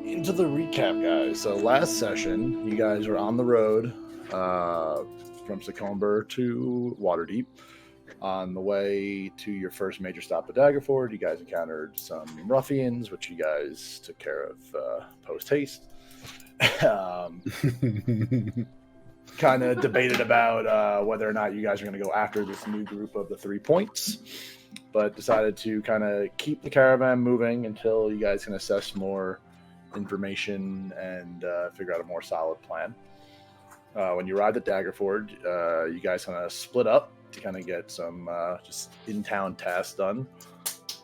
into the recap, guys. So last session, you guys were on the road from Succumber to Waterdeep. On the way to your first major stop at Daggerford, you guys encountered some ruffians, which you guys took care of post haste. Kind of debated about whether or not you guys are going to go after this new group of the 3 points, but decided to kind of keep the caravan moving until you guys can assess more information and figure out a more solid plan. When you arrived at Daggerford, you guys kind of split up to kind of get some just in-town tasks done.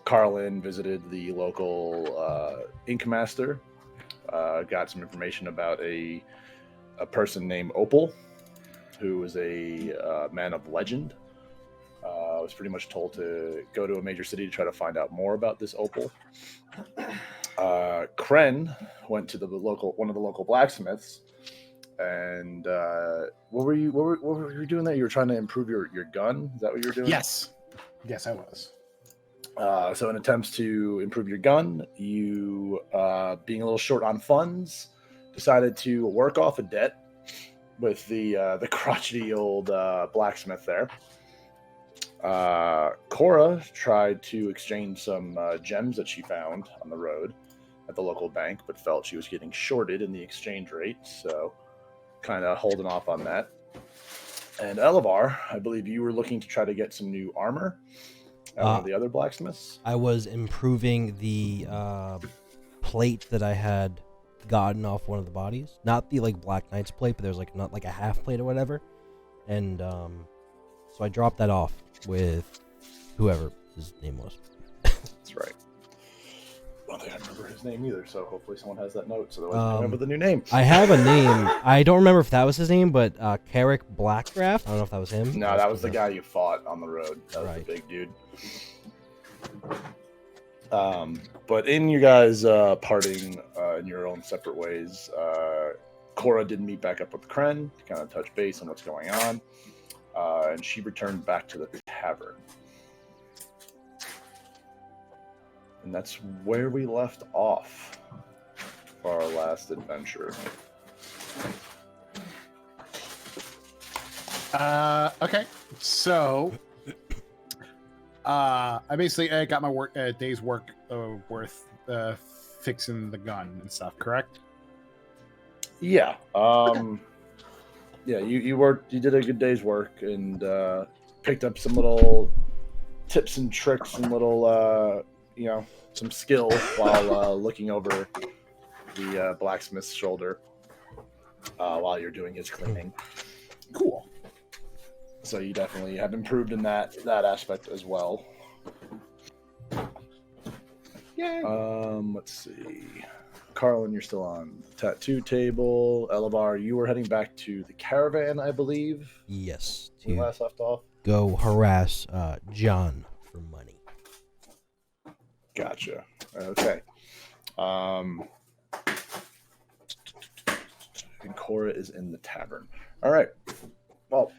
Carlen visited the local ink master, got some information about a person named Opal, who was a man of legend. Was pretty much told to go to a major city to try to find out more about this Opal. Cren went to one of the local blacksmiths, and what were you doing there? You were trying to improve your gun. Is that what you were doing? Yes, I was. So in attempts to improve your gun, you, being a little short on funds, decided to work off a debt with the crotchety old blacksmith there. Cora tried to exchange some gems that she found on the road at the local bank, but felt she was getting shorted in the exchange rate, so kind of holding off on that. And Elevar, I believe you were looking to try to get some new armor at one of the other blacksmiths. I was improving the plate that I had gotten off one of the bodies. Not the Black Knight's plate, but there's not a half plate or whatever. And so I dropped that off with whoever his name was. That's right. I don't think I remember his name either, so hopefully someone has that note so that I can remember the new name. I have a name. I don't remember if that was his name, but Carrick Blackdraft. I don't know if that was him. No, that was the guy you fought on the road. That was right. The big dude. But in you guys parting in your own separate ways, Cora did meet back up with Cren to kind of touch base on what's going on, and she returned back to the tavern. And that's where we left off for our last adventure. Okay, so I got my day's work worth fixing the gun and stuff. Correct? Yeah. Yeah. You worked. You did a good day's work and picked up some little tips and tricks and little some skill while looking over the blacksmith's shoulder while you're doing his cleaning. Cool. So you definitely have improved in that aspect as well. Yay. Let's see. Carlen, you're still on the tattoo table. Elevar, you were heading back to the caravan, I believe. Yes. We last left off. Go harass John for money. Gotcha. Okay. And Cora is in the tavern. All right. Well,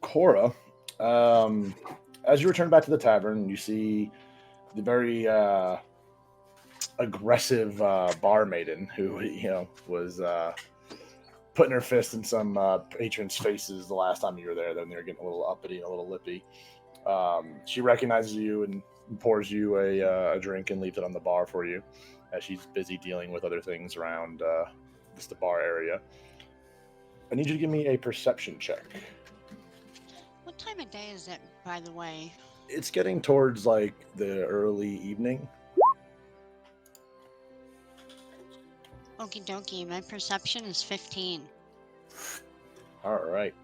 Cora, as you return back to the tavern, you see the very aggressive bar maiden who was putting her fist in some patrons' faces the last time you were there. Then they were getting a little uppity and a little lippy. She recognizes you and pours you a drink and leaves it on the bar for you as she's busy dealing with other things around the bar area. I need you to give me a perception check. What time of day is it, by the way? It's getting towards the early evening. Okie dokie, my perception is 15. All right.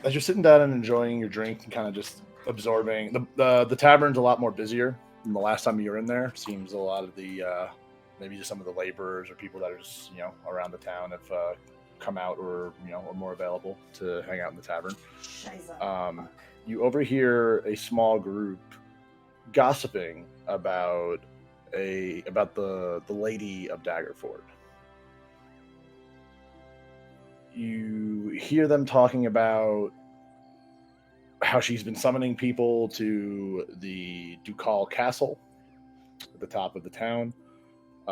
As you're sitting down and enjoying your drink and kind of just absorbing, the tavern's a lot more busier than the last time you were in there. Seems a lot of the maybe just some of the laborers or people that are just around the town have come out or are more available to hang out in the tavern. You overhear a small group gossiping about the lady of Daggerford. You hear them talking about how she's been summoning people to the Ducal Castle at the top of the town.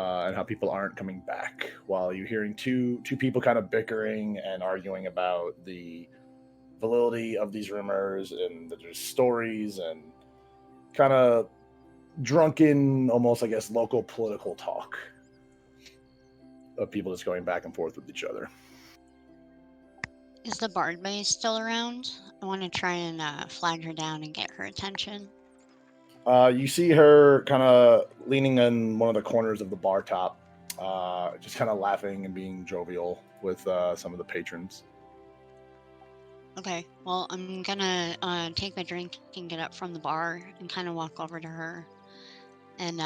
and how people aren't coming back, while you're hearing two people kind of bickering and arguing about the validity of these rumors and there's stories and kind of drunken, almost, I guess, local political talk of people just going back and forth with each other. Is the bard maid still around? I want to try and flag her down and get her attention. You see her kind of leaning in one of the corners of the bar top, just kind of laughing and being jovial with some of the patrons. Okay, well, I'm gonna take my drink and get up from the bar and kind of walk over to her and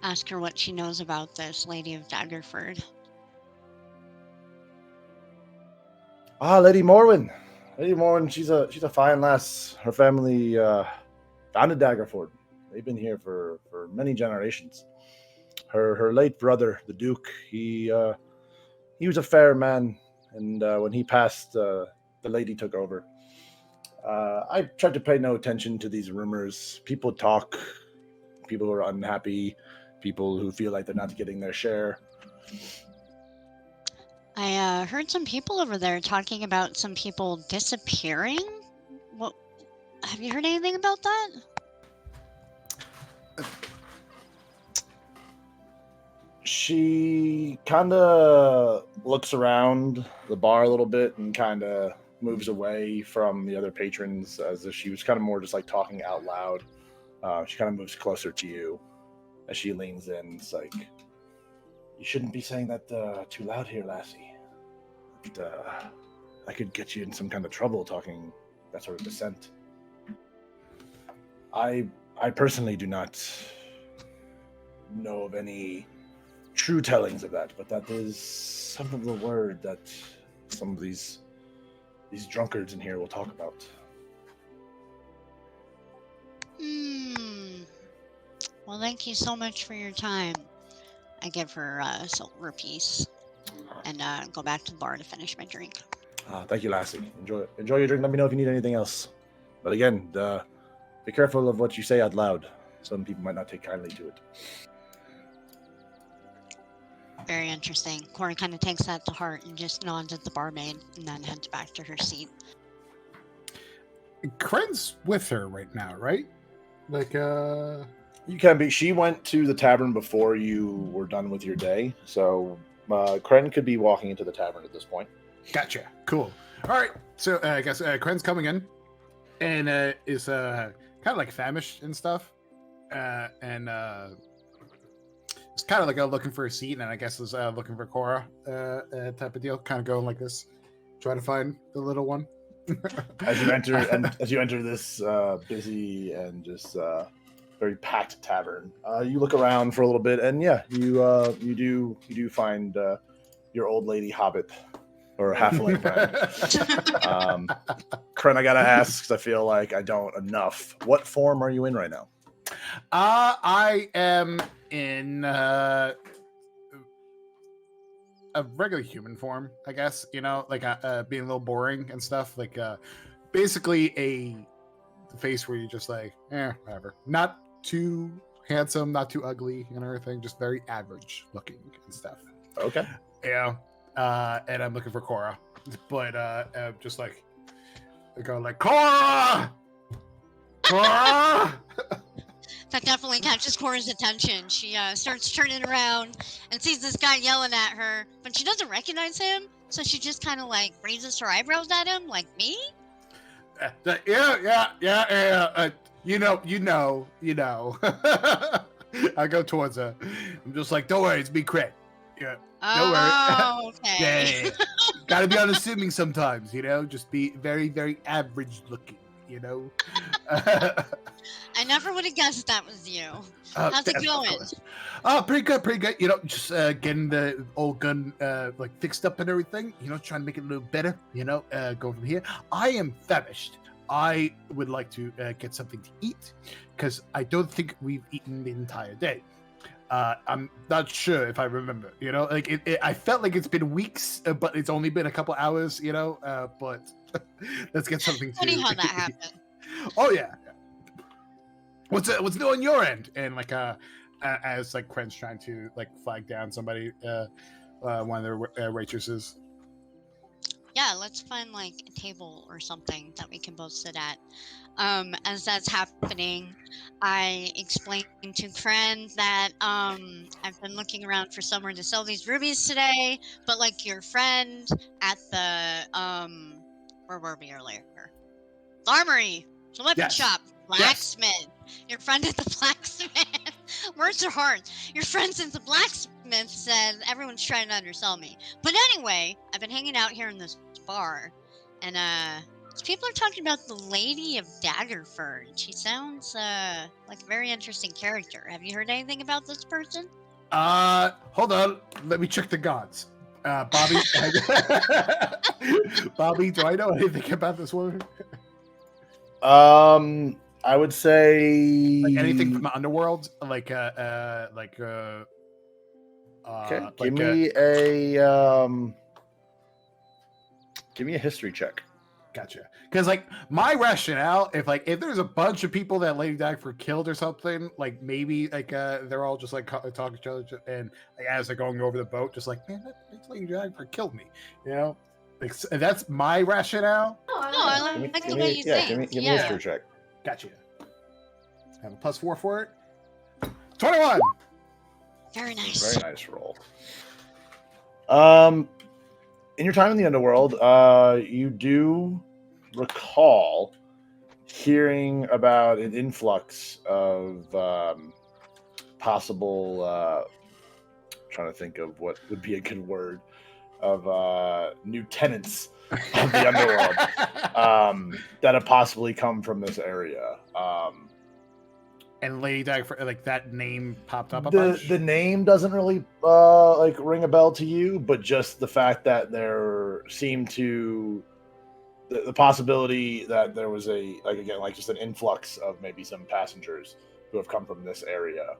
ask her what she knows about this Lady of Daggerford. Lady Morwen. Lady Morwen, she's a fine lass. Her family founded Daggerford. They've been here for many generations. Her late brother, the Duke, he was a fair man, and when he passed, the lady took over. I tried to pay no attention to these rumors. People talk. People who are unhappy. People who feel like they're not getting their share. I heard some people over there talking about some people disappearing. What? Have you heard anything about that? She kind of looks around the bar a little bit and kind of moves away from the other patrons as if she was kind of more just like talking out loud. She kind of moves closer to you as she leans in. It's like, you shouldn't be saying that too loud here, lassie. I could get you in some kind of trouble talking that sort of dissent. I personally do not know of any true tellings of that, but that is some of the word that some of these drunkards in here will talk about. Well, thank you so much for your time. I give her a silver piece and go back to the bar to finish my drink. Thank you, lassie. Enjoy your drink. Let me know if you need anything else. But again, be careful of what you say out loud. Some people might not take kindly to it. Very interesting. Cora kind of takes that to heart and just nods at the barmaid and then heads back to her seat. Cren's with her right now, right? You can be. She went to the tavern before you were done with your day, so Cren could be walking into the tavern at this point. Gotcha. Cool. All right. So I guess Cren's coming in and is kind of like famished and stuff. And it's kind of like looking for a seat, and I guess is looking for Cora type of deal. Kind of going like this, trying to find the little one. As you enter this busy and just very packed tavern, you look around for a little bit, and yeah, you do find your old lady hobbit or halfling friend. Cren, I gotta ask because I feel like I don't enough. What form are you in right now? I am in a regular human form, I guess. You know, like being a little boring and stuff. Like basically a face where you're just like, whatever. Not too handsome, not too ugly and everything. Just very average looking and stuff. Okay. Yeah. And I'm looking for Cora, but just like going like Cora. That definitely catches Cora's attention. She starts turning around and sees this guy yelling at her, but she doesn't recognize him, so she just kind of like raises her eyebrows at him, like, me? Yeah. You know. I go towards her. I'm just like, don't worry, it's me, Cren. Yeah. Don't worry. Oh, okay. Yeah. Gotta be unassuming sometimes, you know? Just be very, very average looking, you know? I never would have guessed that was you. How's it going? Pretty good. You know, just getting the old gun like fixed up and everything. You know, trying to make it a little better. You know, go from here. I am famished. I would like to get something to eat because I don't think we've eaten the entire day. I'm not sure if I remember. You know, like I felt like it's been weeks, but it's only been a couple hours. You know, but let's get something to. Funny how that happened. Oh yeah. What's new on your end? And like as like Cren's trying to like flag down somebody, one of their waitresses. Yeah, let's find like a table or something that we can both sit at. As that's happening, I explained to Cren that I've been looking around for somewhere to sell these rubies today, but like your friend at the where were we earlier? The armory, the weapon Yes. shop, blacksmith. Your friend at the blacksmith. Words are hard. Your friends at the blacksmith said everyone's trying to undersell me. But anyway, I've been hanging out here in this bar, and people are talking about the Lady of Daggerford. She sounds like a very interesting character. Have you heard anything about this person? Hold on. Let me check the gods. Bobby. Bobby, do I know anything about this woman? I would say Like anything from the underworld, like okay. like Give me a history check. Gotcha. Because like my rationale, if there's a bunch of people that Lady Daggerford killed or something, like maybe like they're all just like talking to each other, and like, as they're going over the boat, just like, man, that Lady Daggerford killed me, you know. Like, that's my rationale. No, I like the way you think. Give me a history check. Gotcha. Have a +4 for it. 21. Very nice. Very nice roll. In your time in the underworld, you do recall hearing about an influx of possible. Trying to think of what would be a good word of new tenants of the underworld that have possibly come from this area. And Lady Daggerford, like that name popped up a bunch? The name doesn't really like ring a bell to you, but just the fact that there seemed to the possibility that there was just an influx of maybe some passengers who have come from this area.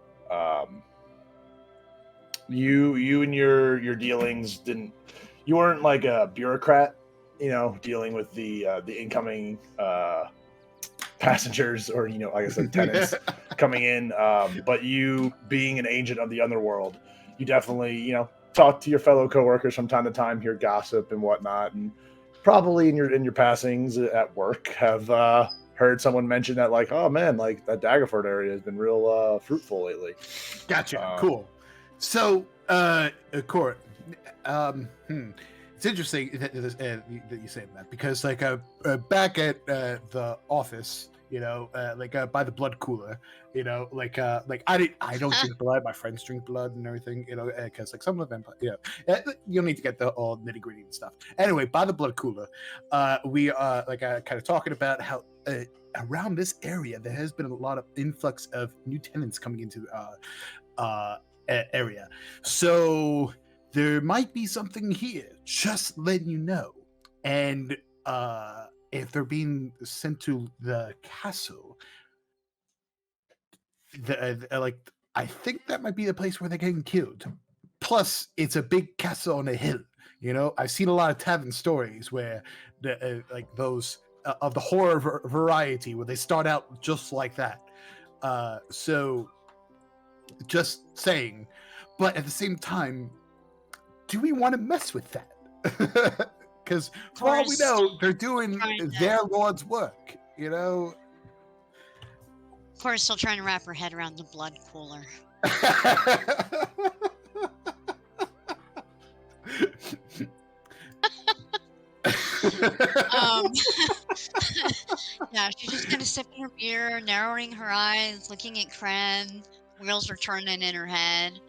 You and your dealings you weren't like a bureaucrat, dealing with the incoming passengers or like I said, tenants coming in. But you being an agent of the underworld, you definitely talk to your fellow coworkers from time to time, hear gossip and whatnot, and probably in your passings at work have heard someone mention that like, oh man, like that Daggerford area has been real fruitful lately. Gotcha. Cool. So, Cora, it's interesting that you say that because like back at the office, by the blood cooler, I don't drink blood. My friends drink blood and everything, because like some of them, you'll need to get the all nitty gritty and stuff. Anyway, by the blood cooler, we are kind of talking about how around this area there has been a lot of influx of new tenants coming into area, so there might be something here. Just letting you know, and if they're being sent to the castle, I think that might be the place where they're getting killed. Plus, it's a big castle on a hill. I've seen a lot of tavern stories where those of the horror variety where they start out just like that. So, just saying. But at the same time, do we want to mess with that? Because for all we know, they're doing their lord's work, Cora's still trying to wrap her head around the blood cooler. Yeah, she's just kind of sipping her beer, narrowing her eyes, looking at Cren. Wheels are turning in her head.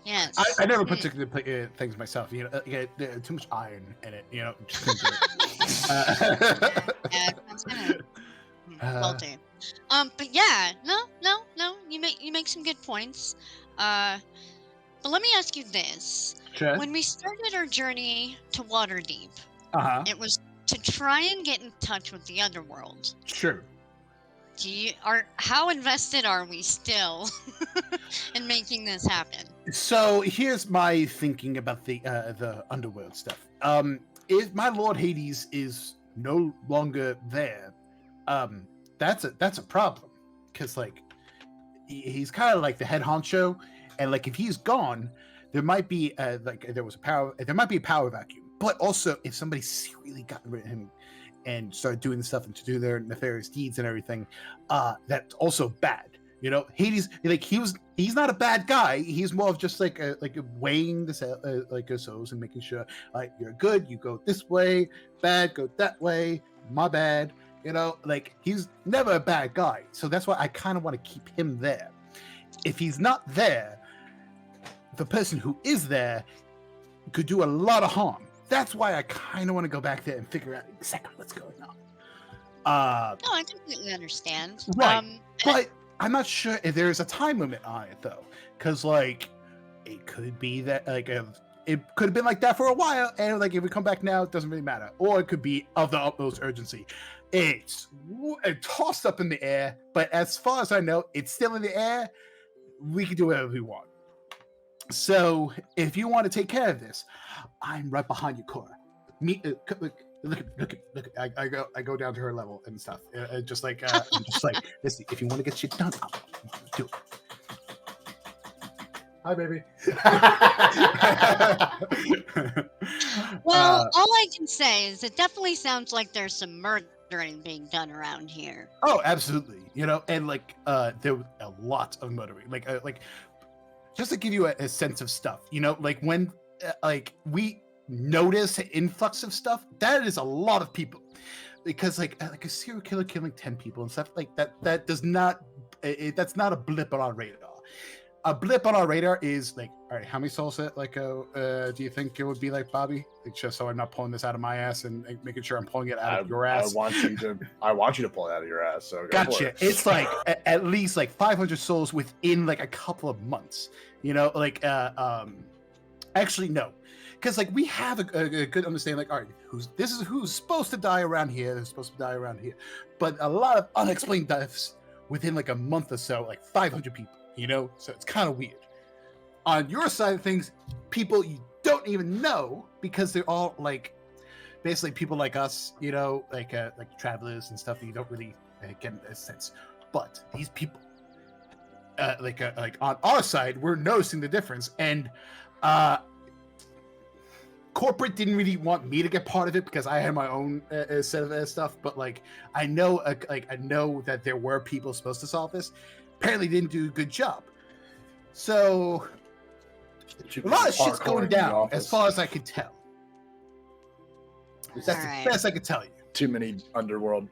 Yes. I never put together things myself. Too much iron in it. Just yeah, that's kind of faulty. But yeah, no. You make some good points. But let me ask you this: Sure. When we started our journey to Waterdeep, it was to try and get in touch with the underworld. Sure. How invested are we still in making this happen? So here's my thinking about the underworld stuff. If my Lord Hades is no longer there, that's a problem, because like he's kind of like the head honcho, and like if he's gone, there might be there might be a power vacuum. But also, if somebody's really gotten rid of him and started doing stuff and to do their nefarious deeds and everything, that's also bad. You know, Hades, like he's not a bad guy. He's more of just like weighing the like souls and making sure like you're good, you go this way, bad, go that way, my bad. You know, like he's never a bad guy. So that's why I kind of want to keep him there. If he's not there, the person who is there could do a lot of harm. That's why I kind of want to go back there and figure out exactly what's going on. No, I completely understand. Right, but I'm not sure if there's a time limit on it though, because like it could be that like it could have been like that for a while, and like if we come back now, it doesn't really matter. Or it could be of the utmost urgency. It's tossed up in the air, but as far as I know, it's still in the air. We can do whatever we want. So if you want to take care of this, I'm right behind you, Cora. Look. I go down to her level and stuff. I'm just like, listen, if you want to get shit done, I'll do it. Hi, baby. Well, all I can say is it definitely sounds like there's some murdering being done around here. Oh, absolutely. You know, and like there was a lot of murdering. Like just to give you a sense of stuff, you know, like when like we notice an influx of stuff, that is a lot of people, because like a serial killer killing 10 people and stuff like that does not that's not a blip on our radar. A blip on our radar is like, all right, how many souls do you think it would be, like, Bobby? Like, just so I'm not pulling this out of my ass and making sure I'm pulling it out of your ass. I want you to pull it out of your ass. So gotcha. It's like at least like 500 souls within like a couple of months. You know, like actually no, because like we have a good understanding. Like, all right, who's supposed to die around here? Who's supposed to die around here? But a lot of unexplained deaths within like a month or so, like 500 people. You know, so it's kind of weird. On your side of things, people you don't even know, because they're all like basically people like us, you know, like travelers and stuff that you don't really get a sense. But these people, like on our side, we're noticing the difference, and corporate didn't really want me to get part of it because I had my own set of stuff. But like I know that there were people supposed to solve this. Apparently didn't do a good job. So a lot of shit's going down as far as I can tell. That's the best I could tell you. Too many underworld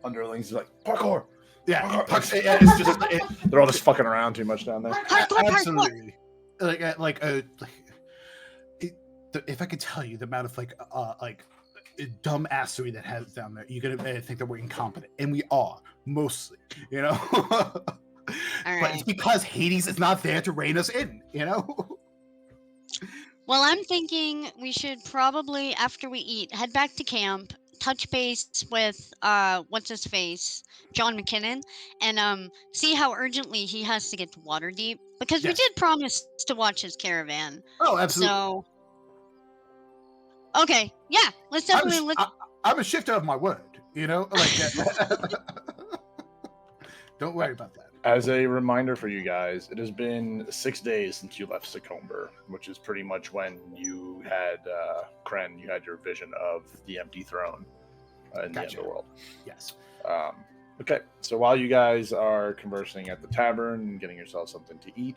underlings like parkour. Yeah, parkour. It's just they're all just fucking around too much down there. Absolutely. If I could tell you the amount of like dumb assery that has down there, you're gonna think that we're incompetent, and we are mostly, you know. But it's because Hades is not there to rein us in, you know. Well, I'm thinking we should probably, after we eat, head back to camp, touch base with what's his face, John McKinnon, and see how urgently he has to get to Waterdeep, because we did promise to watch his caravan. Oh, absolutely. So okay, yeah, let's definitely I'm a shifter of my word, you know. Like, don't worry about that. As a reminder for you guys, it has been 6 days since you left Succomber, which is pretty much when you had Cren. You had your vision of the empty throne in the underworld. Yes. Okay, so while you guys are conversing at the tavern and getting yourself something to eat,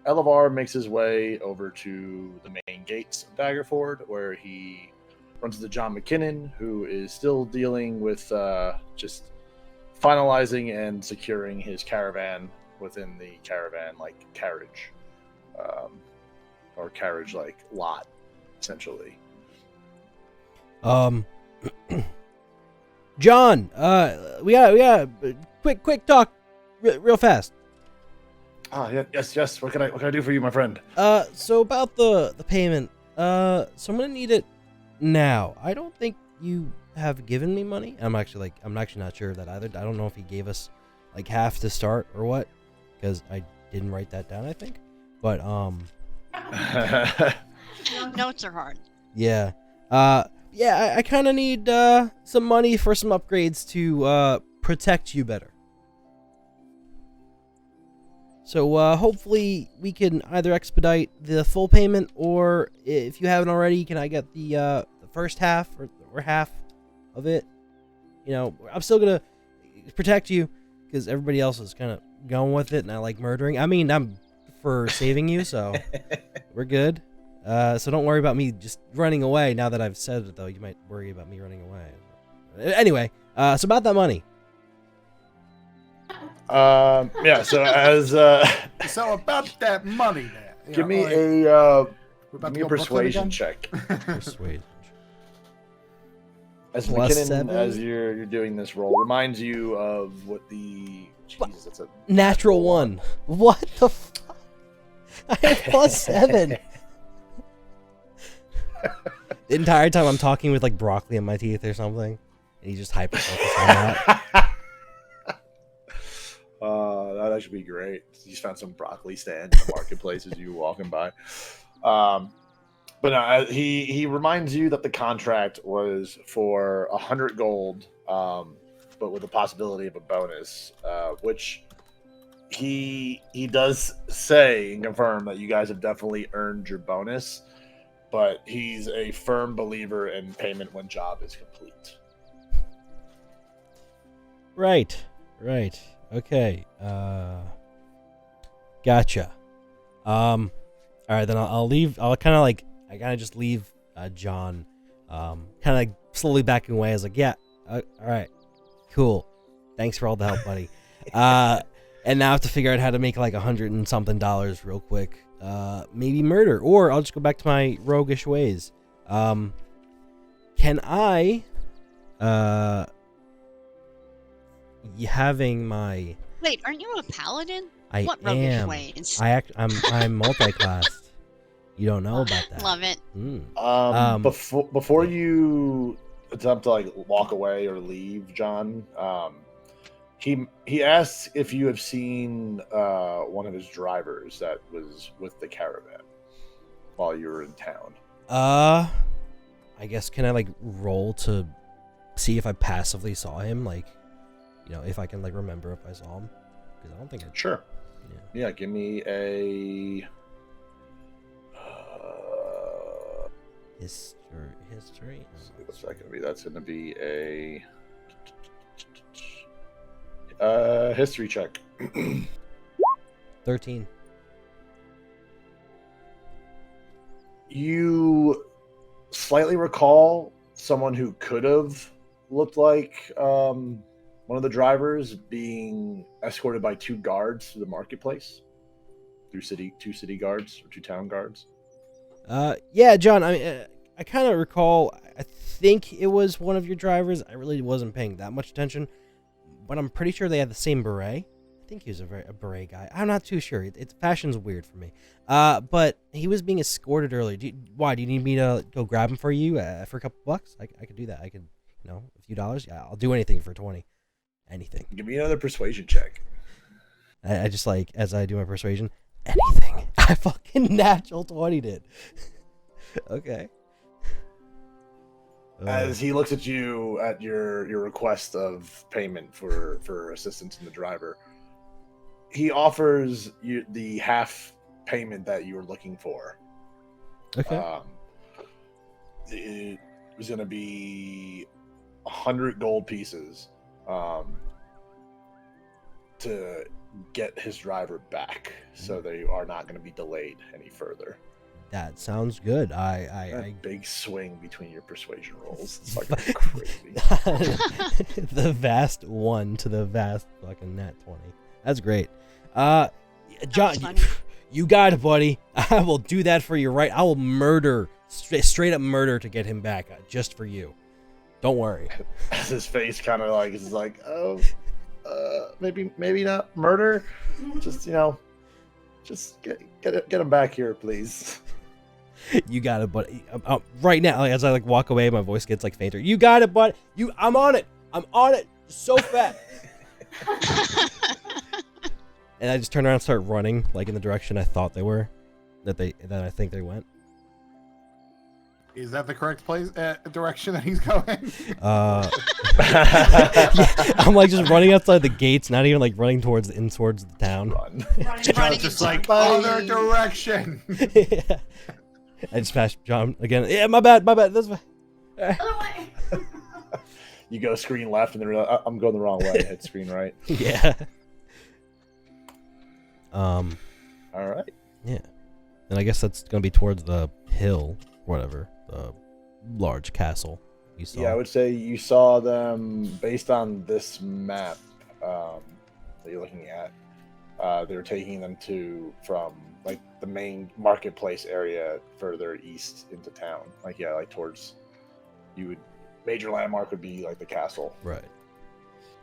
Elevar makes his way over to the main gates of Daggerford, where he runs into John McKinnon, who is still dealing with just finalizing and securing his caravan within the caravan carriage, or carriage lot, essentially. John, we got quick talk, real fast. Yes. What can I do for you, my friend? So about the payment, so I'm gonna need it now. I don't think you have given me money. I'm actually not sure of that either. I don't know if he gave us half to start or what, because I didn't write that down, I think. But notes are hard. Yeah. yeah, I kind of need some money for some upgrades to protect you better. So hopefully we can either expedite the full payment, or if you haven't already, can I get the first half or half of it? You know, I'm still gonna protect you because everybody else is kind of going with it, and I like murdering. I mean, I'm for saving you, so we're good. So don't worry about me just running away. Now that I've said it, though, you might worry about me running away. Anyway, so about that money. Yeah. So as So about that money there. give me we're about a to go persuasion Brooklyn check. Persuasion. As Plus McKinnon, 7? as you're doing this roll, reminds you of what the Jesus, that's a Natural 1. What the fuck? I have plus 7. The entire time I'm talking with like broccoli in my teeth or something, and he just hyper focused on that. That'd actually be great. You just found some broccoli stand in the marketplace as you were walking by. But no, he reminds you that the contract was for 100 gold, but with the possibility of a bonus, which he does say and confirm that you guys have definitely earned your bonus, but he's a firm believer in payment when job is complete. Right. Okay. Gotcha. All right, then I'll leave. I kind of just leave John, kind of like slowly backing away. I was like, yeah, all right, cool. Thanks for all the help, buddy. And now I have to figure out how to make like $100 and something real quick. Maybe murder, or I'll just go back to my roguish ways. Can I, having my... Wait, aren't you a paladin? I What roguish am. ways? I'm multi-classed. You don't know about that. Love it. Before you attempt to like walk away or leave, John, he asks if you have seen one of his drivers that was with the caravan while you were in town. I guess, can I like roll to see if I passively saw him, like, you know, if I can like remember if I saw him? Because I don't think I... Sure. Yeah, give me a history. What's that gonna be? That's gonna be a history check. 13. You slightly recall someone who could have looked like one of the drivers being escorted by 2 guards to the marketplace. Two city guards or 2 town guards. Yeah, John. I mean, I kind of recall. I think it was one of your drivers. I really wasn't paying that much attention, but I'm pretty sure they had the same beret. I think he was a beret guy. I'm not too sure. It's fashion's weird for me. But he was being escorted earlier. Why? Do you need me to go grab him for you for a couple bucks? I could do that. I could, you know, a few dollars. Yeah, I'll do anything for 20. Anything. Give me another persuasion check. I just like, as I do my persuasion, anything. I fucking natural 20 did. Okay. As he looks at you at your request of payment for assistance in the driver, he offers you the half payment that you were looking for. Okay. It was going to be 100 gold pieces to get his driver back, so they are not going to be delayed any further. That sounds good. I big swing between your persuasion rolls. It's like crazy. The vast 1 to the vast fucking nat 20. That's great. John, you got it, buddy. I will do that for you, right? I will murder, straight up murder to get him back, just for you. Don't worry. His face kind of like is like, oh, maybe not murder. Just, you know, just get him back here, please. You got it, buddy. Right now, like, as I like walk away, my voice gets like fainter. You got it, buddy. I'm on it. So fast. And I just turn around and start running, like in the direction I thought they were, that I think they went. Is that the correct place direction that he's going? Yeah, I'm like just running outside the gates, not even like running towards the town. Run. Just like other direction. Yeah. I just passed John again. Yeah, my bad. This way. You go screen left and then realize, I'm going the wrong way. Hit screen right. Yeah. All right. Yeah. And I guess that's gonna be towards the hill, whatever, the large castle you saw. Yeah, I would say you saw them based on this map that you're looking at. They were taking them from like the main marketplace area further east into town. Like towards major landmark would be like the castle. Right.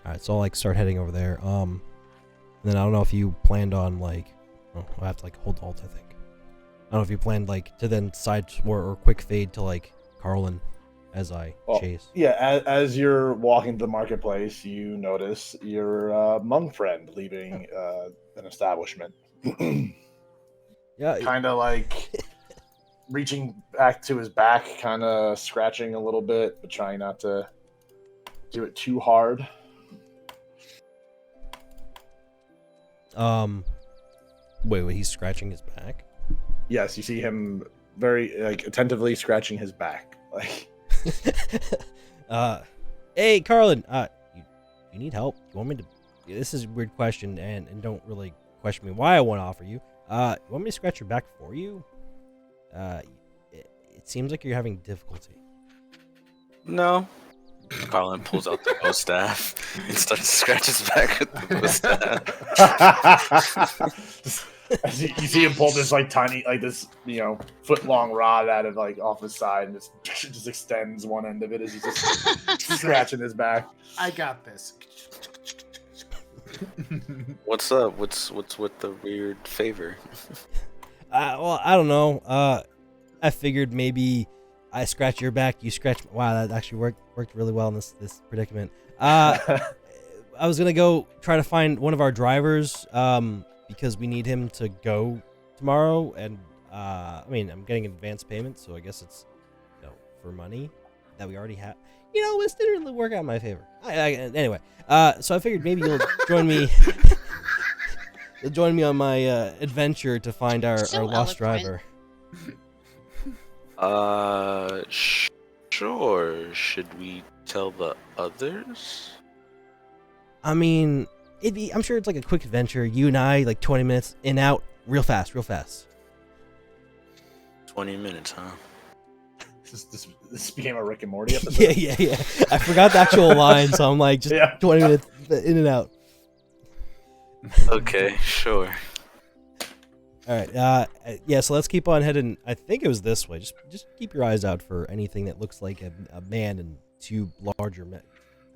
All right, so I'll like start heading over there. And then I don't know if you planned on like, I have to like hold alt, I think. I don't know if you planned like to then side or quick fade to like Carlen as I chase. Yeah, as you're walking to the marketplace, you notice your monk friend leaving an establishment. Yeah, kind of like reaching back to his back, kind of scratching a little bit, but trying not to do it too hard. Wait, he's scratching his back? Yes, you see him very attentively scratching his back. Like, hey, Carlen, you need help? You want me to? This is a weird question, and don't really question me why I want to offer you. You want me to scratch your back for you? It seems like you're having difficulty. No. Carlen pulls out the bow staff and starts to scratch his back with the bow staff. You see him pull this tiny, this foot long rod out of off his side, and just extends one end of it as he's just scratching his back. I got this. What's up? What's with the weird favor? Well, I don't know. I figured maybe I scratch your back, you scratch. Wow, that actually worked really well in this predicament. I was gonna go try to find one of our drivers, because we need him to go tomorrow, and I'm getting advance payment, so I guess it's for money that we already have. This didn't really work out in my favor. Anyway, so I figured maybe you'll join me. You'll join me on my adventure to find our lost driver. Sure. Should we tell the others? I'm sure it's like a quick adventure. You and I, 20 minutes in, out, real fast. 20 minutes, huh? This became a Rick and Morty episode. Yeah. I forgot the actual line, so I'm like, 20 minutes in and out. Okay, sure. All right. So let's keep on heading. I think it was this way. Just keep your eyes out for anything that looks like a man and two larger men.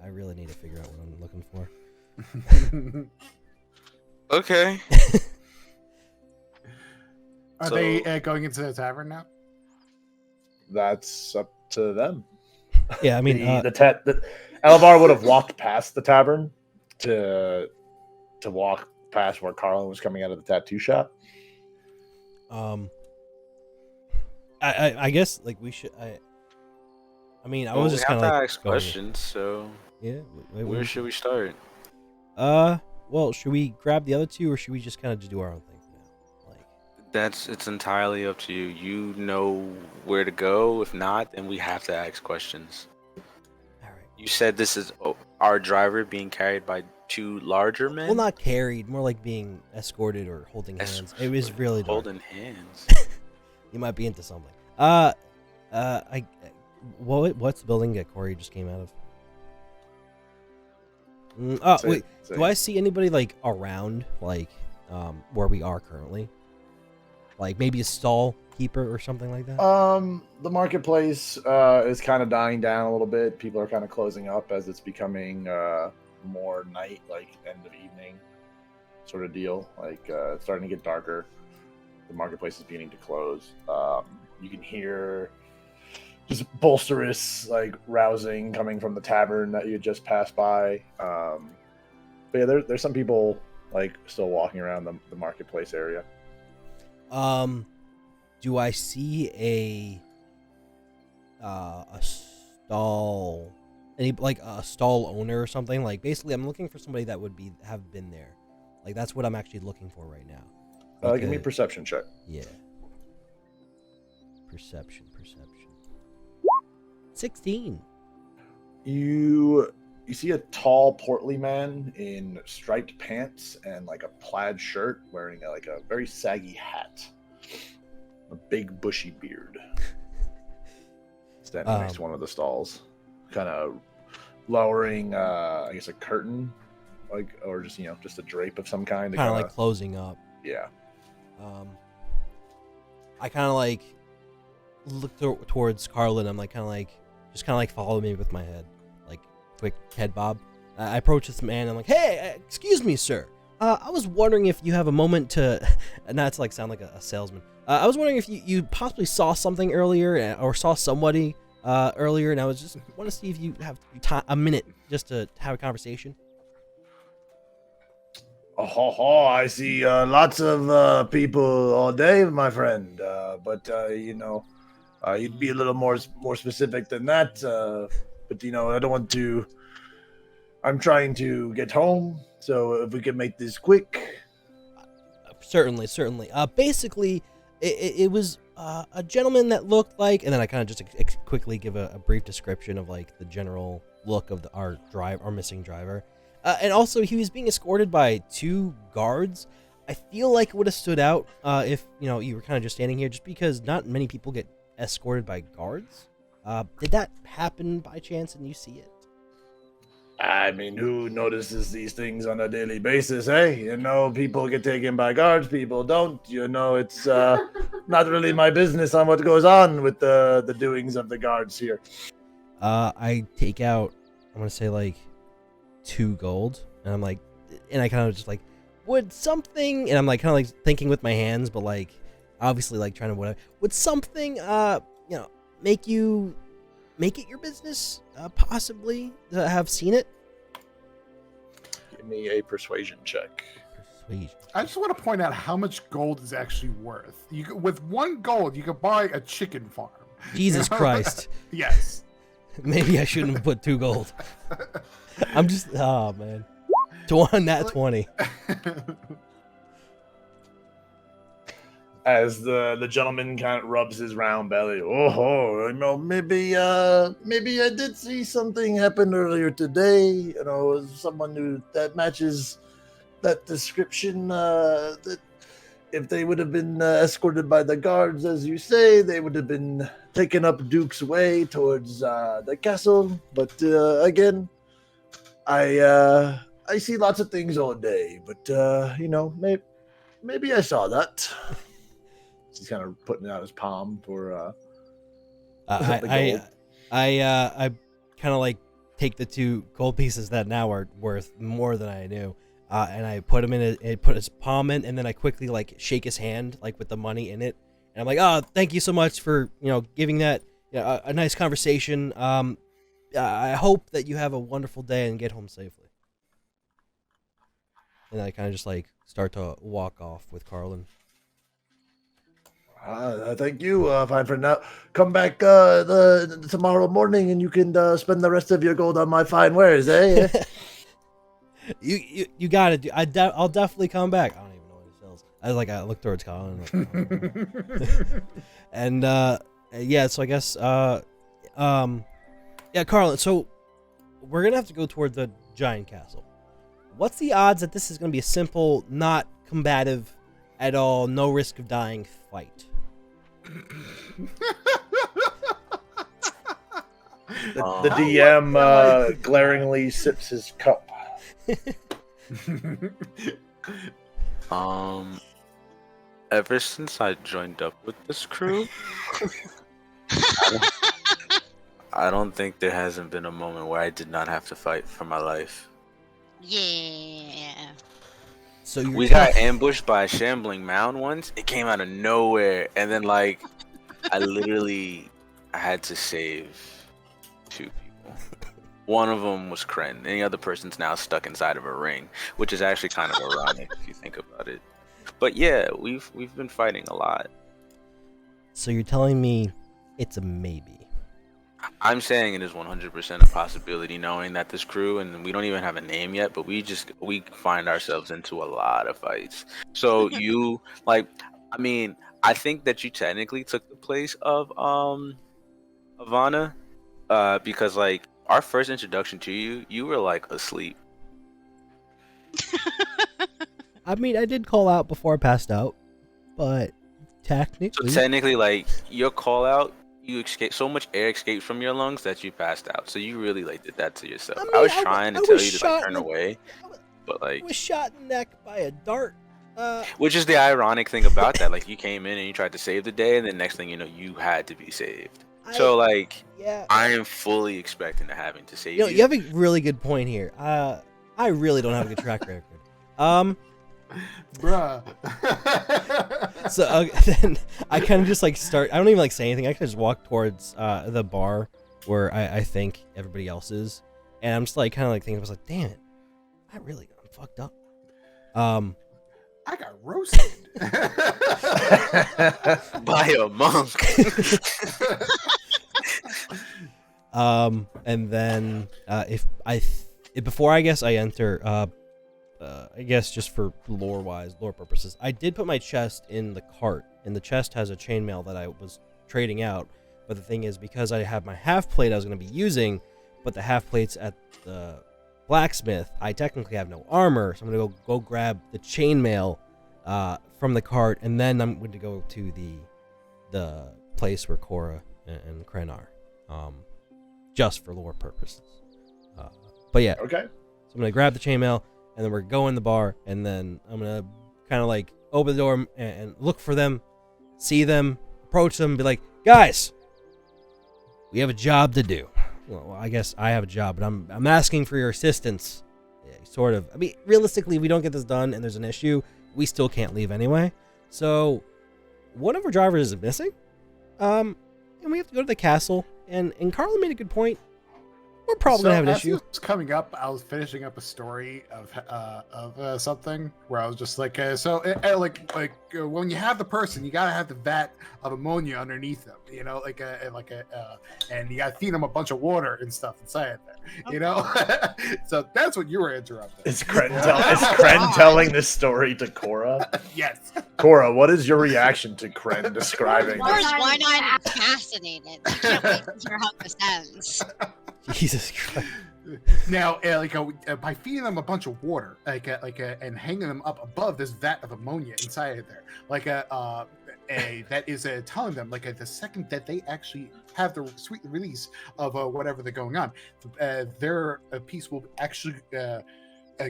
I really need to figure out what I'm looking for. Okay. Are they going into the tavern now? That's up to them. Yeah, I mean, Elevar would have walked past the tavern to walk past where Carlen was coming out of the tattoo shop. I guess we should. I was just kind of ask questions. So yeah, where should we start? Well, should we grab the other two, or should we just kind of do our own thing now? It's entirely up to you. You know where to go. If not, then we have to ask questions. All right. You said this is our driver being carried by two larger men. Well, not carried, more like being escorted or holding hands. It was really dark. Holding hands. You might be into something. What's the building that Corey just came out of? Wait. Do I see anybody around where we are currently? Maybe a stall keeper or something like that? The marketplace is kind of dying down a little bit. People are kind of closing up as it's becoming more night, end of evening sort of deal. It's starting to get darker. The marketplace is beginning to close. You can hear just bolsterous, rousing coming from the tavern that you just passed by. But yeah, there's some people still walking around the marketplace area. Do I see a stall, like a stall owner or something. Like basically, I'm looking for somebody that would have been there. Like that's what I'm actually looking for right now. Give me a perception check. Yeah. Perception. 16. You see a tall, portly man in striped pants and like a plaid shirt, wearing like a very saggy hat, a big bushy beard, standing next to one of the stalls, kind of lowering, I guess, a curtain, like, or just just a drape of some kind. Kind of like closing up. Yeah. I kind of like look towards Carlen. I'm like just follow me with my head, like quick head bob. I approach this man. I'm like, hey, excuse me, sir. I was wondering if you have a moment to, not to like sound like a salesman. I was wondering if you possibly saw something earlier or saw somebody earlier, and I was just want to see if you have a minute just to have a conversation. Oh, I see lots of people all day, my friend. But you'd be a little more specific than that. But I don't want to. I'm trying to get home, so if we can make this quick. Certainly. Basically, it was a gentleman that looked like, and then I kind of just quickly give a brief description of like the general look of our missing driver. And also, he was being escorted by 2 guards. I feel like it would have stood out if you were kind of just standing here, just because not many people get escorted by guards. Did that happen by chance, and you see it? I mean, who notices these things on a daily basis, eh? People get taken by guards, people don't. It's not really my business on what goes on with the doings of the guards here. I take out, I want to say like 2 gold, and I'm like, and I kind of just like, would something, and I'm like kind of like thinking with my hands, but like obviously like trying to whatever, would something make it your business possibly to have seen it? Give me a persuasion check. I just want to point out how much gold is actually worth. With 1 gold, you could buy a chicken farm. Jesus Christ. Yes. Maybe I shouldn't have put 2 gold. I'm just, oh man. That 20. As the gentleman kind of rubs his round belly. Maybe I did see something happen earlier today. Someone that matches that description. That if they would have been escorted by the guards, as you say, they would have been taken up Duke's Way towards the castle. But again, I see lots of things all day. But maybe I saw that. He's kind of putting out his palm for the gold. I kind of like take the 2 gold pieces that now are worth more than I knew, and I put him put his palm in, and then I quickly like shake his hand like with the money in it, and I'm like, oh, thank you so much for giving that a nice conversation. I hope that you have a wonderful day and get home safely. And I kind of just like start to walk off with Carlen. Thank you. Fine for now. Come back tomorrow morning, and you can spend the rest of your gold on my fine wares, eh? you got it. I'll definitely come back. I don't even know what he sells. I look towards Colin. And yeah. So I guess yeah, Carlen. So we're gonna have to go toward the giant castle. What's the odds that this is gonna be a simple, not combative at all, no risk of dying fight? The DM glaringly sips his cup. Ever since I joined up with this crew, I don't think there hasn't been a moment where I did not have to fight for my life. Yeah. So we got ambushed by a shambling mound once. It came out of nowhere, and then I had to save 2 people. One of them was Cren, and the other person's now stuck inside of a ring, which is actually kind of ironic if you think about it. But yeah, we've been fighting a lot. So you're telling me it's a maybe? I'm saying it is 100% a possibility, knowing that this crew, and we don't even have a name yet, but we find ourselves into a lot of fights. So you like, I mean, I think that you technically took the place of Ivana, because like our first introduction to you, you were like asleep. I mean, I did call out before I passed out, but So technically, technically, like your call out, you escape so much air escaped from your lungs that you passed out. So you really like did that to yourself. I I mean, was I trying to was tell you to shot like in turn the- away, but I like, was shot in the neck by a dart. which is the ironic thing about that. Like you came in and you tried to save the day, and then next thing you know, you had to be saved. So like, Yeah. I am fully expecting to having to save You know, you. you have a really good point here. I really don't have a good track record. Bruh. So then I kind of just like start. I don't even like say anything. I kind of just walk towards the bar where I think everybody else is, and I'm just like kind of like thinking, I was like, damn it, I'm fucked up. I got roasted. By a monk. And then before I guess I enter, I guess just for lore purposes, I did put my chest in the cart, and the chest has a chainmail that I was trading out. But the thing is, because I have my half plate I was going to be using, but the half plate's at the blacksmith, I technically have no armor, so I'm going to go grab the chainmail from the cart, and then I'm going to go to the place where Cora and Cren are, just for lore purposes. But yeah, Okay. so I'm going to grab the chainmail, and then we're going to the bar, and then I'm going to kind of like open the door and look for them, see them, approach them, and be like, guys, we have a job to do. Well, I guess I have a job, but I'm asking for your assistance. Yeah, sort of. I mean, realistically, if we don't get this done and there's an issue, we still can't leave anyway. So one of our drivers is missing. And we have to go to the castle. And Carlen made a good point. We're probably gonna have an as issue. it was coming up, I was finishing up a story of something where I was just like, when you have the person, you gotta have the vat of ammonia underneath them, you know, and you gotta feed them a bunch of water and stuff inside there, you know. So that's what you were interrupting. Is Cren telling this story to Cora? Yes. Cora, what is your reaction to Cren describing Of course, this? why not fascinated? I can't wait to hear how this ends. Jesus Christ. Now, by feeding them a bunch of water, and hanging them up above this vat of ammonia inside of there, that is telling them, the second that they actually have the sweet release of whatever they're going on, their piece will actually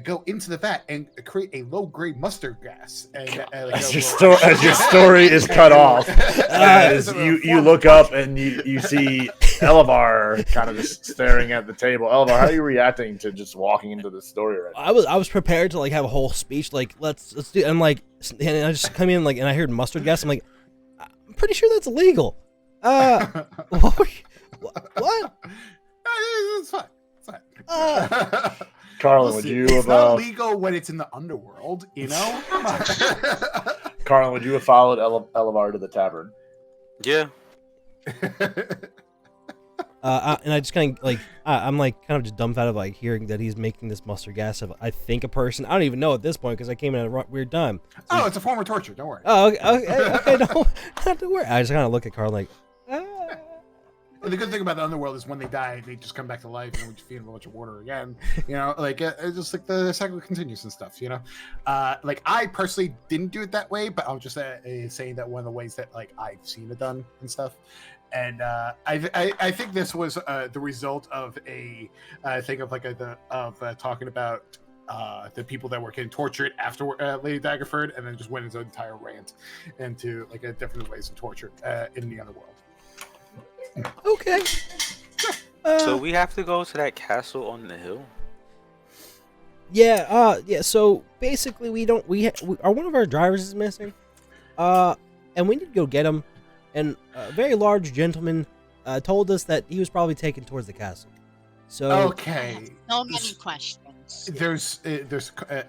go into the vat and create a low-grade mustard gas. And, As your story is cut off, as you look up and you see Elevar kind of just staring at the table. Elevar, how are you reacting to just walking into the story right now? I was prepared to like have a whole speech like let's do. I'm like, and I just come in like, and I heard mustard gas. I'm like, I'm pretty sure that's illegal. What? It's fine. It's fine. Carlen, would you it's have not legal when it's in the underworld, you know? Come on. Carlen, would you have followed Elevar to the tavern? Yeah. And I just kind of like I'm like kind of just dumbfounded like hearing that he's making this mustard gas of I think a person. I don't even know at this point because I came in at a weird time. Oh, it's a form of torture. Don't worry. Oh, okay, don't have to worry. I just kind of look at Carl like. And the good thing about the underworld is when they die, they just come back to life and we just feed them a bunch of water again. You know, it's just like the cycle continues and stuff. You know, I personally didn't do it that way, but I was just saying that one of the ways that I've seen it done and stuff. And I think this was the result of a thing of talking about the people that were getting tortured after Lady Daggerford, and then just went into an entire rant into different ways of torture in the underworld. Okay. So we have to go to that castle on the hill. Yeah. So basically, one of our drivers is missing. And we need to go get him. And a very large gentleman told us that he was probably taken towards the castle. So okay. So many questions. There's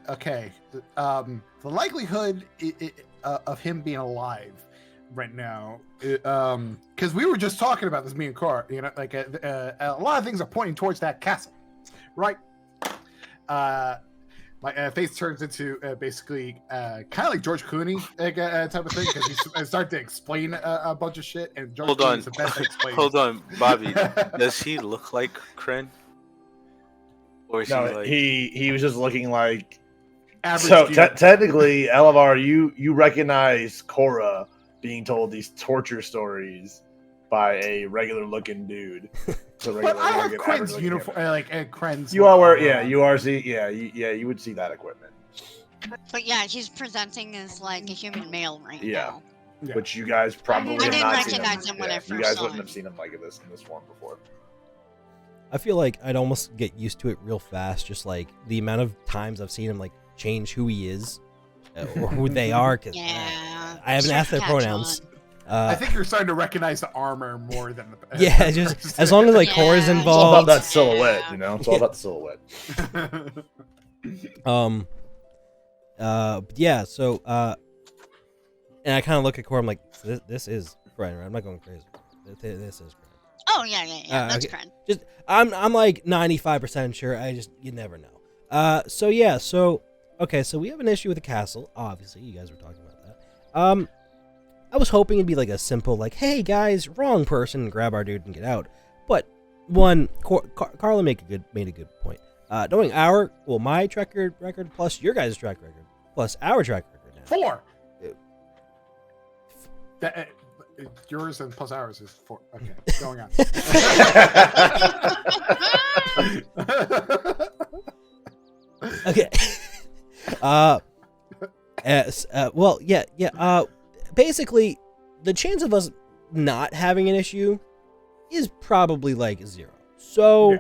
okay. The likelihood of him being alive right now, because we were just talking about this, me and Cora. You know, like a lot of things are pointing towards that castle, right? My face turns into basically kind of like George Clooney type of thing because I start to explain a bunch of shit, and George Clooney is the best at explaining. Hold on, Bobby. Does he look like Cren? Or is No, he like... he was just looking like. Average So dude. technically, Elevar, you recognize Cora being told these torture stories by a regular looking dude. But I have Cren's uniform, like Cren's. You are wear, yeah, you are see, yeah, you would see that equipment. But yeah, he's presenting as like a human male right Yeah. now. Yeah. Which you guys probably I have didn't not seen recognize him when I You first guys saw wouldn't him. have seen him like this in this form before. I feel like I'd almost get used to it real fast, just like the amount of times I've seen him like change who he is or who they are. Cause, Yeah. I haven't asked their Catch pronouns. on. I think you're starting to recognize the armor more than the. Yeah, just as long as like Cora's Yeah. It's all about involved. that silhouette, you know. It's all about the silhouette. Yeah. So, and I kind of look at Cora. I'm like, this is Cren, right? I'm not going crazy. This is Cren. Oh yeah. That's okay. Cren. Just I'm like 95% sure. You never know. So yeah. So okay. So we have an issue with the castle. Obviously, you guys were talking about that. I was hoping it'd be like a simple, like, hey guys, wrong person, grab our dude and get out. But one, Carlen made a good point. Knowing my track record plus your guys' track record plus our track record now. 4. Yours and plus ours is 4. Okay, going on. Okay. Well, yeah. Basically, the chance of us not having an issue is probably like 0. So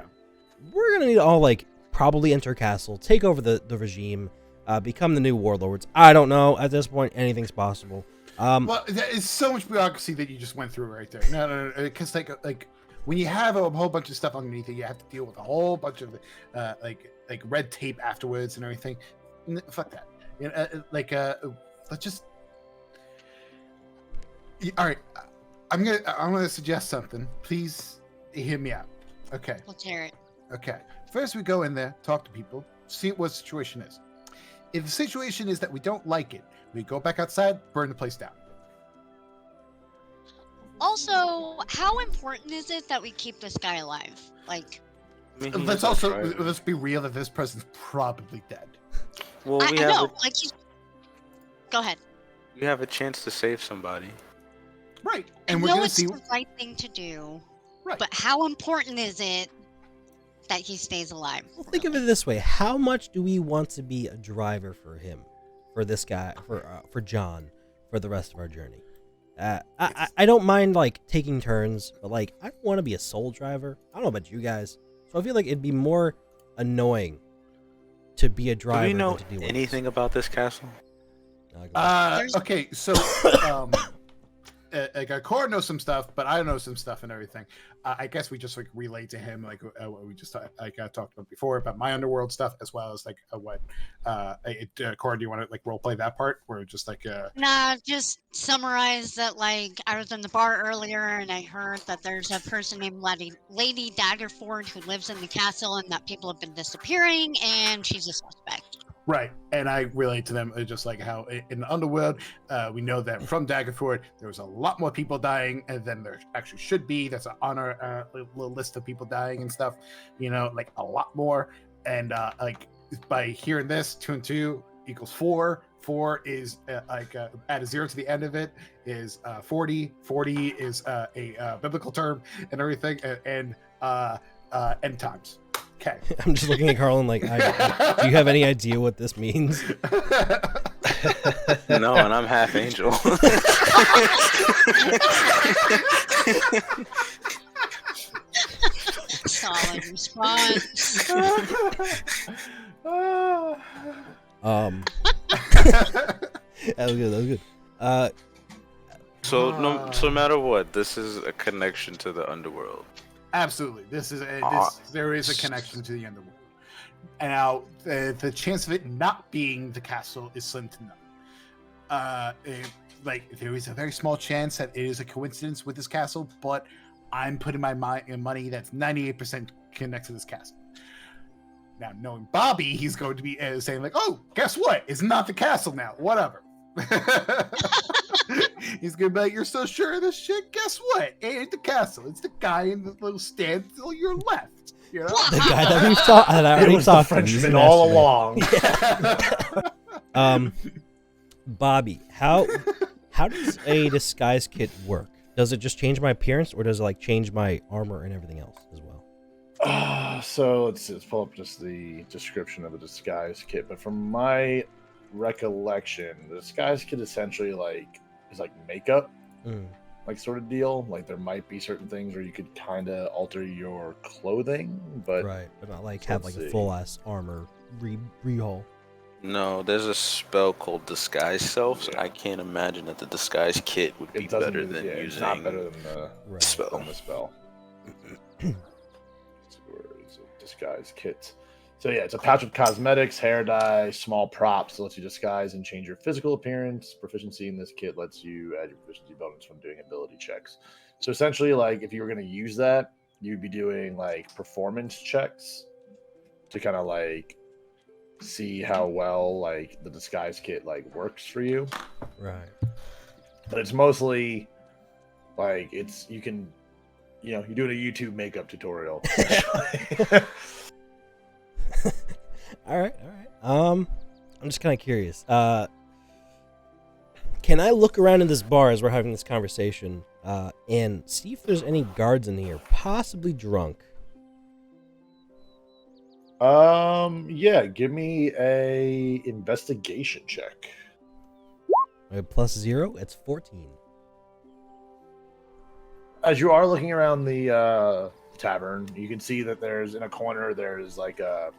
we're gonna need to all like probably enter castle, take over the regime, become the new warlords. I don't know. At this point, anything's possible. Well, it's so much bureaucracy that you just went through right there. No, because like when you have a whole bunch of stuff underneath it, you have to deal with a whole bunch of like red tape afterwards and everything. Fuck that. You know, let's just. All right, I'm gonna suggest something. Please hear me out. Okay. Let's hear it. Okay. First, we go in there, talk to people, see what the situation is. If the situation is that we don't like it, we go back outside, burn the place down. Also, how important is it that we keep this guy alive? Like, Let's be real that this person's probably dead. Well, I know. Like, go ahead. We have a chance to save somebody. Right. And And we're I know gonna it's see. the right thing to do, Right. but how important is it that he stays alive? Well, think of it this way: how much do we want to be a driver for him, for this guy, for John, for the rest of our journey? I don't mind like taking turns, but like I don't want to be a sole driver. I don't know about you guys, so I feel like it'd be more annoying to be a driver. Do we know than to deal with anything about this castle? this. Okay, so Cora knows some stuff, but I know some stuff and everything. I guess we just like relate to him like what we just talked about before about my underworld stuff, as well as like what Cora, do you want to like role play that part where just like Nah, just summarize that. Like, I was in the bar earlier and I heard that there's a person named Lady Daggerford who lives in the castle and that people have been disappearing and she's a suspect. Right, and I relate to them just like how in the underworld, we know that from Daggerford there was a lot more people dying than there actually should be. That's on our little list of people dying and stuff, you know, like a lot more. And like by hearing this, 2 and 2 equals 4. 4 is add a 0 to the end of it is 40. 40 is a biblical term and everything, and end times. Okay. I'm just looking at Carlen like, do you have any idea what this means? No, and I'm half angel. Solid response. That was good. So no matter what, this is a connection to the underworld. Absolutely, there is a connection to the underworld. And now the chance of it not being the castle is slim to like there is a very small chance that it is a coincidence with this castle, but I'm putting my money that's 98% connected to this castle. Now, knowing Bobby, he's going to be saying like, "Oh, guess what? It's not the castle now. Whatever." He's gonna be like, "You're so sure of this shit? Guess what? It ain't the castle. It's the guy in the little stand to your left." You know, The guy that we've talked. That I It already was the talked to. He's Frenchman an all masturbate. along. Bobby, how does a disguise kit work? Does it just change my appearance, or does it like change my armor and everything else as well? So let's pull up just the description of the disguise kit. But from my recollection, the disguise kit essentially is like makeup, like sort of deal. Like there might be certain things where you could kind of alter your clothing, but Right, but not like have like a full ass armor rehaul. No, there's a spell called Disguise Self, so I can't imagine that the Disguise Kit would be it doesn't better do- than yeah, using it's not better than the Right. spell. From the spell. Where is it? Disguise kit. So yeah, it's a pouch of cosmetics, hair dye, small props that lets you disguise and change your physical appearance. Proficiency in this kit lets you add your proficiency bonus when doing ability checks. So essentially, like if you were going to use that, you'd be doing like performance checks to kind of like see how well like the disguise kit like works for you. Right. But it's mostly like you can you're doing a YouTube makeup tutorial. All right. I'm just kind of curious. Can I look around in this bar as we're having this conversation and see if there's any guards in here, possibly drunk? Yeah, give me a investigation check. +0, it's 14. As you are looking around the tavern, you can see that there's in a corner there's like a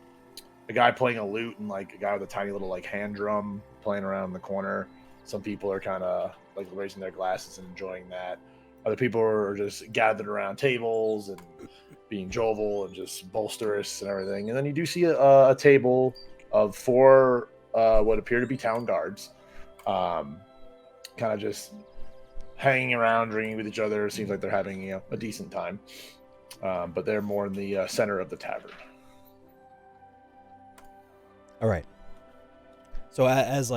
guy playing a lute and like a guy with a tiny little like hand drum playing around in the corner. Some people are kind of like raising their glasses and enjoying that. Other people are just gathered around tables and being jovial and just bolsterous and everything. And then you do see a table of 4 what appear to be town guards, kind of just hanging around, drinking with each other. Seems like they're having a decent time, but they're more in the center of the tavern. All right. So as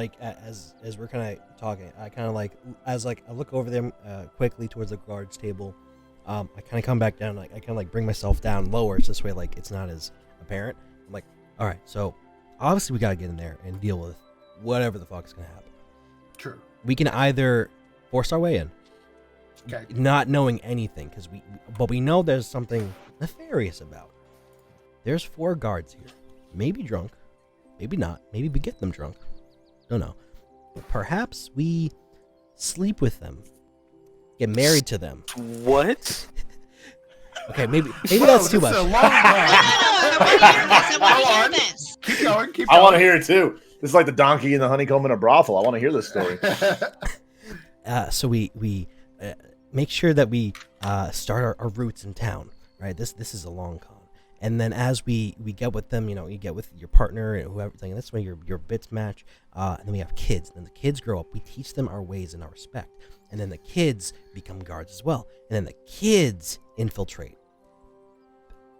we're kind of talking, I kind of like I look over them quickly towards the guards table. I kind of come back down. Like I kind of like bring myself down lower, so this way like it's not as apparent. I'm like, all right. So obviously we gotta get in there and deal with whatever the fuck is gonna happen. True. We can either force our way in, Okay. not knowing anything, but we know there's something nefarious about it. There's 4 guards here, maybe drunk, maybe not. Maybe we get them drunk. Don't know. But perhaps we sleep with them, get married to them. What? Okay, maybe that's too this is a much. long I want to hear this. Keep going. Keep I going. want to hear it too. This is like the donkey and the honeycomb in a brothel. I want to hear this story. So we make sure that we start our roots in town, right? This is a long con, and then as we get with them, you get with your partner and whoever, and that's when your bits match. And then we have kids. And then the kids grow up. We teach them our ways and our respect, and then the kids become guards as well. And then the kids infiltrate.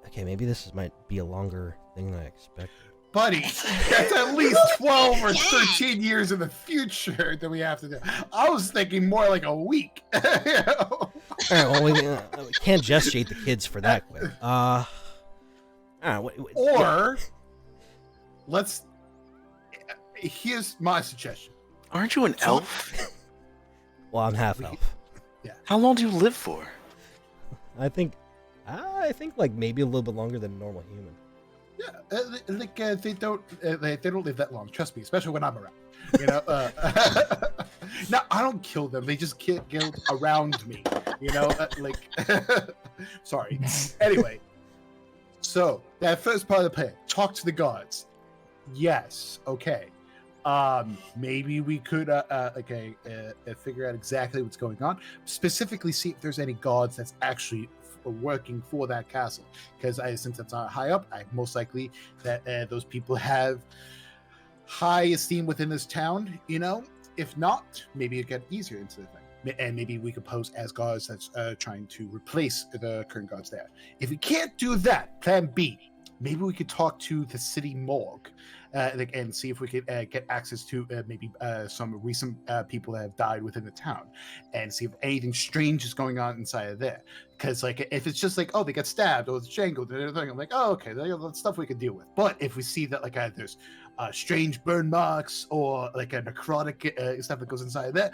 Okay, maybe this might be a longer thing than I expected. Buddy, that's at least 12 or 13 years in the future that we have to do. I was thinking more like a week. All right, well, we can't gestate the kids for that quick. All right, Or here's my suggestion. Aren't you an elf? well, I'm half elf. How long do you live for? I think like maybe a little bit longer than a normal human. Yeah, they don't live that long. Trust me, especially when I'm around. No, I don't kill them. They just kill around me. Sorry. Anyway, so that first part of the plan, talk to the guards. Yes, okay. Maybe we could figure out exactly what's going on. Specifically, see if there's any guards that's actually working for that castle, because since it's high up, I most likely that those people have high esteem within this town, if not, maybe it get easier into the thing, and maybe we could pose as guards that's trying to replace the current guards there. If we can't do that, Plan B. Maybe we could talk to the city morgue and see if we could get access to maybe some recent people that have died within the town, and see if anything strange is going on inside of there. Because like, if it's just like, oh, they got stabbed or strangled and everything, I'm like, oh, okay, that's stuff we can deal with. But if we see that like there's strange burn marks or like a necrotic stuff that goes inside of there,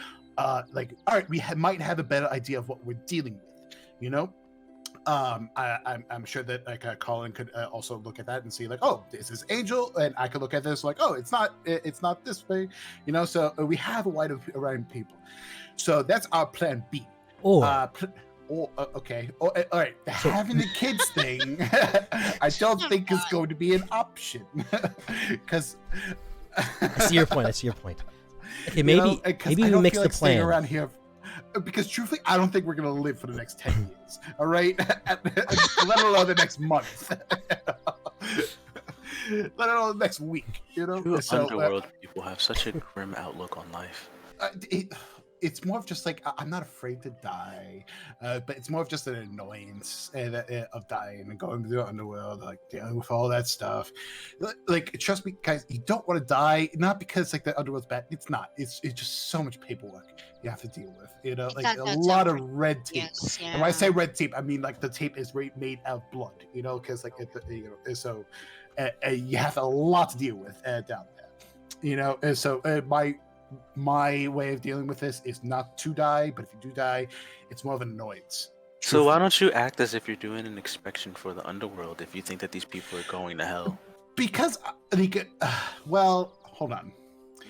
like, all right, we might have a better idea of what we're dealing with, you know. I'm sure that like Carlen could also look at that and see like, oh, this is Angel, and I could look at this like, oh, it's not this way, you know. So we have a wide array of people. So that's our plan B. Okay. All right. Having the kids thing, I don't think is going to be an option because I see your point. Okay, maybe we mix the plan around here. Because truthfully, I don't think we're going to live for the next 10 years. All right? Let alone the next month. Let alone the next week. You know? True underworld people have such a grim outlook on life. It's more of just like, I'm not afraid to die, but it's more of just an annoyance of dying and going through the underworld, like dealing with all that stuff. Like, trust me, guys, you don't want to die, not because like the underworld's bad. It's not. It's just so much paperwork you have to deal with. You know, like a lot of red tape. Yes, yeah. And when I say red tape, I mean like the tape is made out of blood. You know, because like so you have a lot to deal with down there. You know, and so my way of dealing with this is not to die, but if you do die, it's more of an annoyance. So why don't you act as if you're doing an inspection for the underworld if you think that these people are going to hell? Because, well, hold on.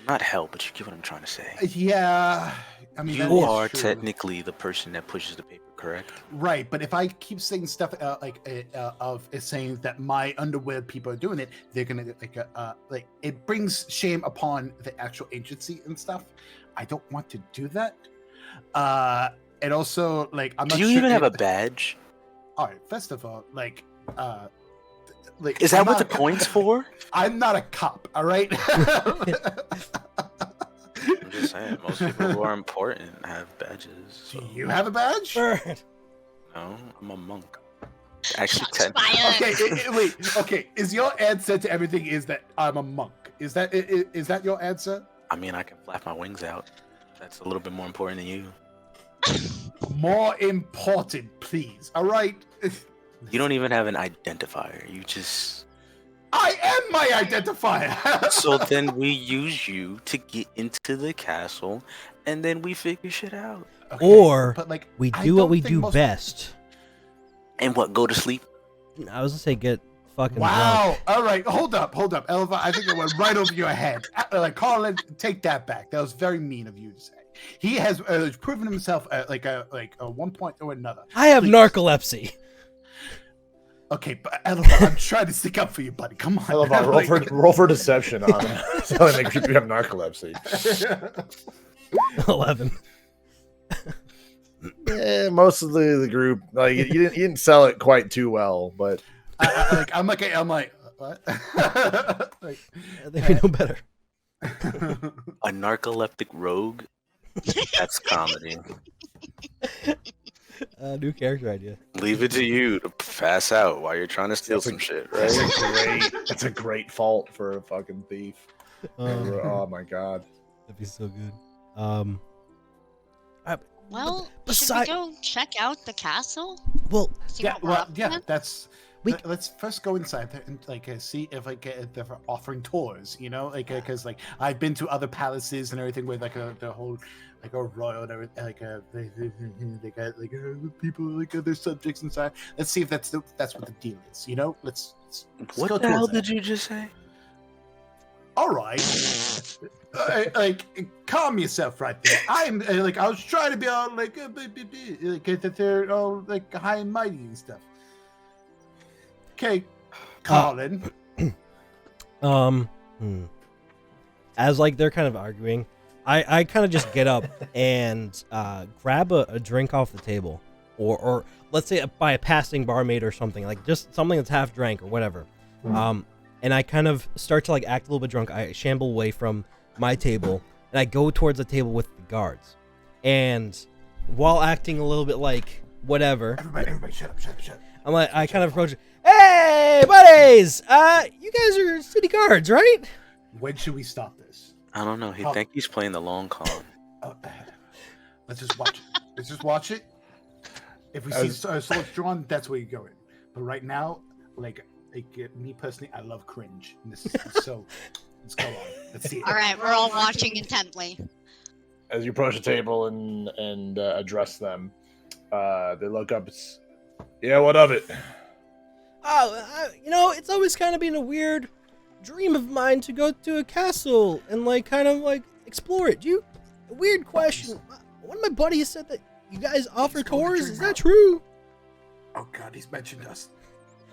Not hell, but you get what I'm trying to say. Yeah, I mean, you are technically the person that pushes the paper, correct? Right, but if I keep saying stuff of saying that my underworld people are doing it, they're gonna like it brings shame upon the actual agency and stuff. I don't want to do that. And also, like, I'm not. Do you even have a badge? All right, first of all, like, is that what the coin's for? I'm not a cop. All right. I'm just saying, most people who are important have badges. So. Do you have a badge? No, I'm a monk. Actually, wait. Okay, is your answer to everything is that I'm a monk? Is that your answer? I mean, I can flap my wings out. That's a little bit more important than you. More important, please. All right. You don't even have an identifier. You just... I am my identifier! So then we use you to get into the castle, and then we figure shit out. Okay, or like, we do what we do best. And what, go to sleep? I was gonna say get fucking Wow! Drunk. All right, hold up. Elva, I think it went right over your head. Like, Carlen, take that back. That was very mean of you to say. He has proven himself like a one point or another. I have narcolepsy. Okay, but Elva, I'm trying to stick up for you, buddy. Come on. Elva, roll for deception on it. So it makes you have narcolepsy. 11. Yeah, most of the group, like you didn't sell it quite too well, but I'm like, what? I think we know better. A narcoleptic rogue? That's comedy. New character idea. Leave it to you to pass out while you're trying to steal some shit, right? That's a great fault for a fucking thief. Oh my god. That'd be so good. Well, should we go check out the castle? Well, that's... Let's first go inside there and like see if they're offering tours, you know, like because like I've been to other palaces and everything with like the whole like a royal and everything, like they got like people like their subjects inside. Let's see if that's what the deal is, you know. Let's what the hell did you just say? All right, like calm yourself right there. I'm like I was trying to be all like that they're all like high and mighty and stuff. Okay, Carlen. As like they're kind of arguing, I kind of just get up and grab a drink off the table, or let's say by a passing barmaid or something, like just something that's half drank or whatever. And I kind of start to like act a little bit drunk. I shamble away from my table, and I go towards the table with the guards, and while acting a little bit like whatever, Everybody, shut up. I'm like, I kind of approach. Hey, buddies! You guys are city guards, right? When should we stop this? I don't know. He think he's playing the long con. Let's just watch it. If we see swords drawn, that's where you go in. But right now, like me personally, I love cringe. And this is so. Let's go on. Let's see it. All right, we're all watching intently. As you approach the table and address them, they look up. Yeah, what of it? Oh, it's always kind of been a weird dream of mine to go to a castle and kind of explore it. Weird question. One of my buddies said that you guys offer tours. Is that true? Oh God, he's mentioned us.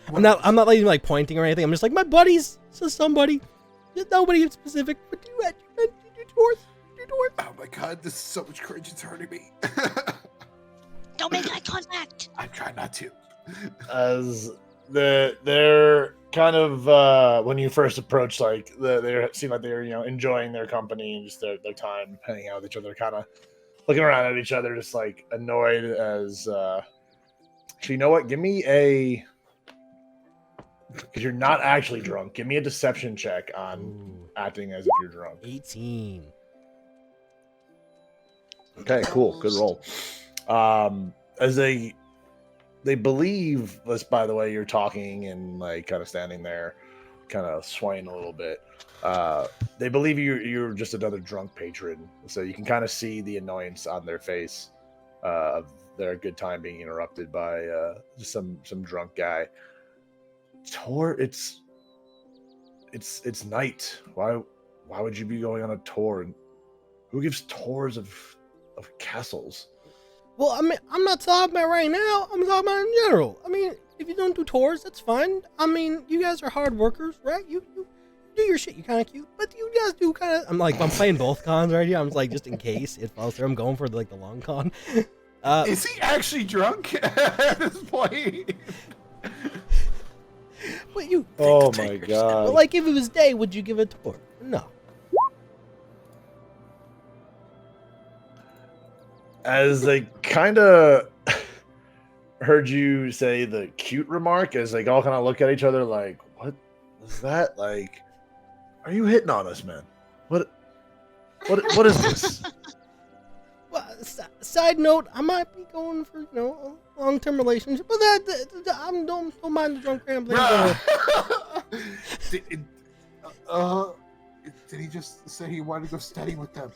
I'm not even pointing or anything. I'm just like, my buddies says somebody. Just nobody in specific. But do tours. Oh my God, this is so much cringe. It's hurting me. Don't make eye contact. I try not to. As they're kind of when you first approach, they seem like they're enjoying their company and just their time hanging out with each other, kind of looking around at each other, just annoyed as. Actually, you know what? Give me a. Because you're not actually drunk. Give me a deception check on acting as if you're drunk. 18. Okay, cool. Good roll. As they believe this, by the way, you're talking and kind of standing there, kind of swaying a little bit. They believe you're just another drunk patron. So you can kind of see the annoyance on their face of their good time being interrupted by just some drunk guy. Tour, it's night. Why would you be going on a tour? And who gives tours of castles? Well, I mean, I'm not talking about right now. I'm talking about in general. I mean, if you don't do tours, that's fine. I mean, you guys are hard workers, right? You do your shit. You're kind of cute, but you guys do kind of. I'm playing both cons right here. I'm just in case it falls through. I'm going for the long con. Is he actually drunk at this point? But you. Oh my God! But if it was day, would you give a tour? No. As they kind of heard you say the cute remark, as they all kind of look at each other like, what was that? Are you hitting on us, man? What is this? Well, side note, I might be going for a long-term relationship, but I don't mind the drunk rambling. Did he just say he wanted to go steady with them?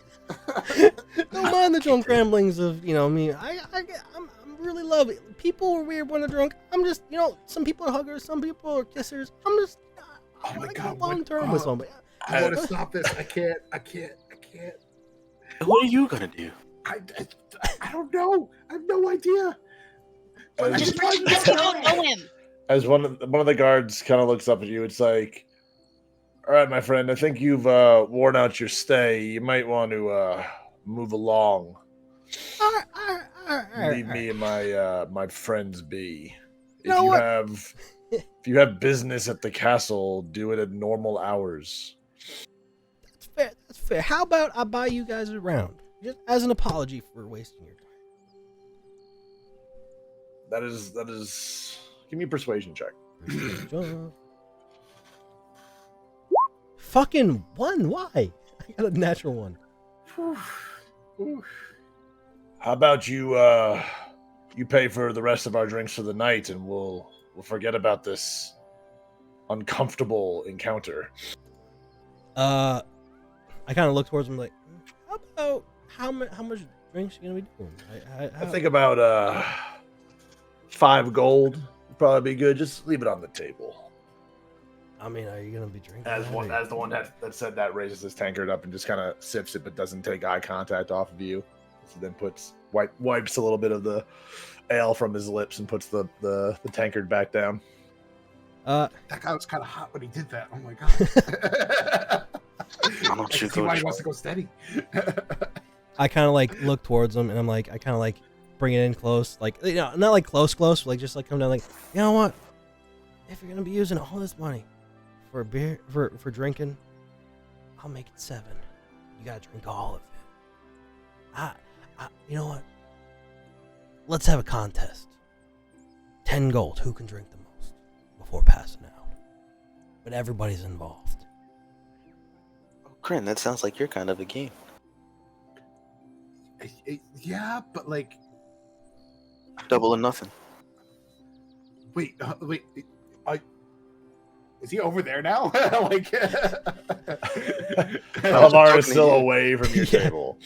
Don't mind the drunk ramblings of me. I'm really love it. People are weird when they're drunk. I'm just some people are huggers, some people are kissers. I'm just oh my God, long-term with somebody. I want to stop this. I can't. What are you gonna do? I don't know. I have no idea. Just pretend you don't know him. As one of the guards kind of looks up at you, it's like, all right, my friend, I think you've worn out your stay. You might want to move along. Leave me and my friends be. If you have business at the castle, do it at normal hours. That's fair. How about I buy you guys around, just as an apology for wasting your time? That is. Give me a persuasion check. Fucking 1. Why? I got a natural 1. How about you pay for the rest of our drinks for the night, and we'll forget about this uncomfortable encounter. I kind of look towards him how about how much drinks you gonna be doing? I think about 5 gold would probably be good. Just leave it on the table. I mean, are you gonna be drinking? As the one that said that raises his tankard up and just kind of sips it, but doesn't take eye contact off of you. So then wipes a little bit of the ale from his lips and puts the tankard back down. That guy was kind of hot when he did that. Oh my God. Why don't you see go why he wants to go steady. I kind of look towards him and I'm I kind of bring it in close, not close, but just come down, you know what? If you're gonna be using all this money for beer, for drinking, I'll make it 7. You gotta drink all of it. You know what? Let's have a contest. 10 gold. Who can drink the most before passing out? But everybody's involved. Cren, that sounds like your kind of a game. Yeah, but like, Double or nothing. wait, is he over there now? Like, Elmar is still to you. away from your Yeah. table.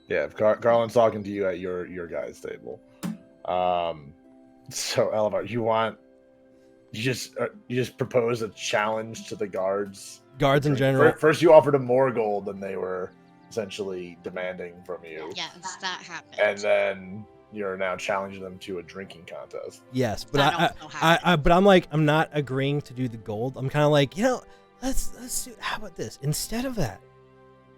Yeah, Carlen's talking to you at your guys' table. So Elmar, you just propose a challenge to the guards. Guards in general. First, you offered them more gold than they were essentially demanding from you, Yes, that happened. and then you're now challenging them to a drinking contest. Yes, but That also happened. but I'm like, I'm not agreeing to do the gold. I'm kind of like, let's do. How about this? Instead of that,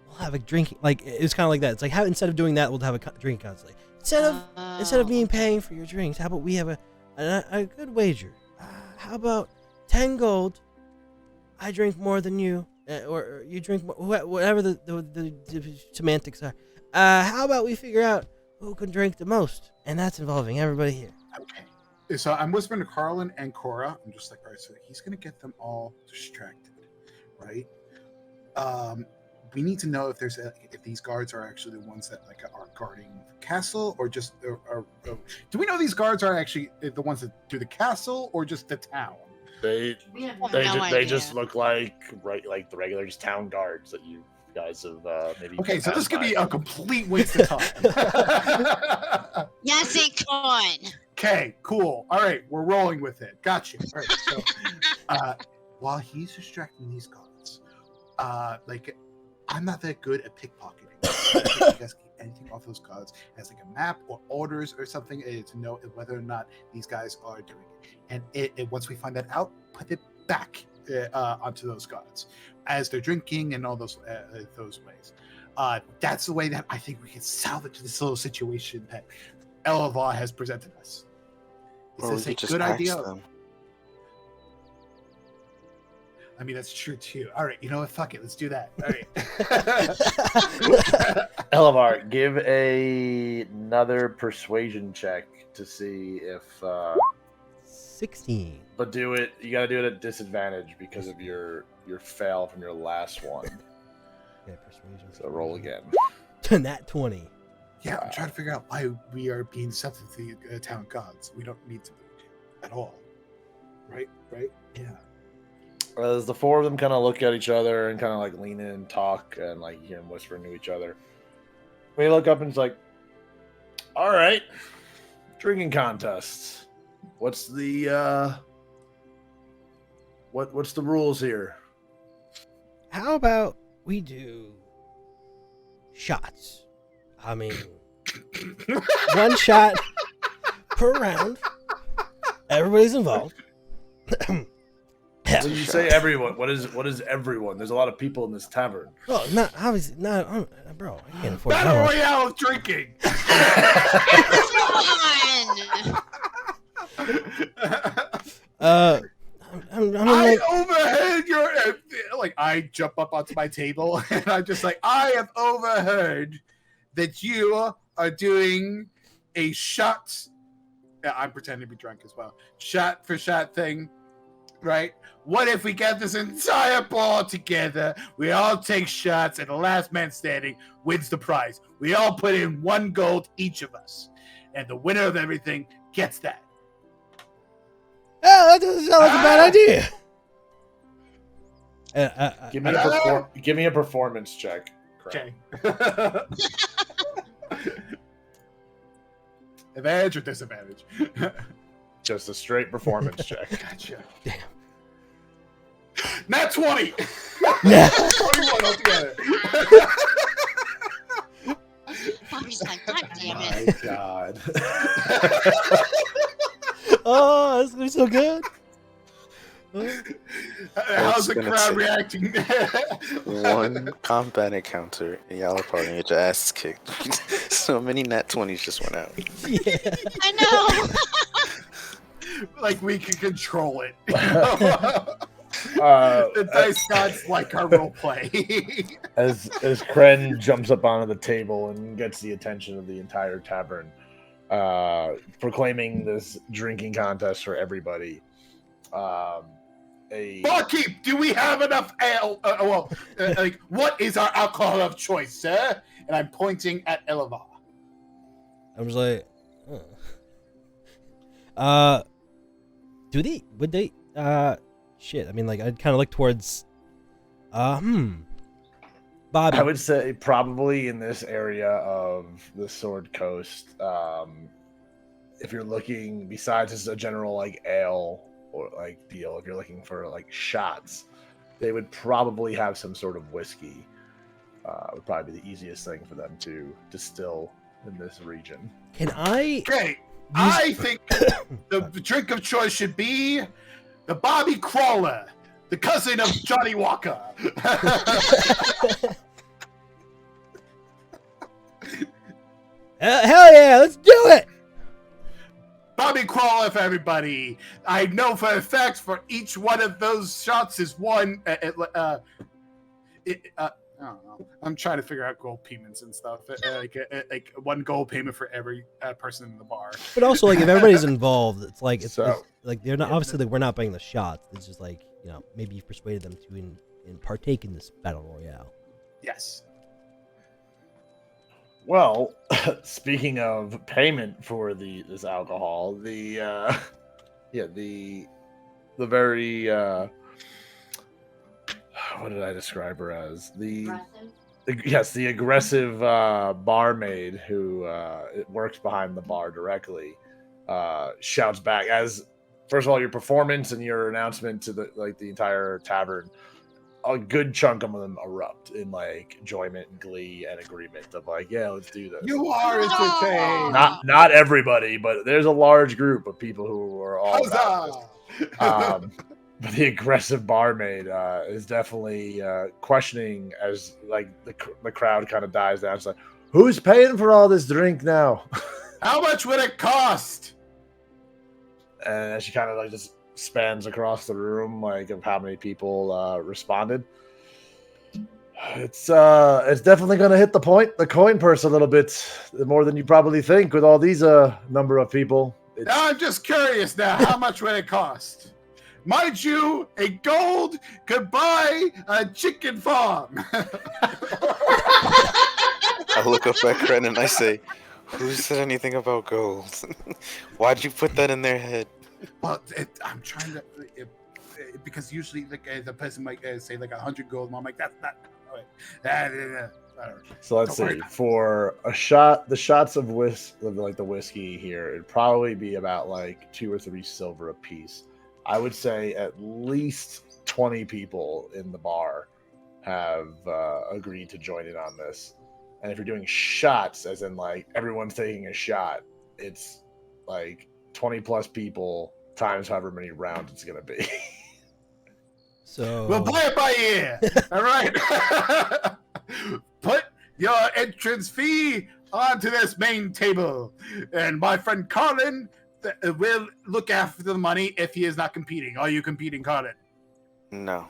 we'll have a drinking. Like it's kind of like that. It's like how instead of doing that, we'll have a drinking contest. Like, instead of me paying for your drinks, how about we have a good wager? How about 10 gold? I drink more than you, or you drink more, whatever the semantics are. How about we figure out who can drink the most, and that's involving everybody here. okay. So I'm whispering to Carlen and Cora. I'm just like, all right, so he's gonna get them all distracted, right? We need to know if if these guards are actually the ones that like are guarding the castle, or just do we know these guards are actually the ones that do the castle, or just the town? They We have they, no ju- idea. they just look like the regular just town guards that you guys have maybe. Okay, so this passed could be by. a complete waste of time. Yes, it could. Okay, cool. All right, we're rolling with it. Gotcha. All right, so while he's distracting these guards, like I'm not that good at pickpocketing. If you guys keep anything off those guards as like a map or orders or something to know whether or not these guys are doing it. And it once we find that out, put it back onto those guards as they're drinking and all those ways. That's the way that I think we can salvage this little situation that Elva has presented us. Is Or we this a could just good ask idea? them. I mean, that's true too. All right, you know what? Fuck it. Let's do that. All right. Elevar, give another persuasion check to see if. 16. But do it. You got to do it at disadvantage because of your fail from your last one. Yeah, persuasion. So roll again. Nat 20. Yeah, I'm trying to figure out why we are being sensitive to the town gods. We don't need to be at all. Right? Yeah. As the four of them kind of look at each other and kind of like lean in and talk and like you hear them whispering to each other. We look up and it's like, all right, drinking contests. What's the what's the rules here? How about we do shots? I mean, one shot per round. Everybody's involved. So you say everyone. What is everyone? There's a lot of people in this tavern. Well, not obviously, not bro. I can't afford Battle that much. Royale of drinking. I'm I like, overheard your like. I jump up onto my table and I'm just like, I have overheard that you are doing a shot. Yeah, I'm pretending to be drunk as well. Shot for shot thing, right? What if we get this entire ball together? We all take shots, and the last man standing wins the prize. We all put in 1 gold, each of us, and the winner of everything gets that. oh, that doesn't sound like a bad idea. Give me a performance check. Okay. Advantage or disadvantage? Just a straight performance check. Gotcha. Damn. Nat 20! Yeah. 21 altogether. Bobby's like, God damn My it. God. Oh, this is gonna be so good. How's the gonna crowd take- reacting? One combat encounter, and y'all are probably gonna get your ass kicked. So many nat 20s just went out. Yeah. I know. Like we can control it. The dice gods like our role play. as Cren jumps up onto the table and gets the attention of the entire tavern, proclaiming this drinking contest for everybody. Barkeep, do we have enough ale? What is our alcohol of choice, sir? And I'm pointing at Elevar. I was like, would they, shit. I mean, like, I'd kind of look towards, Bobby. I would say probably in this area of the Sword Coast, if you're looking, besides just a general, like, ale or, like, deal, if you're looking for, like, shots, they would probably have some sort of whiskey. Would probably be the easiest thing for them to distill in this region. Can I? Okay, I think the drink of choice should be the Bobby Crawler, the cousin of Johnny Walker. Hell yeah, let's do it! Bobby Crawler for everybody. I know for a fact for each one of those shots is one. I don't know. I'm trying to figure out gold payments and stuff. Like one gold payment for every person in the bar. But also, like, if everybody's involved, it's like it's So- like they're not obviously, like, we're not buying the shots. It's just like, you know, maybe you've persuaded them to partake in this battle royale. Yes. Well, speaking of payment for this alcohol, the very what did I describe her as? The aggressive barmaid who works behind the bar directly shouts back as, first of all, your performance and your announcement to the entire tavern. A good chunk of them erupt in, like, enjoyment and glee and agreement of, like, yeah, let's do this. You are entertained. Not everybody, but there's a large group of people who are all about this. Huzzah! But the aggressive barmaid is definitely questioning as, like, the crowd kind of dies down. It's like, who's paying for all this drink now? How much would it cost? And as she kind of, like, just spans across the room, like, of how many people responded. It's definitely going to hit the coin purse a little bit more than you probably think with all these number of people. I'm just curious now. How much would it cost? Mind you, a gold could buy a chicken farm. I look up at Cren and I say, who said anything about gold? Why'd you put that in their head? Well, I'm trying to, because usually, like, the person might say like 100 gold. And I'm like, that's not. So let's see. For a shot, the shots of the whiskey here, it'd probably be about, like, 2 or 3 silver a piece. I would say at least 20 people in the bar have agreed to join in on this. And if you're doing shots, as in, like, everyone's taking a shot, it's like 20 plus people times however many rounds it's gonna be. So we'll play it by ear. All right. Put your entrance fee onto this main table, and my friend Carlen will look after the money if he is not competing. Are you competing, Carlen? No.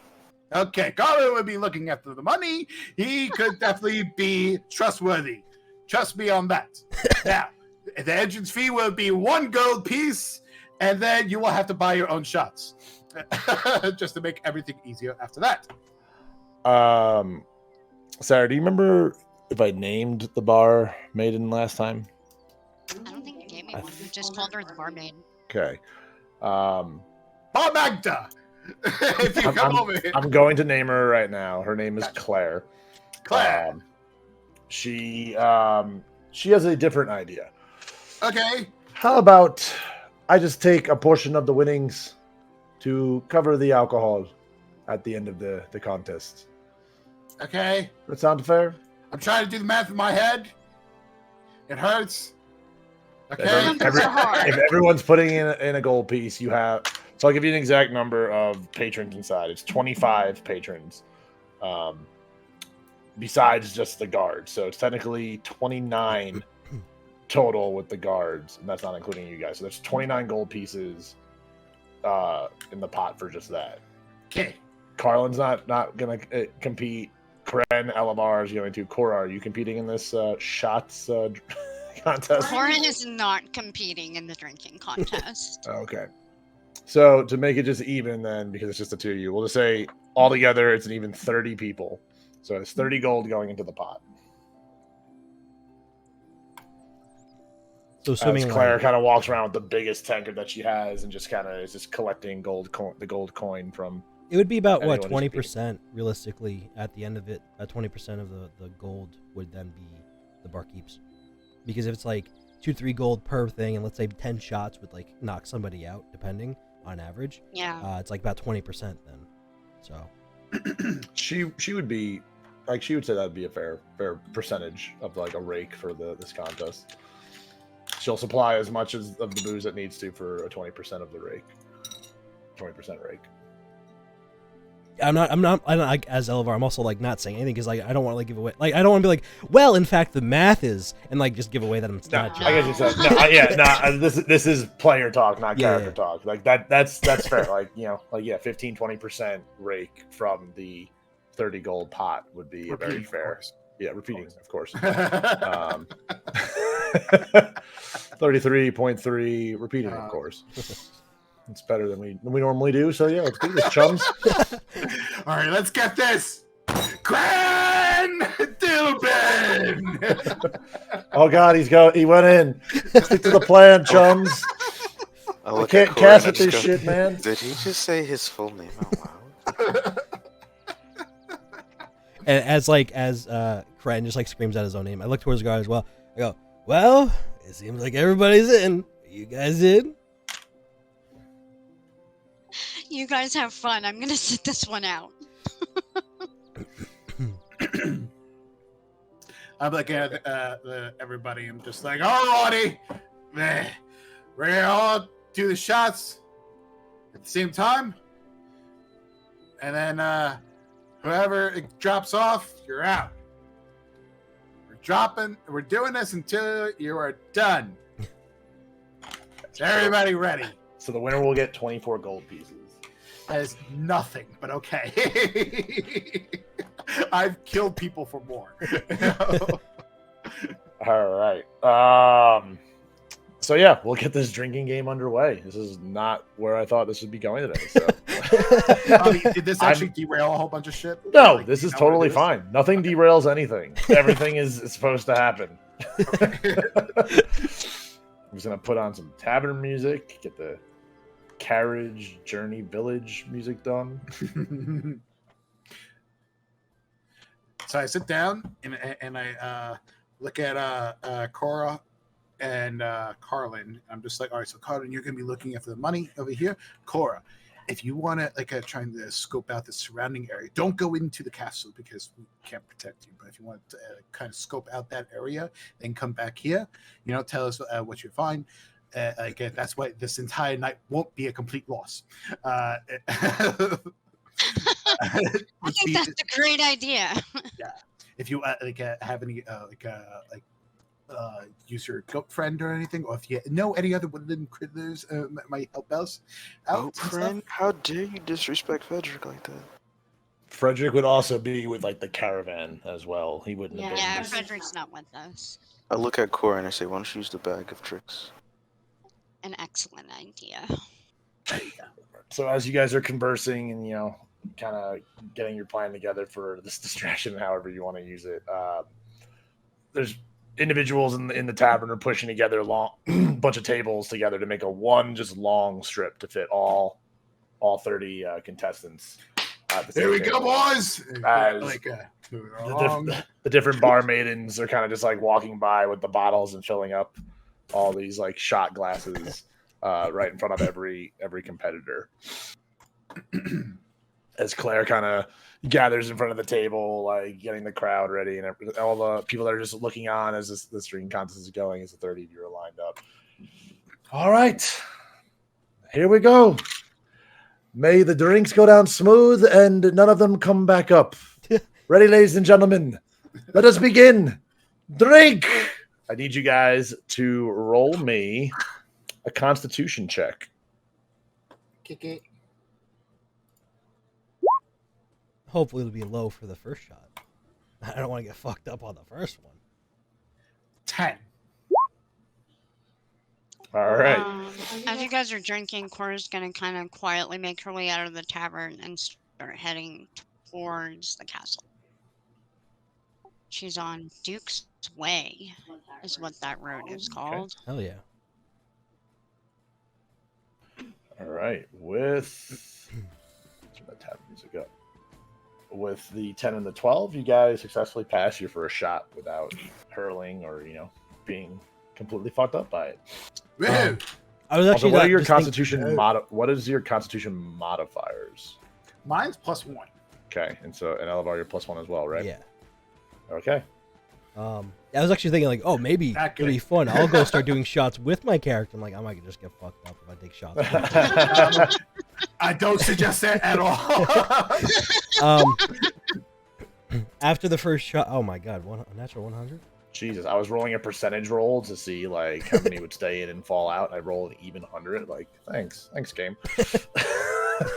Okay, Carlen will be looking after the money. He could definitely be trustworthy. Trust me on that. Now, the entrance fee will be 1 gold piece, and then you will have to buy your own shots. Just to make everything easier after that. Sarah, do you remember if I named the bar maiden last time? I don't think you gave me one. You just called her the barmaid. Okay. Magda! If you come over here. I'm going to name her right now. Her name is Claire. Claire. She has a different idea. Okay. How about I just take a portion of the winnings to cover the alcohol at the end of the contest? Okay. That sound fair? I'm trying to do the math in my head. It hurts. Okay. If everyone's putting in a gold piece, you have. So I'll give you an exact number of patrons inside. It's 25 patrons, besides just the guards. So it's technically 29 total with the guards, and that's not including you guys. So there's 29 gold pieces in the pot for just that. Okay. Carlen's not gonna compete. Cren Elamar is going to. Cora, are you competing in this shots contest? Cora is not competing in the drinking contest. Okay. So to make it just even, then because it's just the two of you, we'll just say altogether it's an even 30 people. So it's 30 gold going into the pot. So assuming As Claire like, kind of walks around with the biggest tankard that she has and just kind of is just collecting the gold coin from. it would be about what, anyone who's 20% realistically at the end of it. 20% of the gold would then be the barkeep's, because if it's like 2-3 gold per thing, and let's say 10 shots would like knock somebody out, depending on average. Yeah. It's like about 20% then. So She would be like, she would say that'd be a fair percentage of like a rake for this contest. She'll supply as much of the booze it needs to for a 20% of the rake. 20% rake. I'm not like, as Elvar, I'm also like not saying anything because like I don't want to like give away, like I don't want to be like, well, in fact the math is, and like just give away that I'm not. I guess you said this is player talk, not character talk. Like that's fair. Like, you know, like 15-20% rake from the 30 gold pot would be very fair. Yeah, repeating, of course. 33.3 repeating, of course. It's better than we normally do. So yeah, let's do this, chums. All right, let's get this. Cren Dilbin. Oh God, he went in. Stick to the plan, chums. I can't cast with this shit, man. Did he just say his full name out loud? And as Cren just like screams out his own name, I look towards the guy as well. I go, well, it seems like everybody's in. Are you guys in? You guys have fun. I'm gonna sit this one out. I'm looking at everybody. I'm just like, alrighty, we're gonna all do the shots at the same time, and then whoever it drops off, you're out. We're doing this until you are done. Is everybody ready? So the winner will get 24 gold pieces. That is nothing, but okay. I've killed people for more. All right. So yeah, we'll get this drinking game underway. This is not where I thought this would be going today. So. I mean, did this actually derail a whole bunch of shit? No, Like, this is totally fine. Nothing derails anything. Everything is supposed to happen. I'm just gonna put on some tavern music, get the carriage journey village music done. So I sit down and I look at Cora and Carlen. I'm just like, all right, so Carlen, you're gonna be looking at the money over here. Cora, if you want to trying to scope out the surrounding area, don't go into the castle because we can't protect you. But if you want to kind of scope out that area, then come back here. You know, tell us what you find. That's why this entire night won't be a complete loss. I think that's a great idea. Yeah. If you have any use your goat friend or anything, or if you know any other woodland critters might help us out. Friend, how dare you disrespect Frederick like that? Frederick would also be with like the caravan as well. He wouldn't have been. Yeah, Frederick's not with us. I look at Cora and I say, why don't you use the bag of tricks? An excellent idea. So as you guys are conversing and, you know, kind of getting your plan together for this distraction, however you want to use it, there's individuals in the tavern are pushing together long bunch of tables together to make a one just long strip to fit all 30 contestants. Here we go, boys. The different bar maidens are kind of just like walking by with the bottles and filling up all these like shot glasses right in front of every competitor. As Claire kind of gathers in front of the table, like getting the crowd ready, and all the people that are just looking on as this drinking contest is going, as the 30 of you are lined up. All right, here we go. May the drinks go down smooth and none of them come back up. Ready, ladies and gentlemen? Let us begin. Drink! I need you guys to roll me a constitution check. Kick it. Hopefully it'll be low for the first shot. I don't want to get fucked up on the first one. 10. All right. As you guys are drinking, Cora's gonna kind of quietly make her way out of the tavern and start heading towards the castle. She's on Duke's Way, is what that road is called. Hell yeah. All right. With turn that tab music up. With the 10 and the 12, you guys successfully pass your first shot without hurling or being completely fucked up by it. Woohoo! I was Also, actually what are not your just constitution thinking- what is your constitution modifiers? Mine's +1. Okay, and Elevar, you're +1 as well, right? Yeah. Okay. I was actually thinking like, oh, maybe That it'll be good. fun. I'll go start doing shots with my character. I'm like, I might just get fucked up if I take shots. I don't suggest that at all. After the first shot, oh my god, a natural 100. Jesus, I was rolling a percentage roll to see like how many would stay in and fall out. And I rolled an even 100. Like, thanks, game.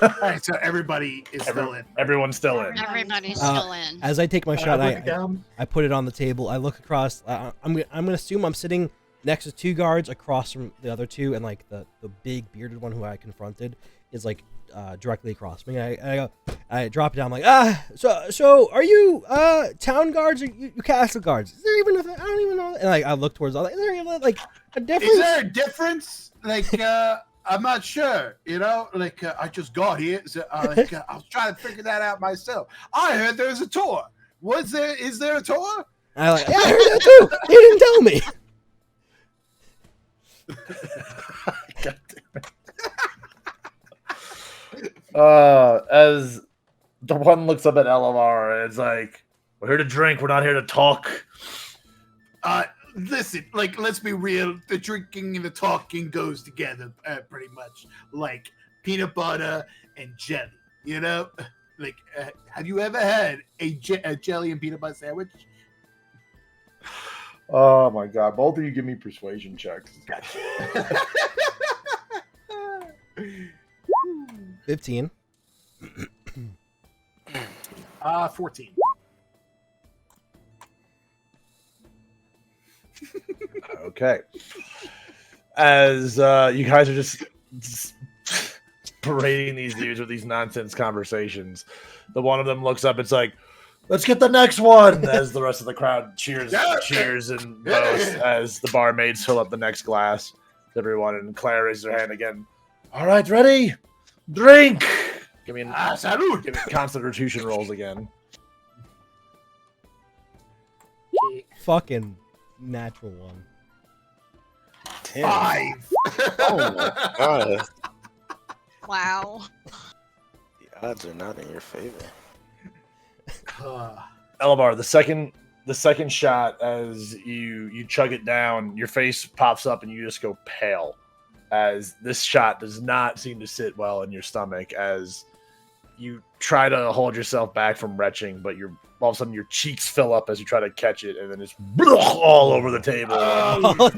All right, so everybody is still in. Everyone's still in. Everybody's still in. As I take my shot, break it down. I put it on the table. I look across. I'm gonna assume I'm sitting next to 2 guards across from the other 2, and like the big bearded one who I confronted is like directly across me. I drop it down. I'm like, so are you town guards or you castle guards? Is there even I don't even know. And like I look towards all. Is there even like a difference? Is there a difference? Like, I'm not sure. Like I just got here, so I was trying to figure that out myself. I heard there's a tour. Is there a tour? I like, yeah, I heard that too. They didn't tell me. God damn it. As the one looks up at Elevar and it's like, we're here to drink, we're not here to talk. Listen, like, let's be real. The drinking and the talking goes together, pretty much. Like peanut butter and jelly. Like, have you ever had a jelly and peanut butter sandwich? Oh my god, both of you give me persuasion checks. 15. 14. Okay. As you guys are just parading these dudes with these nonsense conversations, the one of them looks up. It's like, let's get the next one. As the rest of the crowd cheers and boasts as the barmaids fill up the next glass. Everyone, and Claire raises her hand again. All right, ready? Drink. Give me Salud. give me constitution rolls again. Fucking natural one. 10. 5. Oh my god. Wow. The odds are not in your favor. Elevar, the second shot, as you chug it down, your face pops up and you just go pale, as this shot does not seem to sit well in your stomach, as you try to hold yourself back from retching, but all of a sudden your cheeks fill up as you try to catch it, and then it's all over the table,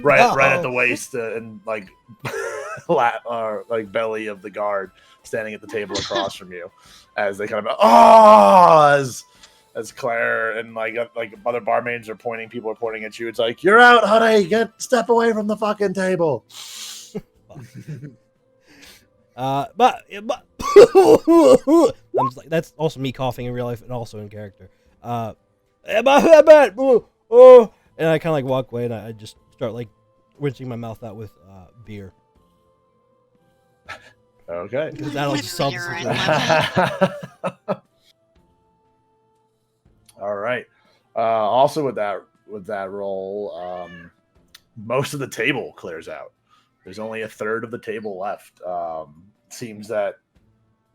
right at the waist and like like belly of the guard standing at the table across from you, as they kind of as Claire and like other barmaids are pointing, people are pointing at you. It's like, you're out, honey. Step away from the fucking table. But I'm just like, that's also me coughing in real life and also in character. And I kind of like walk away and I just start like rinsing my mouth out with beer. Okay. Because that'll With just solve the beer, situation. All right. Also with that roll, most of the table clears out. There's only a third of the table left. Seems that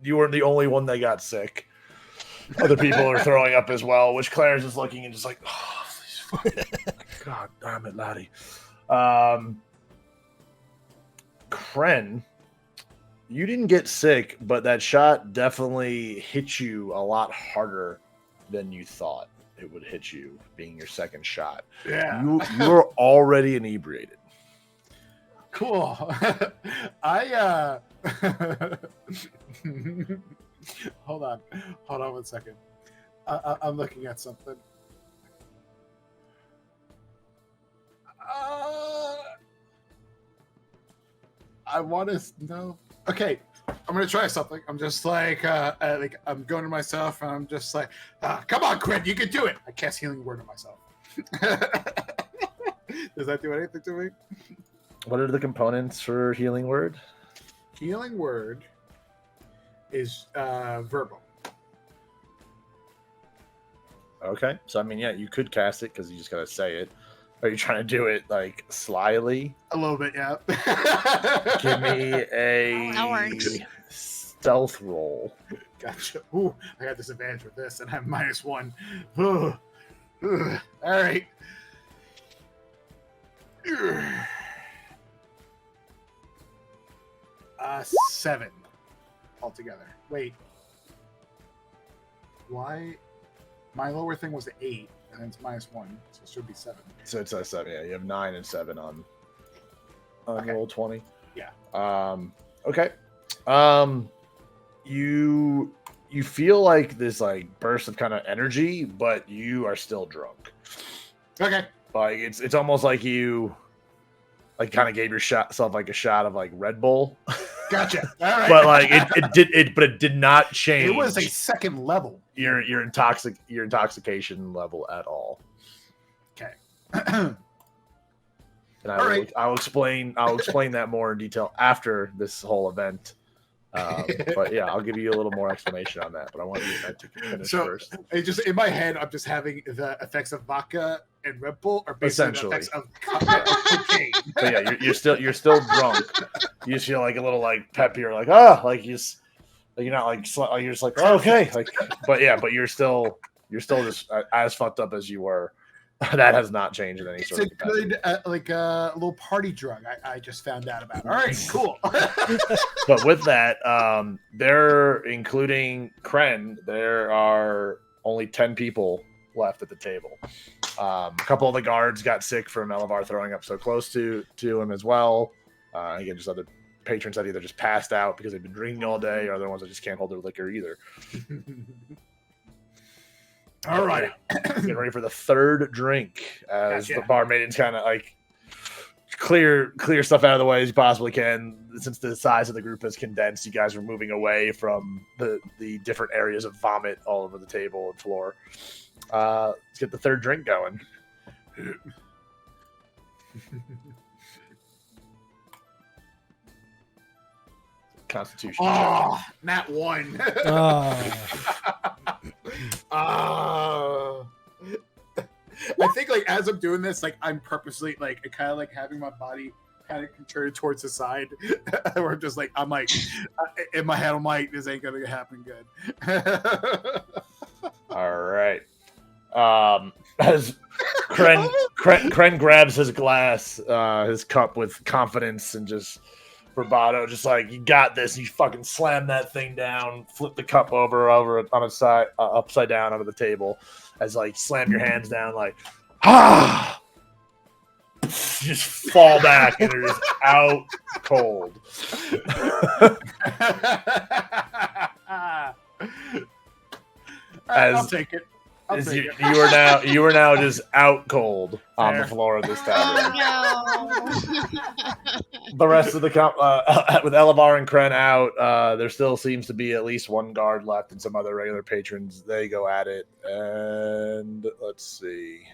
you weren't the only one that got sick. Other people are throwing up as well, which Claire's just looking and just like, oh, please, fucking, God damn it, laddie. Cren, you didn't get sick, but that shot definitely hit you a lot harder than you thought it would hit you, being your second shot. Yeah. You're already inebriated. Cool. Hold on 1 second. I'm looking at something. I want to know. Okay, I'm gonna try something. I'm just like I'm going to myself, and I'm just like, come on, Cren, you can do it. I cast healing word on myself. Does that do anything to me? What are the components for healing word? Healing word is verbal. Okay, so I mean, yeah, you could cast it because you just gotta say it. Are you trying to do it like slyly? A little bit, yeah. Give me That works. a stealth roll. Gotcha. Ooh, I got disadvantage with this, and I have -1. Ooh. All right. 7 altogether. Wait. Why? My lower thing was 8, and it's -1, so it should be 7. So it's a 7. Yeah, you have 9 and 7 on Okay. roll 20. Yeah. Okay. You feel like this like burst of kind of energy, but you are still drunk. Okay. Like it's almost like you like kind of gave yourself like a shot of like Red Bull. Gotcha. All right. But like it did not change. It was a second level. Your intoxication level at all. Okay. And All right. I'll explain that more in detail after this whole event. But yeah, I'll give you a little more explanation on that. But I want you to finish first. It just in my head, I'm just having the effects of vodka and Red Bull are basically the effects of cocaine. But yeah, you're still drunk. You just feel like a little like peppy, like you're not like you're just like okay, like but you're still just as fucked up as you were. That has not changed in any sort of capacity. It's a good little party drug. I just found out about. All right, cool. But with that, they're including Cren. There are only 10 people left at the table. A couple of the guards got sick from Elevar throwing up so close to him as well. Again, just other patrons that either just passed out because they've been drinking all day, or other ones that just can't hold their liquor either. All right. Getting ready for the third drink as Gotcha. the barmaids kind of like clear stuff out of the way as you possibly can. Since the size of the group has condensed, you guys are moving away from the different areas of vomit all over the table and floor. Let's get the third drink going. Constitution. Oh, not 1. Oh. I think like as I'm doing this, like I'm purposely like kind of like having my body kind of contorted towards the side, where I'm just like I'm like in my head I'm like this ain't gonna happen good. All right. As Cren grabs his glass, his cup with confidence and just bravado, just like you got this. You fucking slam that thing down, flip the cup over on its side, upside down onto the table, as like slam your hands down, like just fall back and they're just out cold. I'll take it. You are now just out cold on the floor of this tavern. Oh, no. The rest of the with Elevar and Cren out, there still seems to be at least one guard left and some other regular patrons. They go at it, and let's see.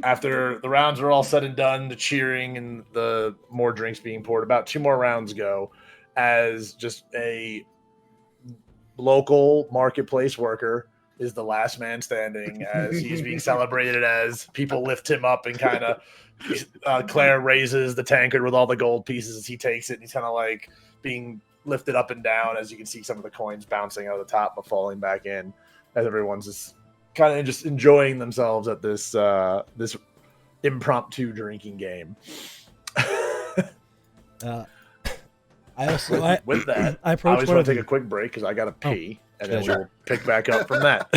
After the rounds are all said and done, the cheering and the more drinks being poured, about 2 more rounds go, as just a local marketplace worker is the last man standing as he's being celebrated as people lift him up and kind of Claire raises the tankard with all the gold pieces as he takes it, and he's kind of like being lifted up and down as you can see some of the coins bouncing out of the top but falling back in as everyone's just kind of just enjoying themselves at this this impromptu drinking game. With that, I always want to take a quick break because I got to pee, and then we'll pick back up from that.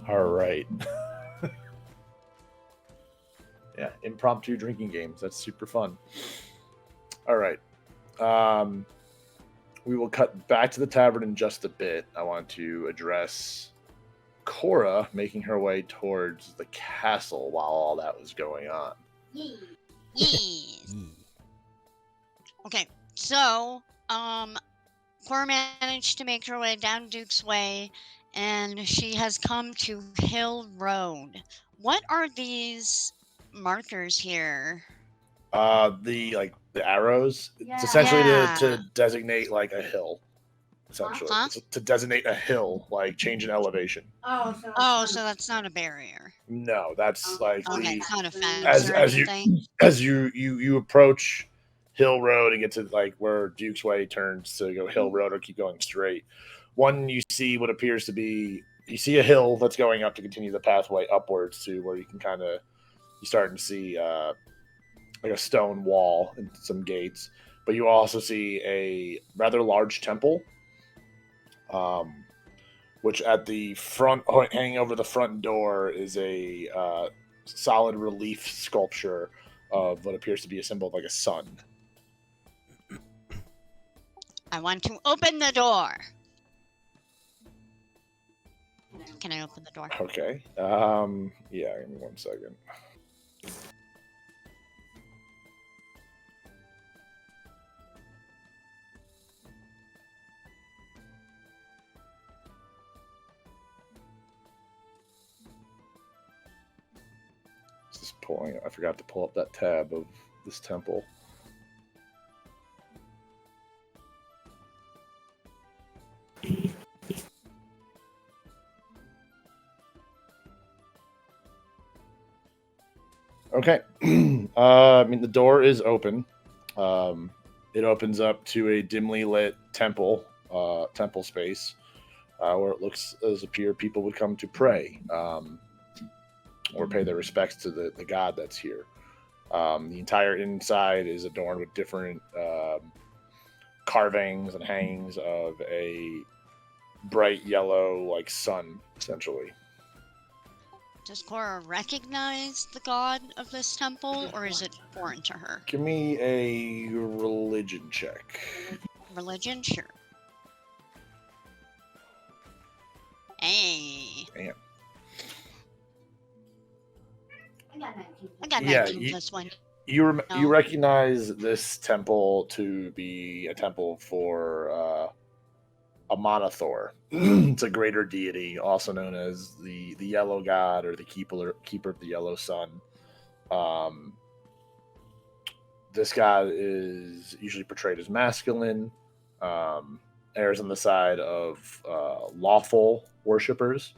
All right. Yeah, impromptu drinking games. That's super fun. All right. We will cut back to the tavern in just a bit. I want to address Cora making her way towards the castle while all that was going on. Yes. Yee. Okay, so, Cora managed to make her way down Duke's Way, and she has come to Hill Road. What are these markers here? The arrows. It's essentially Yeah. to designate like a hill. Essentially, Huh? it's to designate a hill, like change in elevation. Oh, so that's not a barrier. No, that's like Okay, the it's not a fence as or as you anything. as you approach Hill Road and get to like where Duke's Way turns to go Hill Road or keep going straight. One, you see what appears to be you see a hill that's going up to continue the pathway upwards to where you can kind of you starting to see like a stone wall and some gates, but you also see a rather large temple, which at the front, hanging over the front door, is a solid relief sculpture of what appears to be a symbol of like a sun. I want to open the door. Can I open the door? Okay. Yeah, give me 1 second. Just pulling. I forgot to pull up that tab of this temple. Okay. I mean, the door is open. It opens up to a dimly lit temple space, where it looks as appear people would come to pray, or pay their respects to the god that's here. The entire inside is adorned with different carvings and hangings of a bright yellow, like sun, essentially. Does Cora recognize the god of this temple, or is it foreign to her? Give me a religion check. Religion? Sure. Hey. Damn. I got Yeah, 19 plus 1. You No. recognize this temple to be a temple for a Monothor. It's a greater deity, also known as the Yellow God or the keeper of the Yellow Sun. This god is usually portrayed as masculine, errs on the side of lawful worshippers.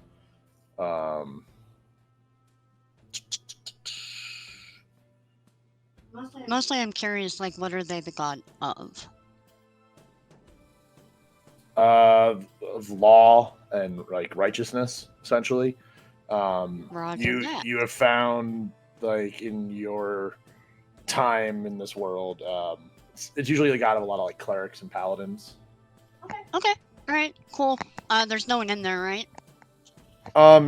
Mostly I'm curious, like, what are they the god of? Of law and like righteousness, essentially. Roger that. You have found, like, in your time in this world, it's usually the god of a lot of like clerics and paladins. Okay. Alright, cool. There's no one in there, right?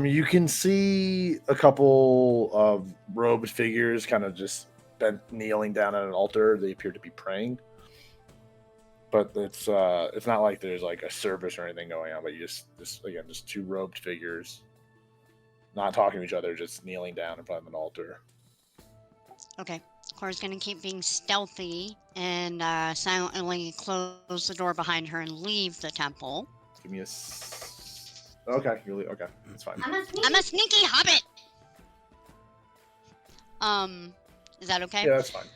You can see a couple of robed figures kind of just bent, kneeling down at an altar. They appear to be praying, but it's not like there's like a service or anything going on. But you just two robed figures, not talking to each other, just kneeling down in front of an altar. Okay. Cora's gonna keep being stealthy and silently close the door behind her and leave the temple. Give me a. Okay, really? Okay, that's fine. I'm a sneaky hobbit! Is that okay? Yeah, that's fine.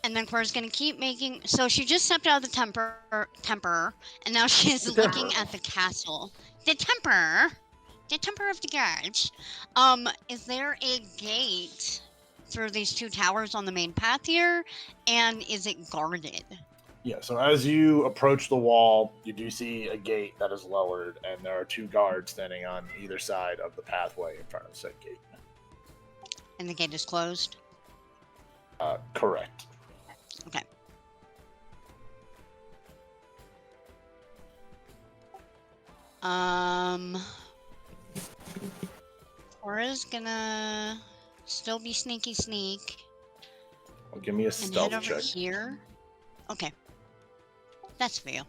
And then Cora's gonna keep making. So she just stepped out of the temper, and now she's The temper. looking at the castle. The temper of the guards. Is there a gate through these two towers on the main path here? And is it guarded? Yeah, so as you approach the wall, you do see a gate that is lowered, and there are two guards standing on either side of the pathway in front of said gate. And the gate is closed? Correct. Okay. Cora's gonna still be sneak Well, give me a and head stealth over check. here. Okay. That's for you.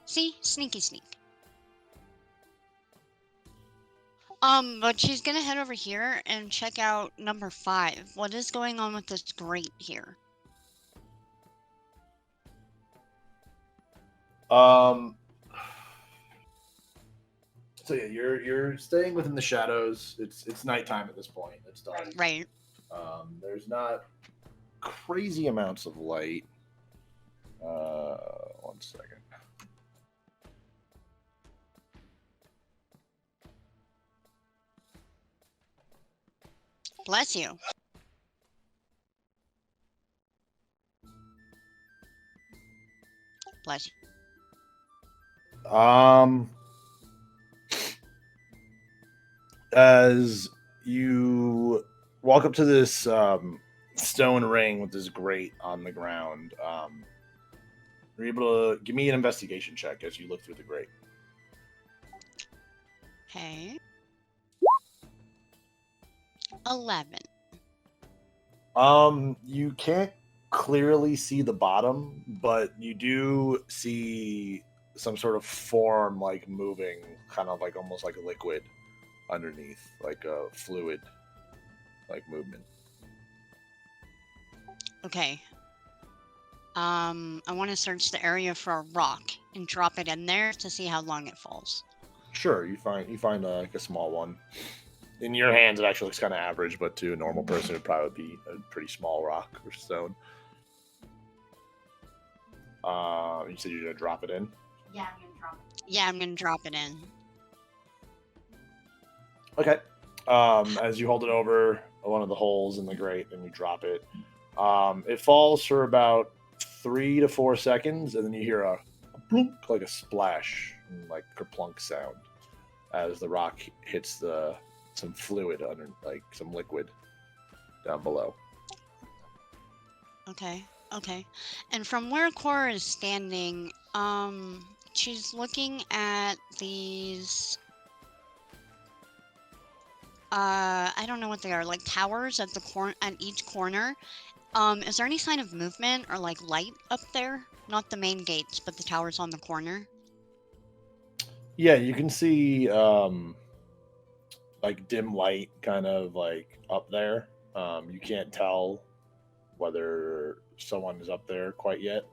See? Sneaky sneak. But she's gonna head over here and check out number 5. What is going on with this grate here? So yeah, you're staying within the shadows. It's nighttime at this point. It's dark. Right. There's not crazy amounts of light. 1 second. Bless you. Bless you. As you walk up to this stone ring with this grate on the ground, you're able to give me an investigation check as you look through the grate. Okay. 11. You can't clearly see the bottom, but you do see some sort of form like moving, kind of like almost like a liquid underneath, like a fluid like movement. Okay. I want to search the area for a rock and drop it in there to see how long it falls. Sure, you find like a small one. In your hands, it actually looks kind of average, but to a normal person, it'd probably be a pretty small rock or stone. You said you're gonna drop it in. Yeah, I'm gonna drop it in. Okay. As you hold it over one of the holes in the grate and you drop it, it falls for about 3 to 4 seconds, and then you hear a plunk, like a splash, and like kerplunk sound as the rock hits some fluid under, like some liquid down below. Okay. And from where Cora is standing, she's looking at these. I don't know what they are, like towers at each corner. Is there any sign of movement or like light up there? Not the main gates, but the towers on the corner. Yeah, you can see like dim light kind of like up there. You can't tell whether someone is up there quite yet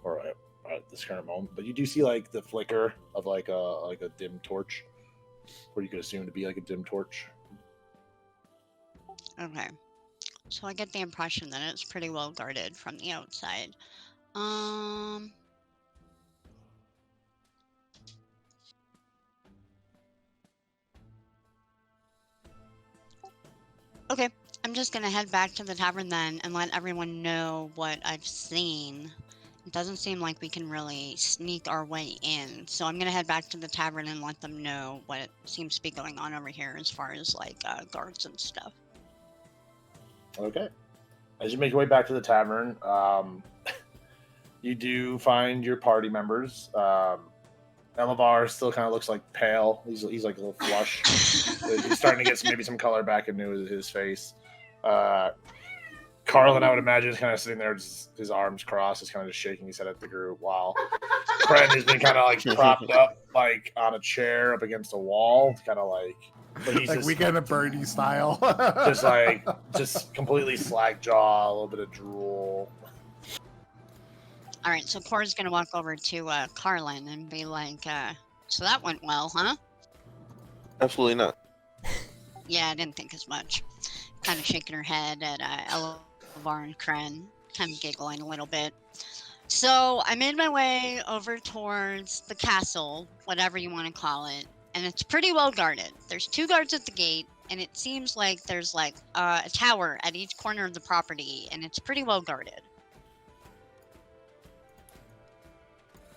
or at this current moment, but you do see like the flicker of like a dim torch, what you could assume to be like a dim torch. Okay. So I get the impression that it's pretty well guarded from the outside. Okay, I'm just gonna head back to the tavern then and let everyone know what I've seen. It doesn't seem like we can really sneak our way in, so I'm gonna head back to the tavern and let them know what seems to be going on over here as far as like guards and stuff. Okay. As you make your way back to the tavern, you do find your party members. Elavar still kind of looks like pale. He's like a little flush. He's starting to get maybe some color back into his face. Carlen, I would imagine, is kind of sitting there, just his arms crossed, is kind of just shaking his head at the group, while Cren has been kind of like propped up like on a chair up against a wall, kind of like. But he's Like just, Weekend at Bernie style. just completely slack jaw, a little bit of drool. All right, so Cora's gonna walk over to Carlen and be like, so that went well, huh? Absolutely not. Yeah, I didn't think as much. Kind of shaking her head at Elavar and Cren, kind of giggling a little bit. So I made my way over towards the castle, whatever you want to call it, and it's pretty well guarded. There's 2 guards at the gate, and it seems like there's like a tower at each corner of the property, and it's pretty well guarded.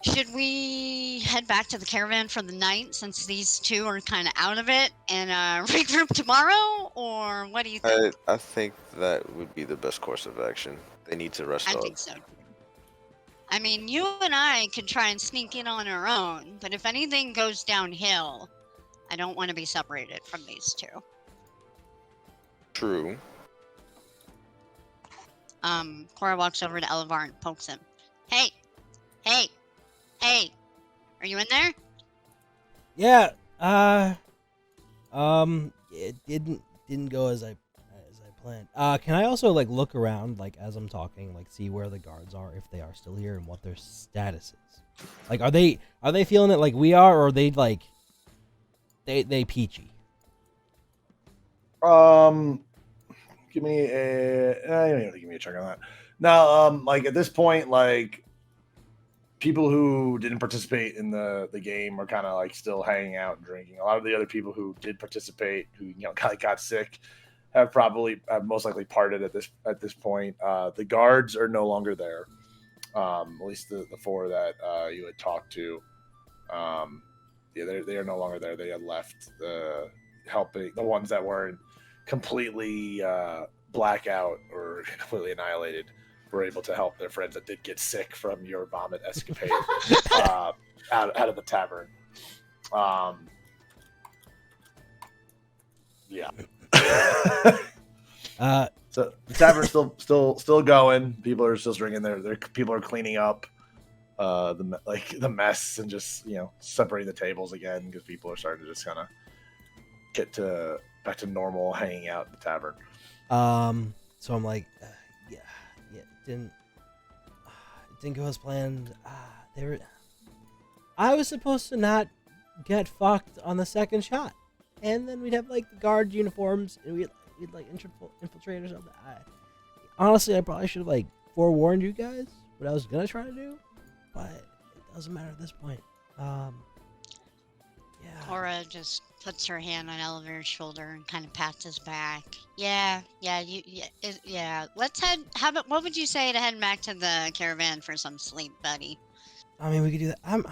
Should we head back to the caravan for the night since these 2 are kind of out of it and regroup tomorrow? Or what do you think? I think that would be the best course of action. They need to rest I up. think so. I mean, you and I could try and sneak in on our own, but if anything goes downhill, I don't want to be separated from these 2. True. Cora walks over to Elevar and pokes him. Hey, hey, hey, are you in there? Yeah. It didn't go as I planned. Can I also like look around like as I'm talking, like see where the guards are, if they are still here, and what their status is? Like, are they feeling it like we are, or are they like they peachy? Give me a. You don't have to give me a check on that. Now, like at this point, like people who didn't participate in the game are kind of like still hanging out and drinking. A lot of the other people who did participate, who kind of got sick, have most likely parted at this point. The guards are no longer there. At least the four that you had talked to. Yeah, they are no longer there. They had left, helping the ones that weren't completely blackout or completely annihilated were able to help their friends that did get sick from your vomit escapade out of the tavern. Yeah. So the tavern's still going. People are still drinking. People are cleaning up the mess and just separating the tables again because people are starting to just kind of get back to normal hanging out in the tavern. So I'm like, yeah, it didn't go as planned. I was supposed to not get fucked on the second shot, and then we'd have like the guard uniforms, and we'd like infiltrate or something. Honestly, I probably should have like forewarned you guys what I was gonna try to do, but it doesn't matter at this point. Yeah. Cora just puts her hand on Oliver's shoulder and kind of pats his back. Yeah. Let's head. How about? What would you say to head back to the caravan for some sleep, buddy? I mean, we could do that. I'm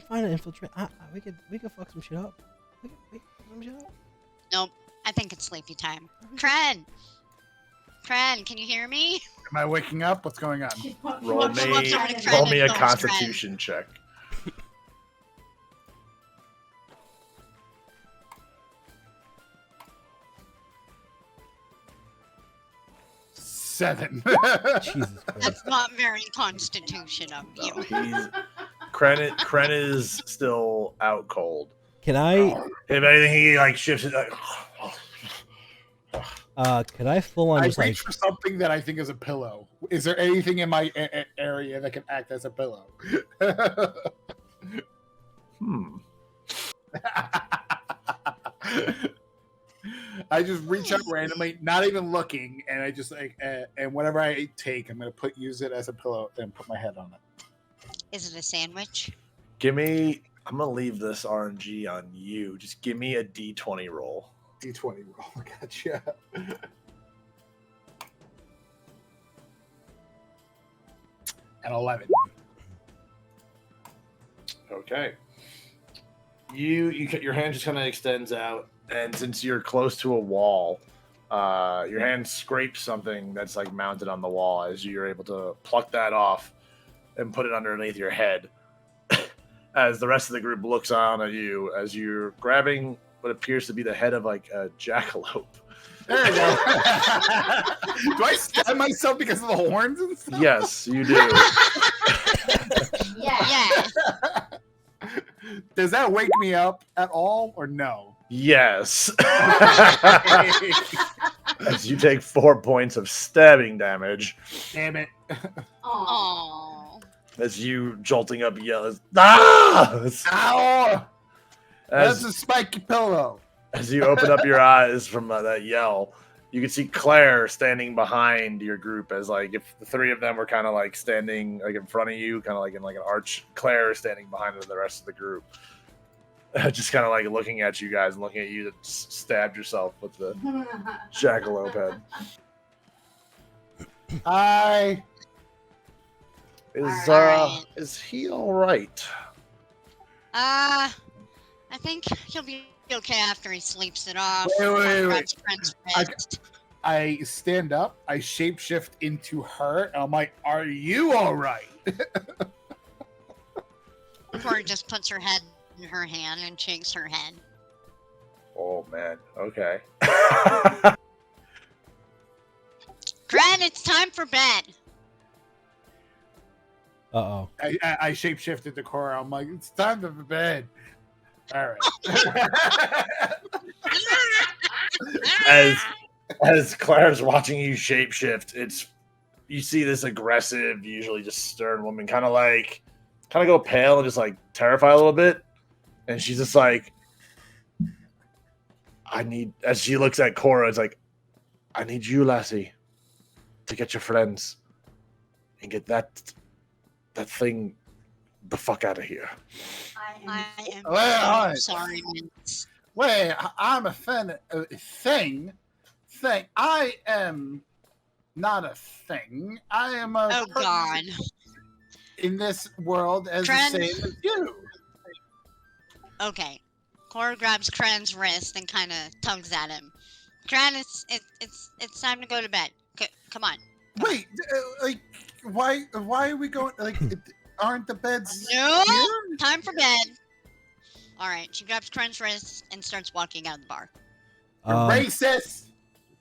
fine to infiltrate. We could fuck some shit up. We could fuck some shit up. Nope. I think it's sleepy time. Cren, can you hear me? Am I waking up? What's going on? Roll me a Constitution check. Seven. Jesus Christ. That's not very Constitution of you. Cren is still out cold. Can I? If anything, he like shifts it. Can I full on I just reach for something that I think is a pillow. Is there anything in my area that can act as a pillow? I just reach out randomly, not even looking, and I just like, and whatever I take, I'm gonna use it as a pillow and put my head on it. Is it a sandwich? I'm gonna leave this RNG on you. Just give me a D20 roll. D20 roll, gotcha. And 11. Okay. Your hand just kind of extends out, and since you're close to a wall, your hand scrapes something that's like mounted on the wall as you're able to pluck that off and put it underneath your head. As the rest of the group looks on at you as you're grabbing what appears to be the head of like a jackalope. There you go. Do I stab myself because of the horns and stuff? Yes, you do. Yeah. Does that wake me up at all or no? Yes. As you take 4 points of stabbing damage. Damn it. Aww. As you jolting up yell, ah! Ow! That's As, a spiky pillow. as you open up your eyes from that yell, you can see Claire standing behind your group as like if the three of them were kind of like standing like in front of you, kind of like in like an arch. Claire is standing behind the rest of the group, just kind of like looking at you guys and looking at you that stabbed yourself with the jackalope head. Hi. Alright. Is he all right? I think he'll be okay after he sleeps it off. Wait. Grabs Cren's wrist. I stand up, I shapeshift into her, and I'm like, are you all right? Cora just puts her head in her hand and shakes her head. Oh man. Okay. Cren, It's time for bed. Uh-oh. I shapeshifted to Cora. I'm like, it's time for bed. All right. As Claire's watching you shapeshift, you see this aggressive, usually just stern woman kind of go pale and just like terrified a little bit, and she's just like, as she looks at Cora, it's like, I need you, lassie, to get your friends and get that thing the fuck out of here. I am Well, so sorry, Mince. Wait, I'm a fan. Thing. I am not a thing. I am a Oh, person God. in this world as Cren? the same as you. Okay. Cora grabs Cren's wrist and kind of tugs at him. Cren, it's time to go to bed. Come on. Wait, like, why are we going? Like, aren't the beds No. here? Time for bed. All right. She grabs Cren's wrist and starts walking out of the bar. You're racist.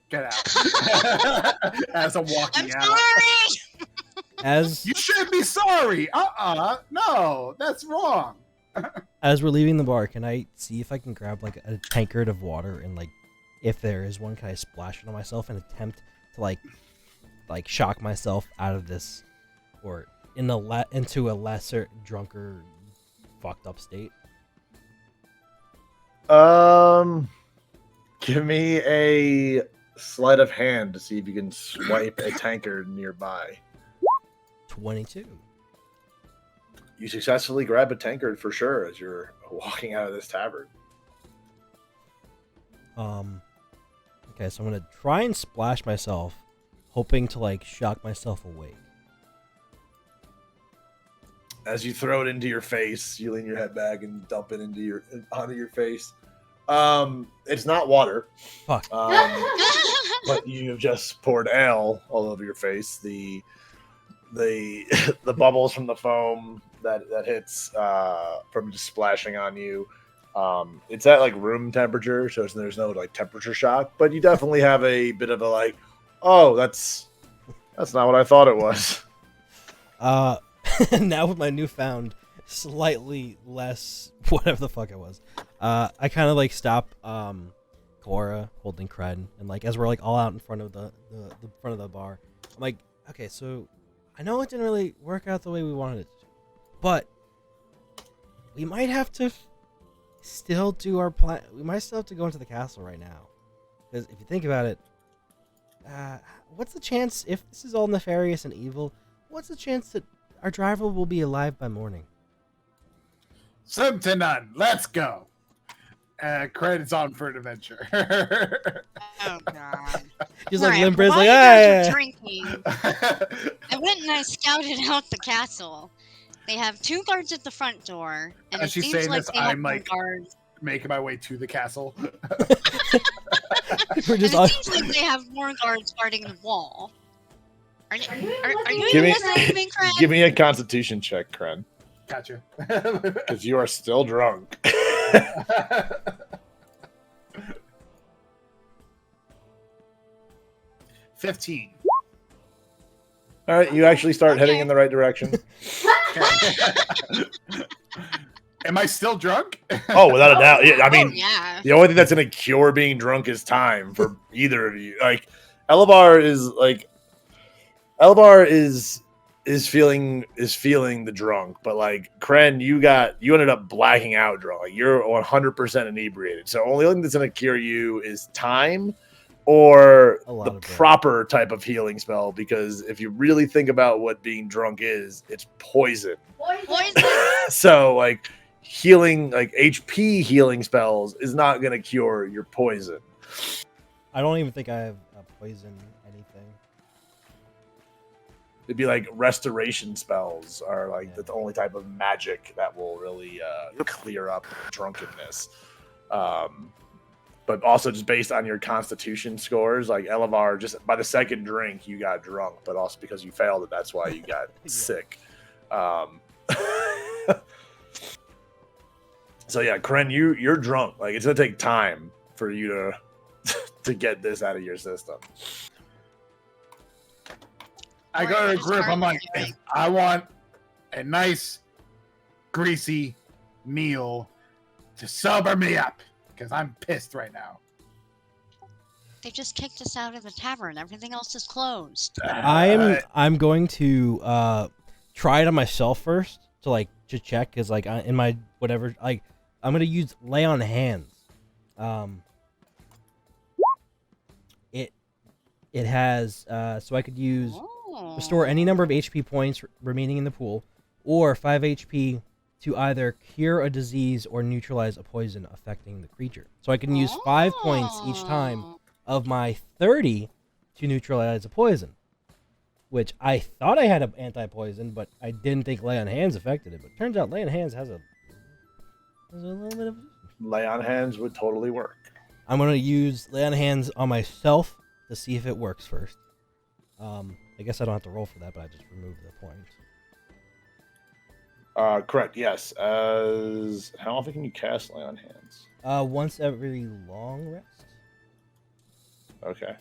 Get out. As I'm walking I'm out. sorry. As You should be sorry. No, that's wrong. as we're leaving the bar, can I see if I can grab like a tankard of water and like, if there is one, can I splash it on myself and attempt to like shock myself out of this, or into a lesser, drunker, fucked up state? Give me a sleight of hand to see if you can swipe a tankard nearby. 22. You successfully grab a tankard for sure as you're walking out of this tavern. Okay, so I'm gonna try and splash myself, hoping to like shock myself awake. As you throw it into your face, you lean your head back and dump it onto your face. It's not water. Fuck. But you've just poured ale all over your face. The bubbles from the foam that hits from just splashing on you. It's at like room temperature, so there's no like temperature shock, but you definitely have a bit of a like, oh, that's not what I thought it was. Now with my newfound slightly less whatever the fuck it was, I kind of like stop Cora holding Cren, and like as we're like all out in front of the front of the bar, I'm like, okay, so I know it didn't really work out the way we wanted it to, but we might have to still do our plan. We might still have to go into the castle right now, because if you think about it, what's the chance, if this is all nefarious and evil, what's the chance that our driver will be alive by morning? Slim to none. Let's go. Credits on for an adventure. Oh, God. She's like Alright, Limber's while like, you guys ah. were drinking, I went and I scouted out the castle. They have 2 guards at the front door, and As it she's seems saying like this, they have I'm more like guards. making my way to the castle. We're And just it seems like they have more guards guarding the wall. Are you Give me- listening to me, Cren? Give me a Constitution check, Cren, Gotcha. because you are still drunk. 15. All right, you actually start heading in the right direction. Am I still drunk? Oh, without a doubt. Yeah, I mean, Oh, yeah. the only thing that's gonna cure being drunk is time for either of you. Like, Elevar is feeling the drunk, but like Cren, you ended up blacking out drunk. Like, you're 100% inebriated. So only thing that's gonna cure you is time or A lot the of bread. proper type of healing spell. Because if you really think about what being drunk is, it's poison. Poison. So like healing, like HP healing spells is not going to cure your poison. I don't even think I have a poison anything. It'd be like restoration spells are like Yeah. the only type of magic that will really clear up drunkenness. But also just based on your constitution scores, like Elevar, just by the second drink you got drunk, but also because you failed it, that's why you got Yeah. sick. So yeah, Cren, you're drunk. Like, it's gonna take time for you to get this out of your system. I Or go to the just group. I'm Carlen like, doing. I want a nice, greasy meal to sober me up because I'm pissed right now. They just kicked us out of the tavern. Everything else is closed. I'm going to try it on myself first to like to check because like in my whatever like I'm gonna use lay on hands. It has so I could use restore any number of HP points remaining in the pool, or 5 HP to either cure a disease or neutralize a poison affecting the creature. So I can use 5 points each time of my 30 to neutralize a poison. Which I thought I had an anti-poison, but I didn't think lay on hands affected it. But turns out lay on hands has a little bit of. Lay on hands would totally work. I'm gonna use lay on hands on myself to see if it works first. I guess I don't have to roll for that, but I just remove the points. Correct. Yes. As how often can you cast lay on hands? Once every long rest. Okay.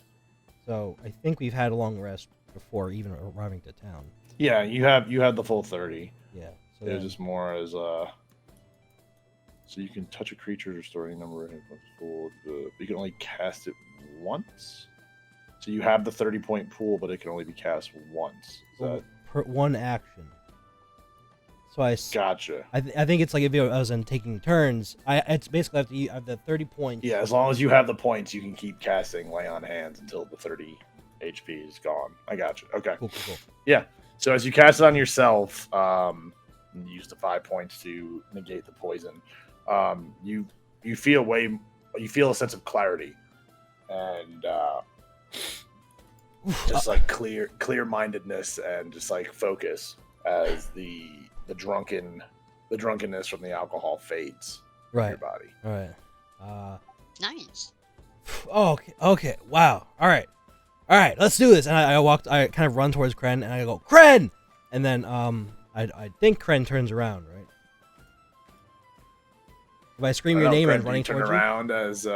So I think we've had a long rest before even arriving to town. Yeah, you have the full 30. Yeah. So It was just more as so you can touch a creature, restore any number of hit points full. You can only cast it once. So you have the 30-point pool, but it can only be cast once. Is that... per one action. So I Gotcha. I think it's like if I was taking turns. It's basically I have the 30 points. Yeah, as long as you have the points, you can keep casting lay on hands until the 30 HP is gone. I gotcha. Okay. Cool. Yeah. So as you cast it on yourself, use the 5 points to negate the poison. You feel a sense of clarity, and just like clear-mindedness and just like focus as the drunkenness from the alcohol fades from your body. All right. Nice. Oh, okay. Wow. All right. Let's do this. And I kind of run towards Cren, and I go, Cren! And then I think Cren turns around, right? If I scream your name and running towards you? Turn around as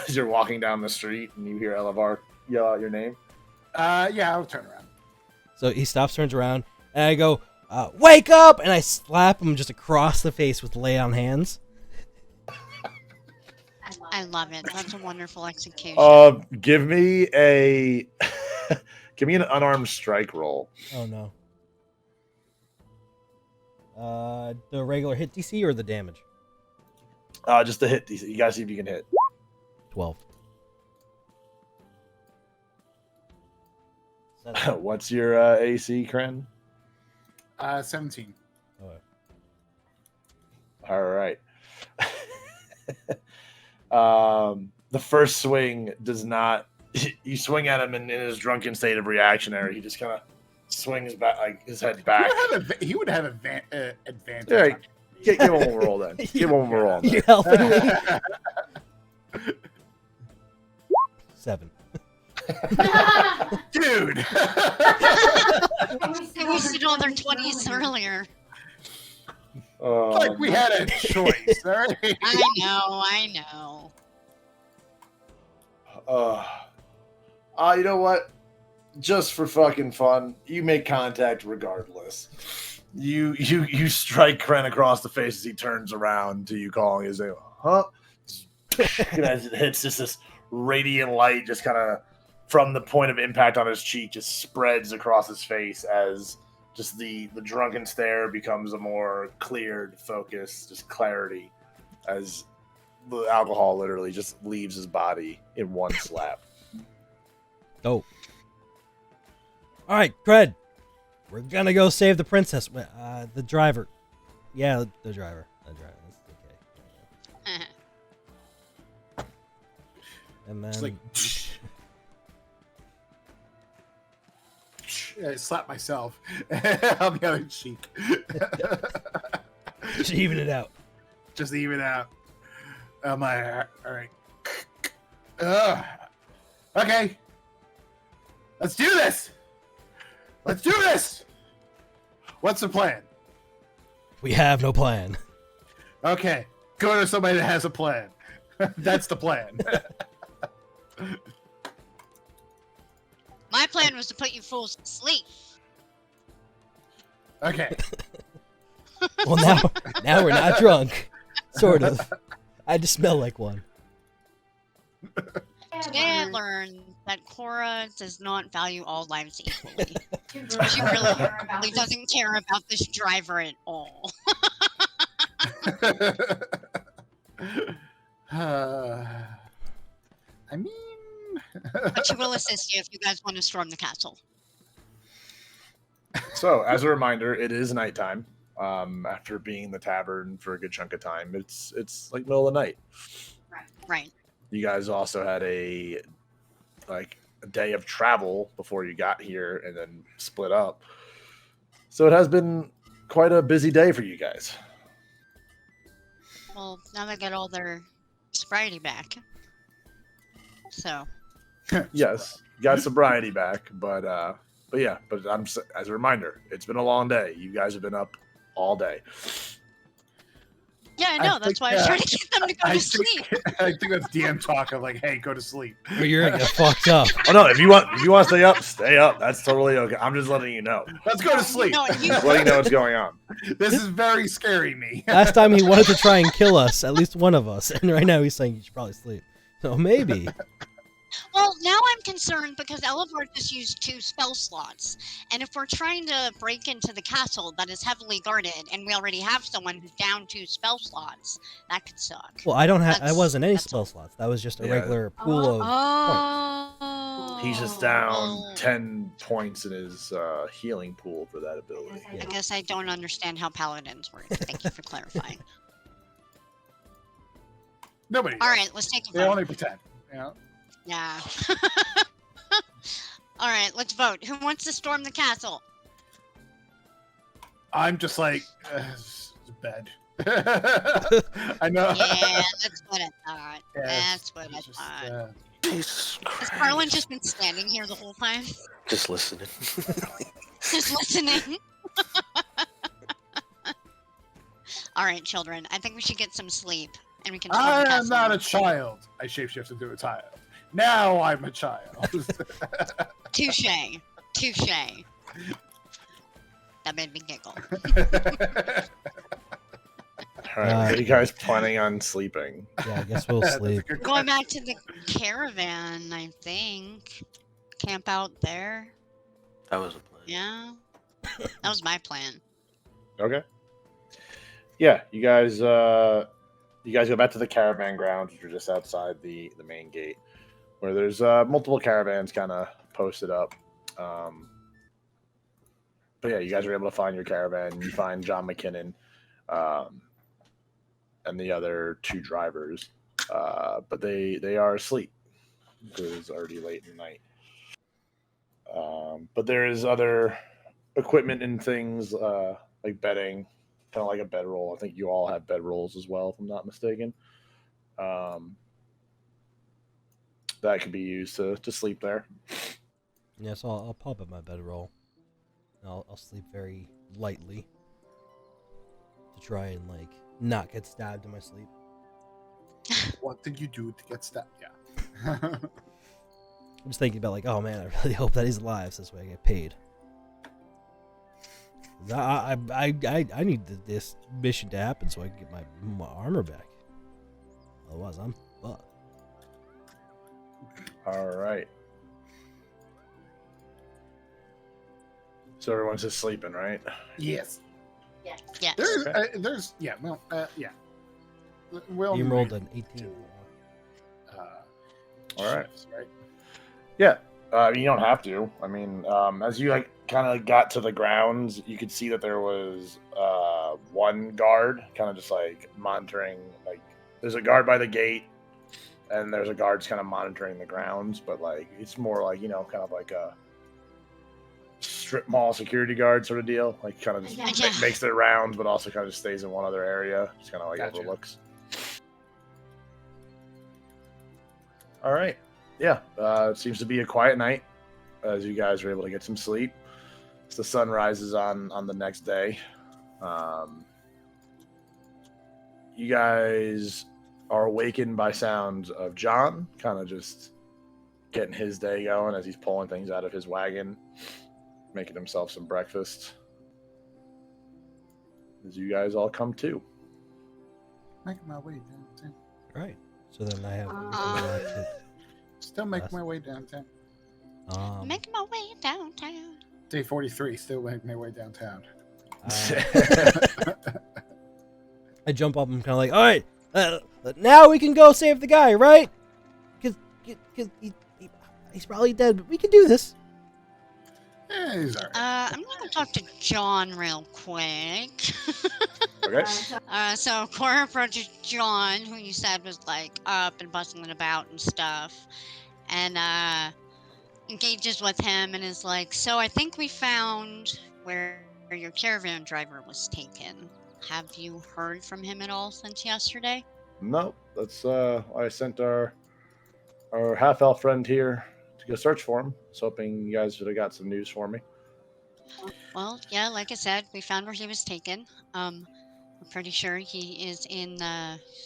you're walking down the street and you hear Elevar yell out your name. Yeah, I'll turn around. So he stops, turns around, and I go, wake up! And I slap him just across the face with lay on hands. I love it. That's a wonderful execution. Give me an unarmed strike roll. Oh no. The regular hit DC or the damage? Just the hit DC. You gotta see if you can hit. 12. What's your AC, Cren? 17. All right. The first swing does not. You swing at him in his drunken state of reactionary. He just kind of swings back, like his head back. He would have advantage. Yeah, give him one more roll then. Give him one more roll. You helping me? 7. Dude. They wasted all their 20s earlier. Like we had a choice, all right? I know. You know what? Just for fucking fun, you make contact regardless. You strike Cren across the face as he turns around to you, calling his name. Huh? And as it hits, just this radiant light, just kind of from the point of impact on his cheek, just spreads across his face as just the drunken stare becomes a more cleared focus, just clarity, as the alcohol literally just leaves his body in one slap. Oh. All right, Cred. We're gonna go save the princess. The driver. Yeah, the driver. That's okay. And then Just like I slap myself on the other cheek. just even it out. Just even out. I'm like, all right. Okay. Let's do this. What's the plan? We have no plan. Okay. Go to somebody that has a plan. That's the plan. My plan was to put you fools to sleep. Okay. Well, now we're not drunk. Sort of. I just smell like one. Today I learned that Cora does not value all lives equally. She really doesn't care about this driver at all. I mean... But she will assist you if you guys want to storm the castle. So, as a reminder, it is nighttime. After being in the tavern for a good chunk of time, it's like middle of the night. Right. You guys also had a day of travel before you got here, and then split up. So it has been quite a busy day for you guys. Well, now they get all their sobriety back. So. Yes, you got sobriety back, but yeah. But as a reminder, it's been a long day. You guys have been up all day. Yeah, I know. That's why I was trying to get them to go to sleep. I think that's DM talk of like, hey, go to sleep. Or you're gonna get fucked up. Oh no, if you want to stay up, stay up. That's totally okay. I'm just letting you know. Let's go to sleep. No, Just letting you know what's going on. This is very scaring me. Last time he wanted to try and kill us, at least one of us, and right now he's saying you should probably sleep. So maybe. Well, now I'm concerned because Elevor just used 2 spell slots. And if we're trying to break into the castle that is heavily guarded and we already have someone who's down 2 spell slots, that could suck. Well, I wasn't any that's spell all. slots. That was just a Yeah. regular pool of points. Oh. He's just down 10 points in his healing pool for that ability. I guess I don't understand how paladins work. Thank you for clarifying. Nobody. All right, let's take a They vote. only pretend. You know? Yeah. All right, let's vote. Who wants to storm the castle? I'm just like, bed. I know. Yeah, that's what I thought. Yeah, That's what I it's just, thought. Jesus Has Christ. Carlen just been standing here the whole time? Just listening. Just listening? All right, children. I think we should get some sleep, and we can storm the I am castle. not a child. I shapeshift into a child. Now I'm a child. Touche. Touche. That made me giggle. All right, are you guys planning on sleeping? Yeah, I guess we'll That's a sleep. good Going question. back to the caravan, I think. Camp out there. That was a plan. Yeah. That was my plan. Okay. Yeah, you guys go back to the caravan grounds, which are just outside the main gate, where there's multiple caravans kind of posted up. But yeah, you guys are able to find your caravan. You find John McKinnon and the other 2 drivers, but they are asleep because it's already late in the night. But there is other equipment and things like bedding, kind of like a bedroll. I think you all have bedrolls as well, if I'm not mistaken. That could be used to sleep there. Yeah, so I'll pop up my bedroll. I'll sleep very lightly to try and like not get stabbed in my sleep. What did you do to get stabbed? Yeah. I'm just thinking about like, oh man, I really hope that he's alive, so this way I get paid. I need this mission to happen so I can get my armor back. Otherwise, I'm fucked. All right. So everyone's just sleeping, right? Yes. Yes. There's yeah. Well, yeah. We'll You rolled an 18. All right. shifts, right? Yeah. You don't have to. I mean, as you like kind of got to the grounds, you could see that there was one guard kind of just like monitoring. Like, there's a guard by the gate, and there's a guard just kind of monitoring the grounds. But like, it's more like kind of like a strip mall security guard sort of deal. Like, kind of just Yeah. makes their rounds, but also kind of just stays in one other area. Just kind of like Gotcha. overlooks. All right. Yeah, it seems to be a quiet night as you guys are able to get some sleep. As the sun rises on the next day. You guys are awakened by sounds of John kind of just getting his day going as he's pulling things out of his wagon, making himself some breakfast. as you guys all come to. Making my way downtown. Right. So then I have. Still making my way downtown. Making my way downtown. Day 43, still making my way downtown. I jump up and I'm kind of like, all right, now we can go save the guy, right? Because he's probably dead, but we can do this. Yeah, he's alright. I'm gonna talk to John real quick. Okay. So Cora approaches John, who you said was like up and bustling about and stuff, and engages with him and is like, "So I think we found where your caravan driver was taken. Have you heard from him at all since yesterday?" No, that's I sent our half elf friend here to go search for him. I was hoping you guys would have got some news for me. Well, yeah, like I said, we found where he was taken. We're pretty sure he is in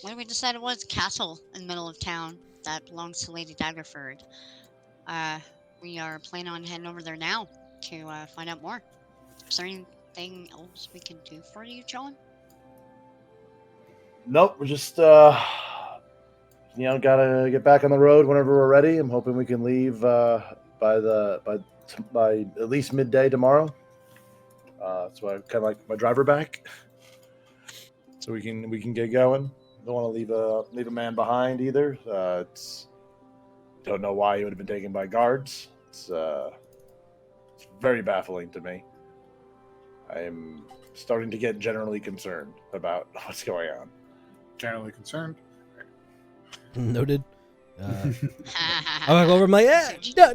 what did we decide it was? Castle in the middle of town that belongs to Lady Daggerford. We are planning on heading over there now to find out more. Is there anything else we can do for you, John? Nope, we're just gotta get back on the road whenever we're ready. I'm hoping we can leave by at least midday tomorrow. So I kind of like my driver back, so we can get going. Don't want to leave a man behind either. Don't know why he would have been taken by guards. It's very baffling to me. I am starting to get generally concerned about what's going on. Generally concerned. Noted. I go over. I'm like,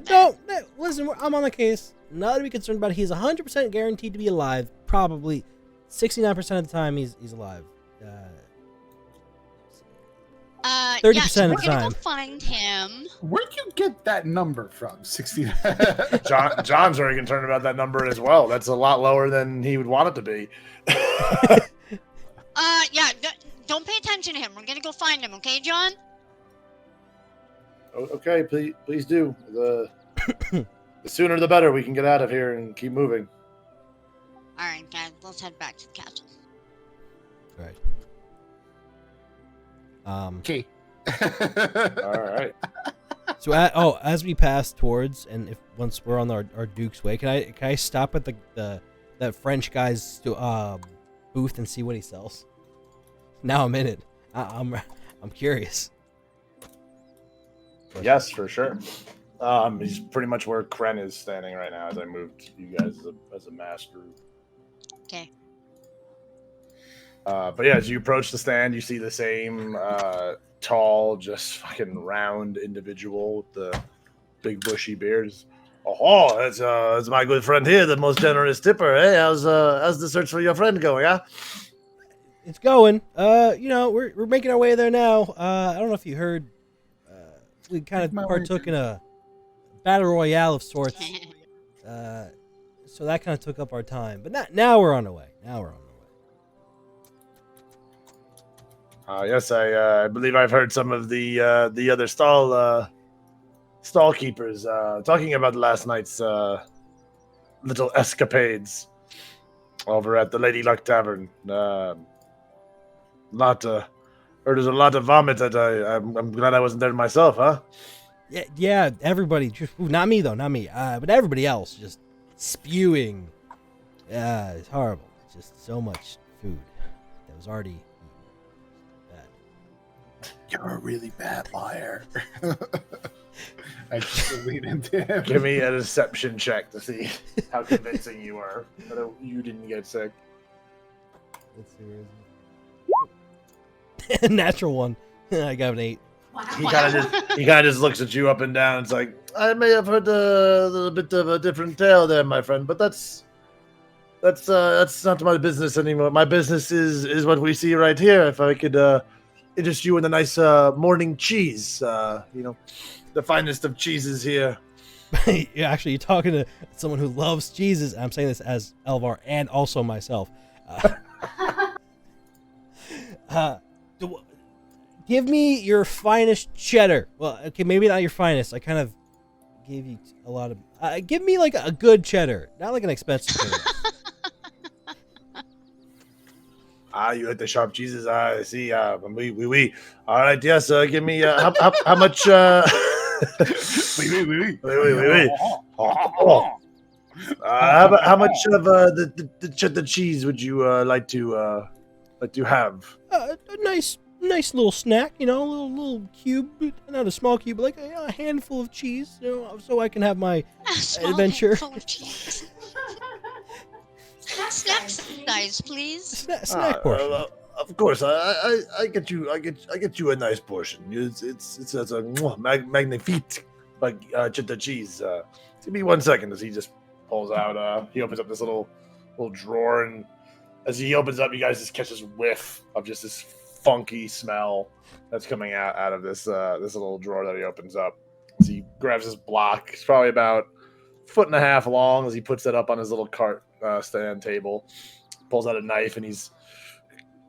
don't listen. I'm on the case. Not to be concerned about it. He's 100% guaranteed to be alive. Probably 69% of the time he's alive. 30% yeah, so of we're the gonna time. go find him. Where'd you get that number from? 60. John's very concerned about that number as well. That's a lot lower than he would want it to be. Yeah, don't pay attention to him. We're gonna go find him, okay, John? Okay, please do. The sooner the better. We can get out of here and keep moving. All right, guys, let's head back to the castle. Right. Okay. All right. So as we pass towards, and once we're on our Duke's way, can I stop at that French guy's booth and see what he sells? Now I'm in it. I'm curious. Yes, for sure. He's pretty much where Cren is standing right now as I moved you guys as a mass group. Okay. But yeah, as you approach the stand, you see the same tall, just fucking round individual with the big bushy beards. Oh, that's my good friend here, the most generous tipper. Hey, how's the search for your friend going, huh? It's going. We're making our way there now. I don't know if you heard. We kind of partook in a battle royale of sorts. So that kind of took up our time. But now we're on our way. Yes, I believe I've heard some of the other stall keepers talking about last night's little escapades over at the Lady Luck Tavern. Heard there's a lot of vomit. I'm glad I wasn't there myself, huh? Yeah. Everybody, not me though, but everybody else just spewing. Yeah, it's horrible. It's just so much food that was already bad. You're a really bad liar. I just lean into him. Give me a deception check to see how convincing you are that you didn't get sick. Let's see, where is it? Natural one. I got an 8. He kind of just looks at you up and down. It's like, I may have heard a little bit of a different tale there, my friend, but that's not my business anymore. My business is what we see right here. If I could interest you in a nice morning cheese, the finest of cheeses here. You're talking to someone who loves cheeses. I'm saying this as Elvar and also myself. Give me your finest cheddar. Well, okay, maybe not your finest. I kind of gave you a lot of... give me like a good cheddar, not like an expensive cheddar. You like the sharp cheeses? I see. We. All right, yes. Give me how much? Oui. How much of the cheddar cheese would you like to have? A nice little snack, you know, a little cube, not a small cube, but like a handful of cheese, you know, so I can have my A small adventure. handful of cheese. Snack size, please. Snack portion. Of course, I get you. I get you a nice portion. It's a magnifique, like cheddar cheese. Give me 1 second as he just pulls out. He opens up this little drawer, and as he opens up, you guys just catch this whiff of just this funky smell that's coming out of this little drawer that he opens up. So he grabs this block. It's probably about 1.5 feet long. As he puts that up on his little cart stand table, pulls out a knife, and he's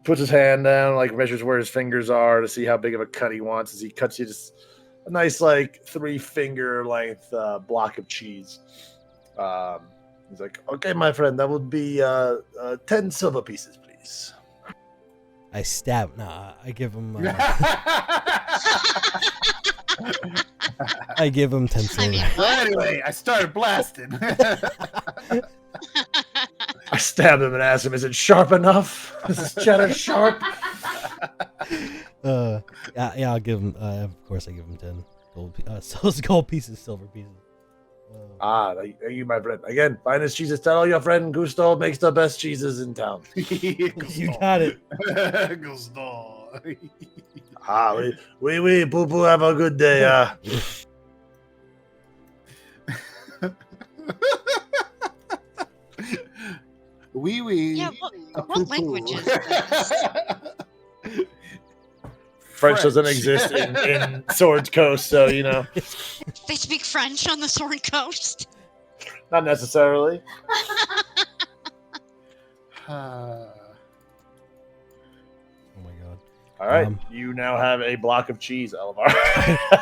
puts his hand down, like measures where his fingers are to see how big of a cut he wants. As he cuts you just a nice, like 3-finger length block of cheese. He's like, "Okay, my friend, that would be 10 silver pieces, please." I stab. Nah, I give him. I give him 10 silver. Well, anyway, I started blasting. I stabbed him and asked him, "Is it sharp enough? Is this cheddar sharp?" Yeah, I'll give him. Of course, I give him 10 gold pieces, silver pieces. Thank you, my friend. Again, finest cheeses. Tell your friend Gusto makes the best cheeses in town. You got it. Gusto. Oui, Poo Poo, have a good day. Oui. Yeah, what language is this? French doesn't exist in Swords Coast, so you know. They speak French on the Sword Coast. Not necessarily. Oh my god. All right, you now have a block of cheese, Elvar.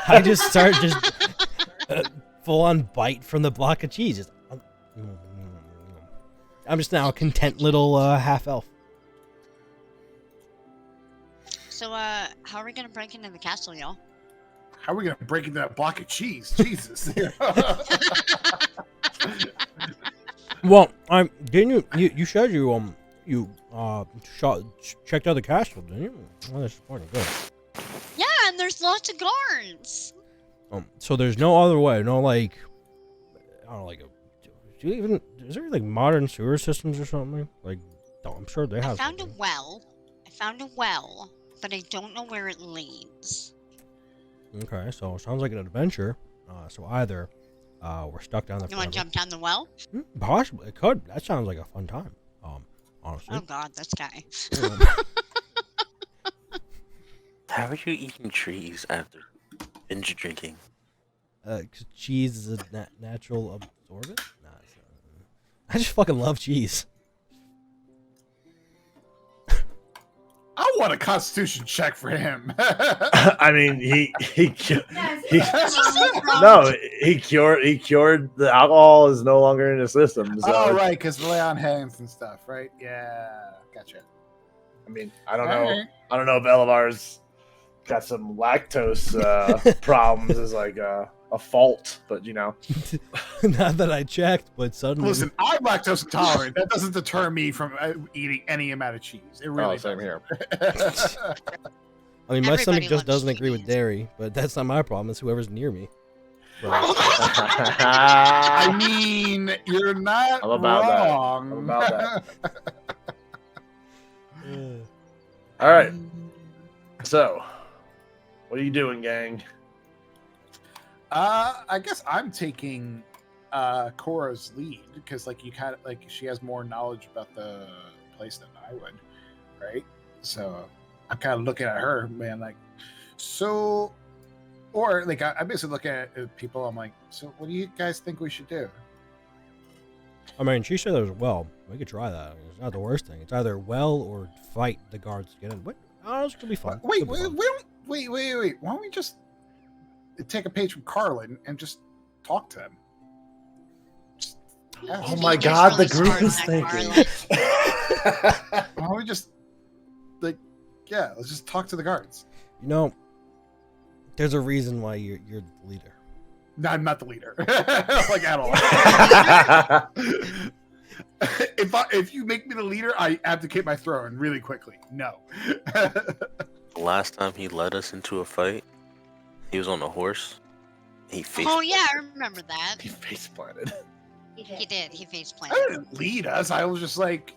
I just start full on bite from the block of cheese. I'm just now a content little half elf. So, how are we gonna break into the castle, y'all? How are we gonna break into that block of cheese? Jesus. Well, didn't you said you checked out the castle, didn't you? Well, that's funny. Good. Yeah, and there's lots of guards. So there's no other way, no like, I don't know, like is there like modern sewer systems or something? Like, I'm sure they have. I found a well, but I don't know where it leads. Okay, so it sounds like an adventure. So either we're stuck down there. You want to jump down the well? Possibly, it could. That sounds like a fun time. Honestly. Oh God, this guy. How are you eating trees after binge drinking? 'Cause cheese is a natural absorbent. Nah, it's not. I just fucking love cheese. I want a constitution check for him. I mean, he cured the alcohol is no longer in the system. So Oh, right, because lay on hands and stuff, right? Yeah, gotcha. I mean, I don't All know. right. I don't know if Elavar's got some lactose problems as like a fault, but you know. Not that I checked, but suddenly. Listen, I'm lactose intolerant. That doesn't deter me from eating any amount of cheese. It really Same doesn't. here. I mean, my stomach Everybody just doesn't loves agree with cheese. dairy, but that's not my problem. It's whoever's near me. I mean, you're not I'm about that. wrong. I'm about that. All right. So, what are you doing, gang? I guess I'm taking Cora's lead because, like, you kind of like she has more knowledge about the place than I would, right? So I'm kind of looking at her, man, like, so, or like I'm basically looking at people. I'm like, so what do you guys think we should do? I mean, she said there was a well. We could try that. I mean, it's not the worst thing. It's either well or fight the guards to get in. What? Oh, this could be fun. Wait, Could be fun. wait. Why don't we just take a page from Carlen and just talk to him? Just ask Oh him. my Just God, the really group smart is that thinking. Carlen. Why don't we just yeah, let's just talk to the guards. You know, there's a reason why you're the leader. No, I'm not the leader. Like at all. If you make me the leader, I abdicate my throne really quickly. No. Last time he led us into a fight, he was on a horse. He faced. Oh yeah, I remember that. He face planted. He did. He face I planted. didn't lead us. I was just like,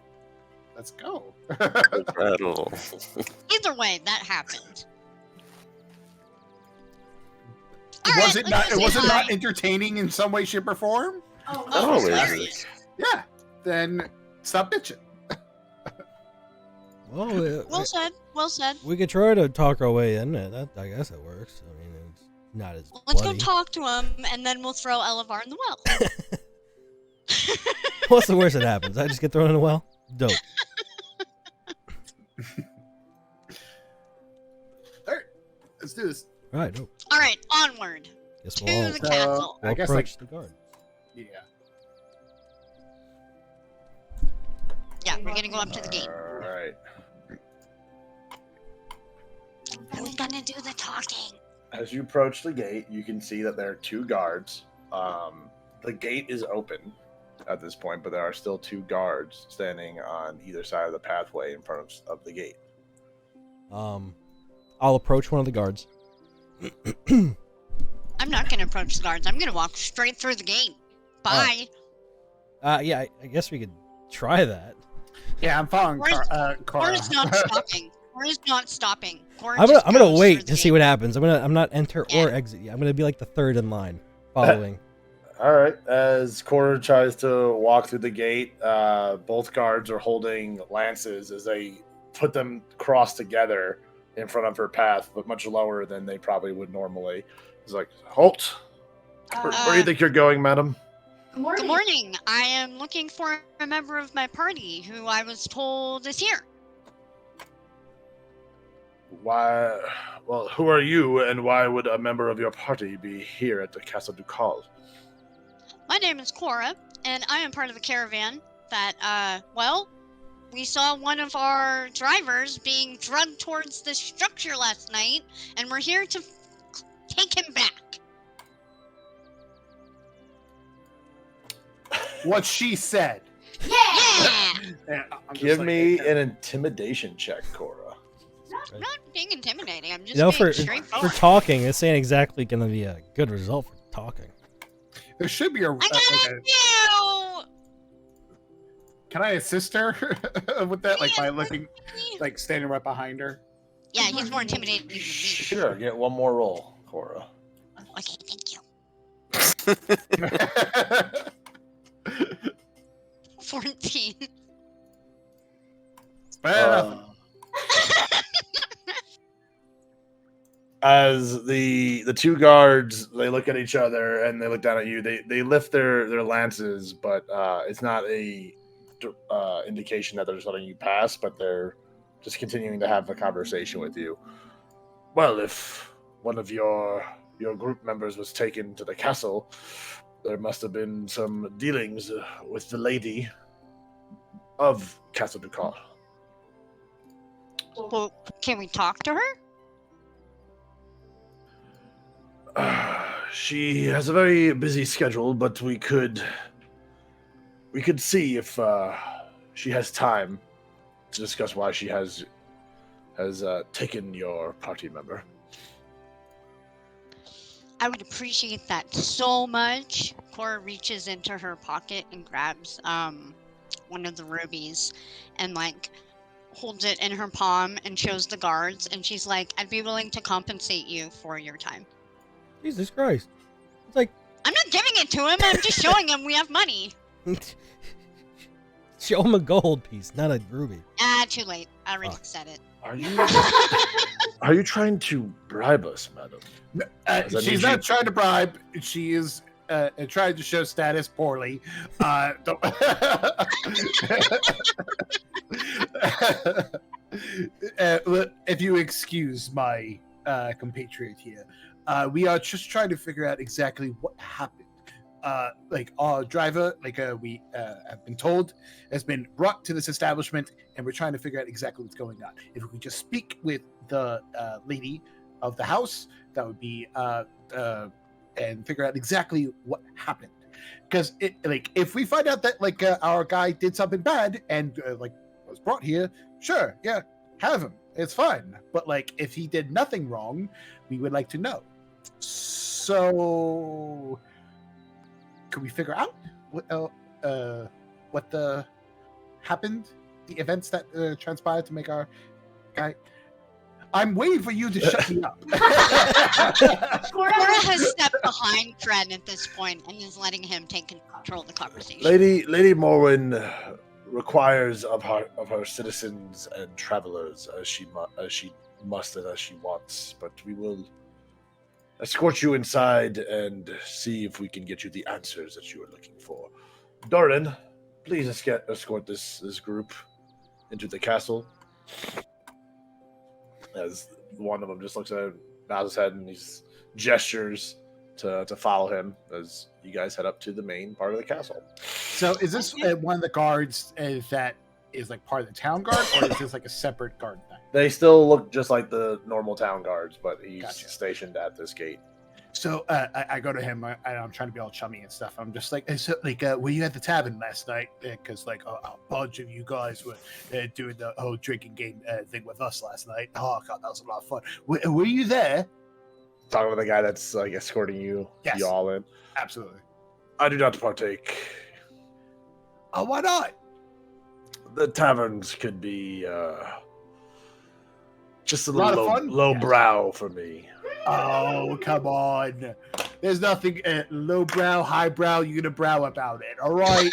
let's go. battle. Either way, that happened. Was Alright, it let's not? go Was say it not hi. entertaining in some way, shape, or form? Oh, Always hilarious. is. Yeah. Then stop bitching. Well, Well said. Well said. we could try to talk our way in. That I guess it works. I mean, it's not as Let's bloody. go talk to him, and then we'll throw Elevar in the well. What's the worst that happens? I just get thrown in a well? Dope. All right, let's do this. All right, dope. All right, onward Guess to we'll all the castle. I guess, approach the guard. Yeah. Yeah, we're gonna go up to the gate. All right. Who's gonna do the talking? As you approach the gate, you can see that there are 2 guards. The gate is open at this point, but there are still 2 guards standing on either side of the pathway in front of the gate. I'll approach one of the guards. I'm not gonna approach the guards. I'm gonna walk straight through the gate. Bye. Yeah, I guess we could try that. Yeah, I'm following Cora. Cora's not stopping. Cora's not stopping. Cora I'm just gonna goes wait through to the see gate. what happens. I'm not enter Yeah. or exit yet. I'm gonna be like the third in line, following. All right. As Cora tries to walk through the gate, both guards are holding lances as they put them crossed together in front of her path, but much lower than they probably would normally. It's like, halt! Where do you think you're going, madam? Good morning. I am looking for a member of my party who I was told is here. Why? Well, who are you, and why would a member of your party be here at the Castle Ducal? My name is Cora, and I am part of a caravan that, we saw one of our drivers being drugged towards this structure last night, and we're here to take him back. What she said. Yeah! Yeah, I'm just Give like, me hey, an intimidation check, Cora. I'm not being intimidating. I'm just You know, being for straightforward. talking, this ain't exactly gonna be a good result for talking. There should be a. I got you! Can I assist her with that? Like by Yeah. looking, like standing right behind her. Yeah, he's more intimidating than me. Sure, get one more roll, Cora. Okay, thank you. 14. Fair enough. As the 2 guards, they look at each other and they look down at you. They lift their lances, but it's not a indication that they're just letting you pass, but they're just continuing to have a conversation with you. Well, if one of your group members was taken to the castle, there must have been some dealings with the lady of Castle Ducal. Well, can we talk to her? She has a very busy schedule, but we could see if she has time to discuss why she has taken your party member. I would appreciate that so much. Cora reaches into her pocket and grabs one of the rubies and holds it in her palm and shows the guards, and she's like, I'd be willing to compensate you for your time. Jesus Christ! It's like I'm not giving it to him, I'm just showing him we have money. show him a gold piece, not a ruby. Too late. I already said it. Are you trying to bribe us, madam? Does that She's mean not trying to bribe. She is trying to show status poorly. If you excuse my compatriot here, we are just trying to figure out exactly what happened like our driver, like we have been told, has been brought to this establishment, and we're trying to figure out exactly what's going on. If we could just speak with the lady of the house, that would be and figure out exactly what happened. Because if we find out that our guy did something bad and was brought here, sure, yeah, have him. It's fine. But if he did nothing wrong, we would like to know. So, can we figure out what happened? The events that transpired to make our guy. I'm waiting for you to shut me up. Cora has stepped behind Cren at this point and is letting him take control of the conversation. Lady Morwen requires of her citizens and travelers as she must and as she wants, but we will escort you inside and see if we can get you the answers that you are looking for. Doran, please escort this group into the castle. As one of them just looks at him, bows his head, and he gestures to follow him as you guys head up to the main part of the castle. So is this one of the guards that is part of the town guard, or is this a separate guard thing? They still look just like the normal town guards, but he's stationed at this gate. So I go to him, and I'm trying to be all chummy and stuff. I'm just were you at the tavern last night? Because a bunch of you guys were doing the whole drinking game thing with us last night. Oh god, that was a lot of fun. Were you there? Talking to the guy that's escorting you all in. Absolutely. I do not partake. Oh, why not? The taverns could be just a lot little of fun? low brow for me. Oh, come on. There's nothing low brow, high brow, you're going to brow about it, all right?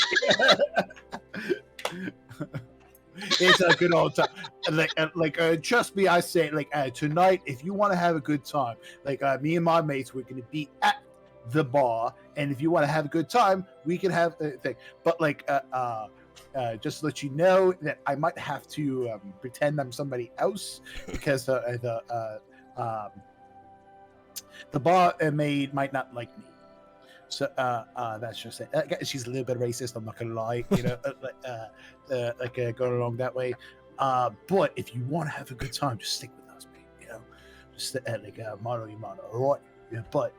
It's a good old time. Trust me, I say, tonight, if you want to have a good time, me and my mates, we're going to be at the bar, and if you want to have a good time, we can have a thing. But, just to let you know that I might have to pretend I'm somebody else, because the bar maid might not like me. So that's just it. She's a little bit racist, I'm not gonna lie, going along that way. But if you want to have a good time, just stick with us, babe. Just mano y mano, all right? Yeah, but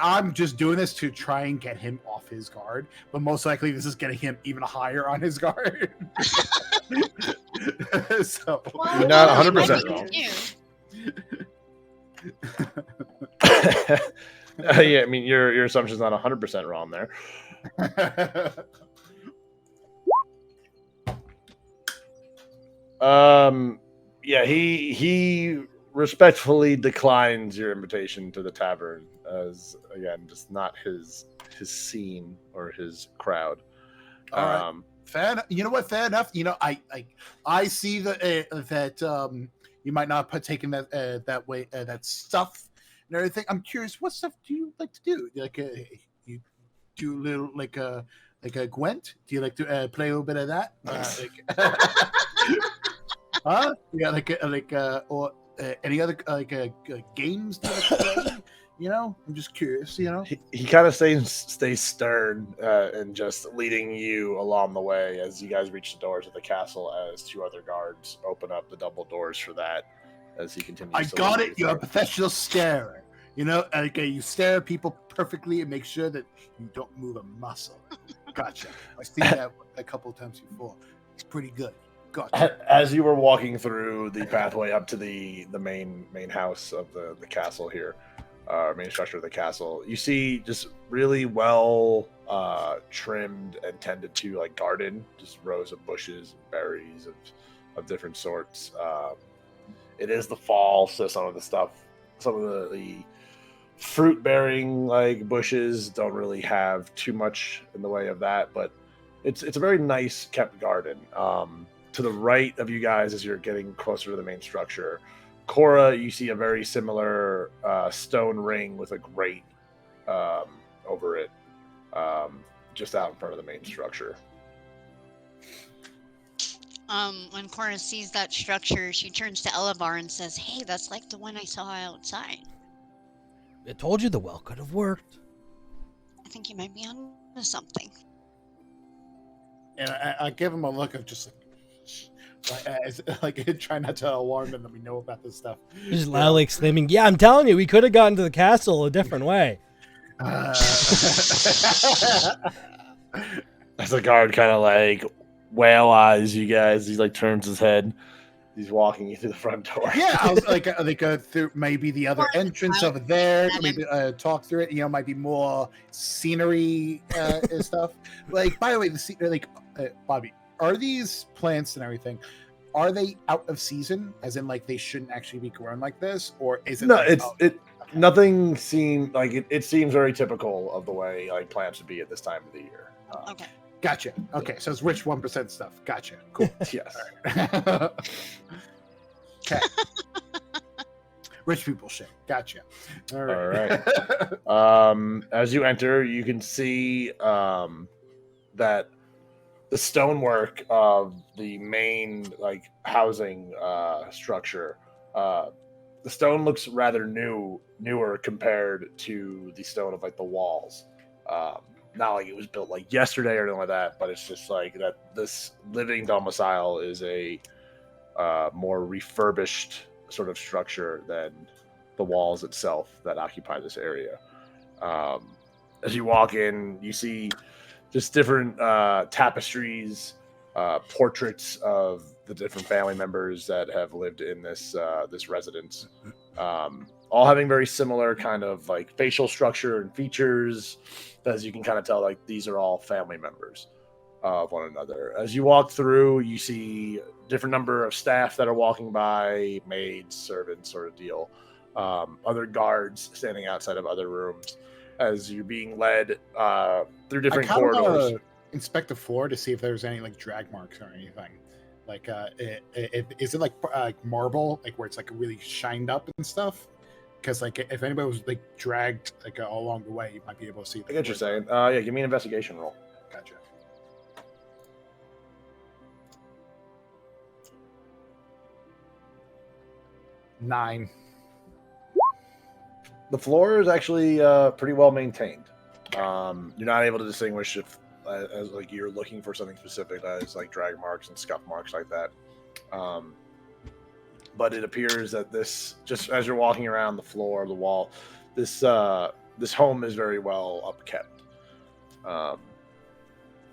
I'm just doing this to try and get him off his guard, but most likely this is getting him even higher on his guard. So you're not 100% wrong. Yeah, I mean your assumption's not 100% wrong there. Yeah, he respectfully declines your invitation to the tavern, as again, just not his scene or his crowd. All right. Fair enough. You know what? Fair enough. I see that you might not partake in that way, that stuff and everything. I'm curious, what stuff do you like to do? You do a little a Gwent? Do you like to play a little bit of that? Huh? Yeah, or any other games? Do you like to play? I'm just curious. He kind of stays stern and just leading you along the way as you guys reach the doors of the castle. As two other guards open up the double doors for that, as he continues. I got it. You're a professional starer. You stare at people perfectly and make sure that you don't move a muscle. Gotcha. I've seen that a couple of times before. It's pretty good. Gotcha. As you were walking through the pathway up to the main house of the castle here, main structure of the castle, you see just really well trimmed and tended to garden, just rows of bushes and berries of different sorts. It is the fall, so some of the fruit bearing bushes don't really have too much in the way of that, but it's a very nice kept garden. To the right of you guys, as you're getting closer to the main structure, Cora, you see a very similar stone ring with a grate over it, just out in front of the main structure. When Cora sees that structure, she turns to Elevar and says, "Hey, that's like the one I saw outside." I told you the well could have worked. think you might be onto something. And I give him a look of just like try not to alarm them that we know about this stuff. Just loudly exclaiming, "Yeah, I'm telling you, we could have gotten to the castle a different way." As the guard kind of like whale eyes you guys, he like turns his head. He's walking you through the front door. Yeah, I was like, they go through maybe the other entrance over there. Maybe talk through it. You know, might be more scenery and stuff. Like, by the way, Bobby, are these plants and everything? Are they out of season? As in, like, they shouldn't actually be grown like this, or is it? No, like, nothing seemed like it seems very typical of the way like plants would be at this time of the year. Okay. Gotcha. Okay, so it's rich 1% stuff. Gotcha. Cool. Yes. Right. Okay. Rich people shit. Gotcha. All right. As you enter, you can see that the stonework of the main like housing structure. The stone looks rather newer compared to the stone of like the walls. Not like it was built like yesterday or anything like that, but it's just like that this living domicile is a more refurbished sort of structure than the walls itself that occupy this area. As you walk in, you see just different tapestries, portraits of the different family members that have lived in this residence, all having very similar kind of like facial structure and features. As you can kind of tell, like these are all family members of one another. As you walk through, you see different number of staff that are walking by, maids, servants, sort of deal. Other guards standing outside of other rooms as you're being led through different corridors. Inspect the floor to see if there's any like drag marks or anything. Like, is it like marble, like where it's like really shined up and stuff? Because like if anybody was like dragged like all along the way, you might be able to see. I get what you're saying. Yeah, give me an investigation roll. Gotcha. Nine. The floor is actually pretty well maintained. You're not able to distinguish if as like you're looking for something specific as like drag marks and scuff marks like that. But it appears that this, just as you're walking around the floor, the wall, this home is very well upkept.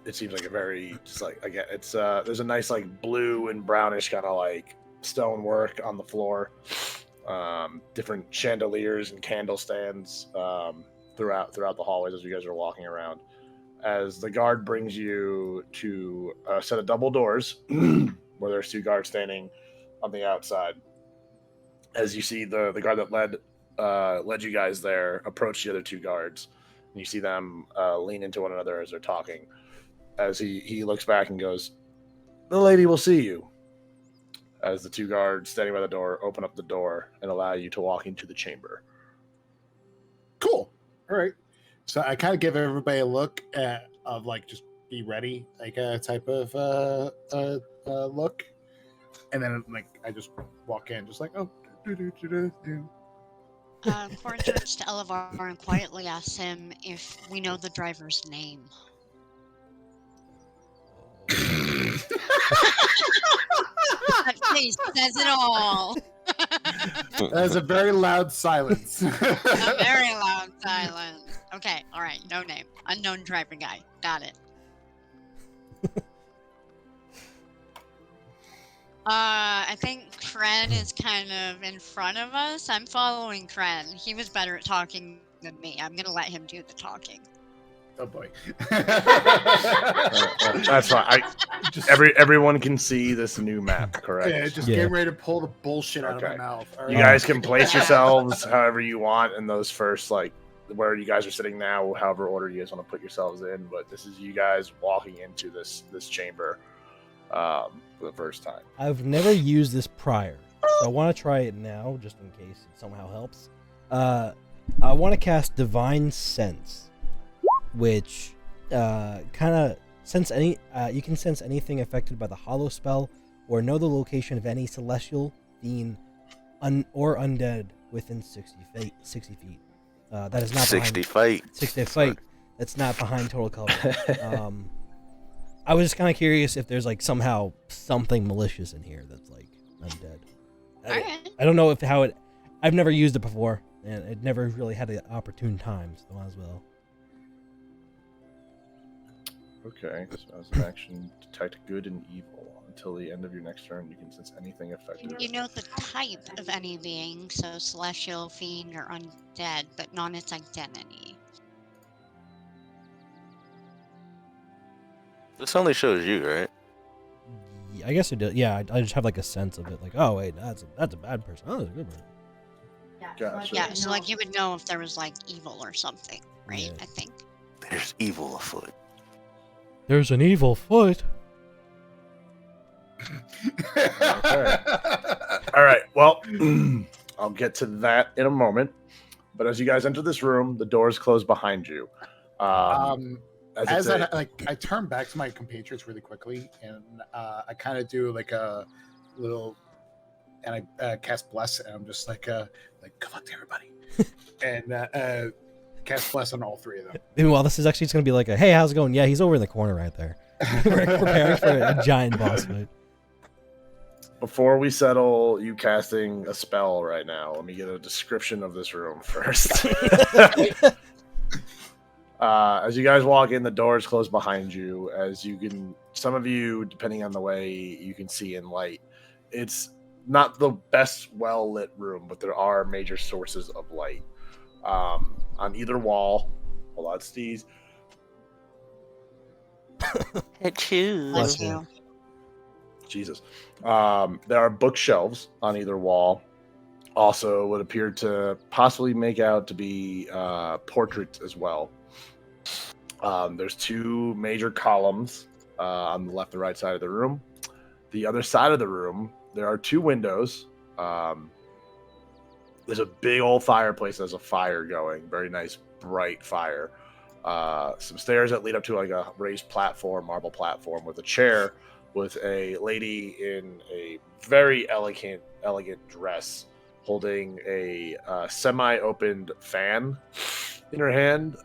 It seems like a very just like again, it's there's a nice like blue and brownish kind of like stonework on the floor. Different chandeliers and candle stands throughout the hallways as you guys are walking around. As the guard brings you to a set of double doors where there's two guards standing on the outside. As you see the guard that led you guys there approach the other two guards, and you see them lean into one another as they're talking. As he looks back and goes, "The lady will see you." As the two guards standing by the door open up the door and allow you to walk into the chamber. Cool. All right. So I kind of give everybody a look of like just be ready, like a type of look, and then like I just walk in, just like Cora turns to Elevar and quietly asks him if we know the driver's name. That face says it all. That's a very loud silence. A very loud silence. Okay, all right, no name. Unknown driver guy. Got it. I think Cren is kind of in front of us. I'm following Cren. He was better at talking than me. I'm gonna let him do the talking. Oh boy. That's fine. Everyone can see this new map, correct? Yeah, just get ready to pull the bullshit out of my mouth. All You right. guys can place yourselves however you want in those first, like, where you guys are sitting now, however order you guys want to put yourselves in. But this is you guys walking into this chamber for the first time. I've never used this prior, so I want to try it now, just in case it somehow helps. I want to cast Divine Sense, which kind of sense any. You can sense anything affected by the Hollow spell, or know the location of any celestial, fiend, or undead within 60 feet. That is not 60 feet. 60 feet. It's not behind total cover. I was just kind of curious if there's like somehow something malicious in here that's like undead. Alright. I don't know if how it. I've never used it before, and it never really had an opportune time, so might as well. Okay, so as an action, detect good and evil. Until the end of your next turn, you can sense anything affected. You know the type of any being, so celestial, fiend, or undead, but not its identity. This only shows you, right? Yeah, I guess it does. Yeah, I just have like a sense of it. Like, oh wait, that's a bad person. Oh, that's a good person. Gotcha. Yeah, so like you would know if there was like evil or something, right? Yeah. I think. There's evil afoot. There's an evil foot. Okay. All right. Well, I'll get to that in a moment. But as you guys enter this room, the doors close behind you. As I turn back to my compatriots really quickly, and I kind of do like a little, and I cast bless, and I'm just like good luck to everybody, and cast bless on all three of them. Meanwhile, this is actually just gonna be like a, hey, how's it going? Yeah, he's over in the corner right there. We're preparing for a giant boss fight. Before we settle you casting a spell right now, let me get a description of this room first. As you guys walk in, the doors close behind you. As you can, some of you, depending on the way you can see in light, it's not the best well-lit room, but there are major sources of light. On either wall, hold on, Steez. Bless you. Jesus. There are bookshelves on either wall. Also, would appear to possibly make out to be portraits as well. There's two major columns on the left and right side of the room. The other side of the room, there are two windows. There's a big old fireplace. There's a fire going. Very nice, bright fire. Some stairs that lead up to like a raised platform, marble platform, with a chair with a lady in a very elegant dress holding a semi-opened fan in her hand.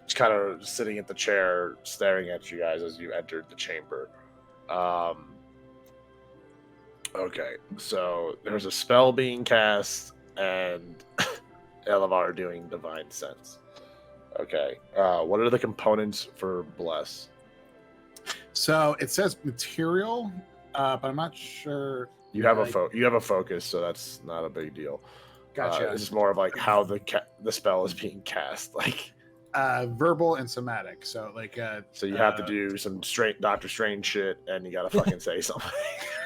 Just kind of sitting at the chair, staring at you guys as you entered the chamber. Okay, so there's a spell being cast, and Elevar doing Divine Sense. Okay, what are the components for Bless? So it says material, but I'm not sure. You have a focus, so that's not a big deal. Gotcha. This is more of like how the spell is being cast, like verbal and somatic. So like, so you have to do some straight Doctor Strange shit, and you gotta fucking say something.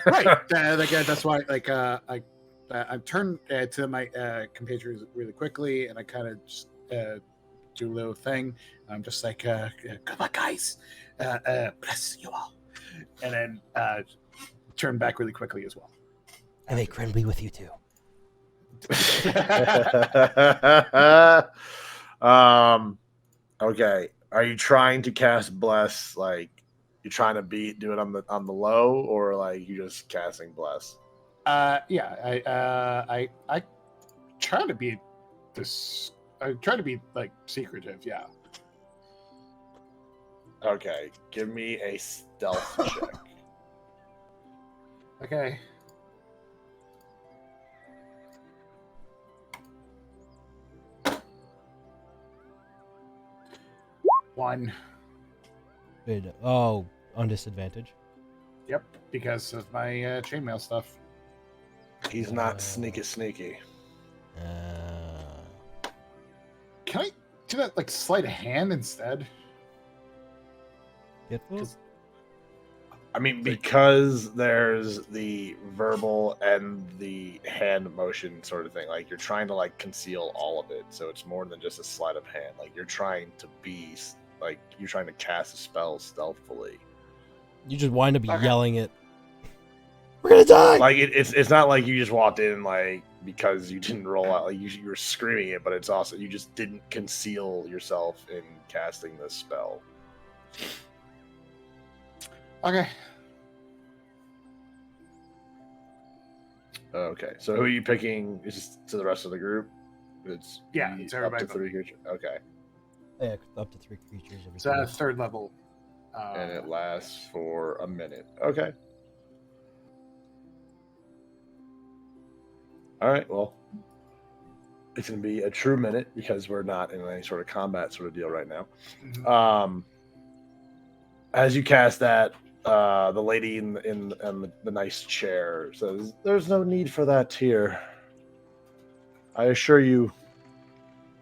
Right. That's why. Like, I turn to my compatriots really quickly, and I kind of just do a little thing. I'm just like, come on, guys, bless you all, and then turn back really quickly as well. And may Cren be with you too. Okay. Are you trying to cast Bless? Like, you're trying to do it on the low, or like you just casting Bless? Yeah. I try to be this. I try to be like secretive. Yeah. Okay. Give me a stealth check. Okay. One. Wait, oh, on disadvantage. Yep, because of my chainmail stuff. He's not sneaky. Can I do that like sleight of hand instead? Get full? I mean, because there's the verbal and the hand motion sort of thing. Like, you're trying to like conceal all of it, so it's more than just a sleight of hand. Like, you're trying to cast a spell stealthily. You just wind up yelling it. We're gonna die. Like it's not like you just walked in like because you didn't roll out. Like you were screaming it, but it's also you just didn't conceal yourself in casting this spell. Okay. Okay, so who are you picking? Is this to the rest of the group? It's everybody. up to 3 creatures. Okay. Yeah, up to 3 creatures. Every It's turn. third level. And it lasts for a minute. Okay. All right. Well, it's going to be a true minute because we're not in any sort of combat sort of deal right now. Mhm. As you cast that, the lady in the nice chair says, "There's no need for that here. I assure you,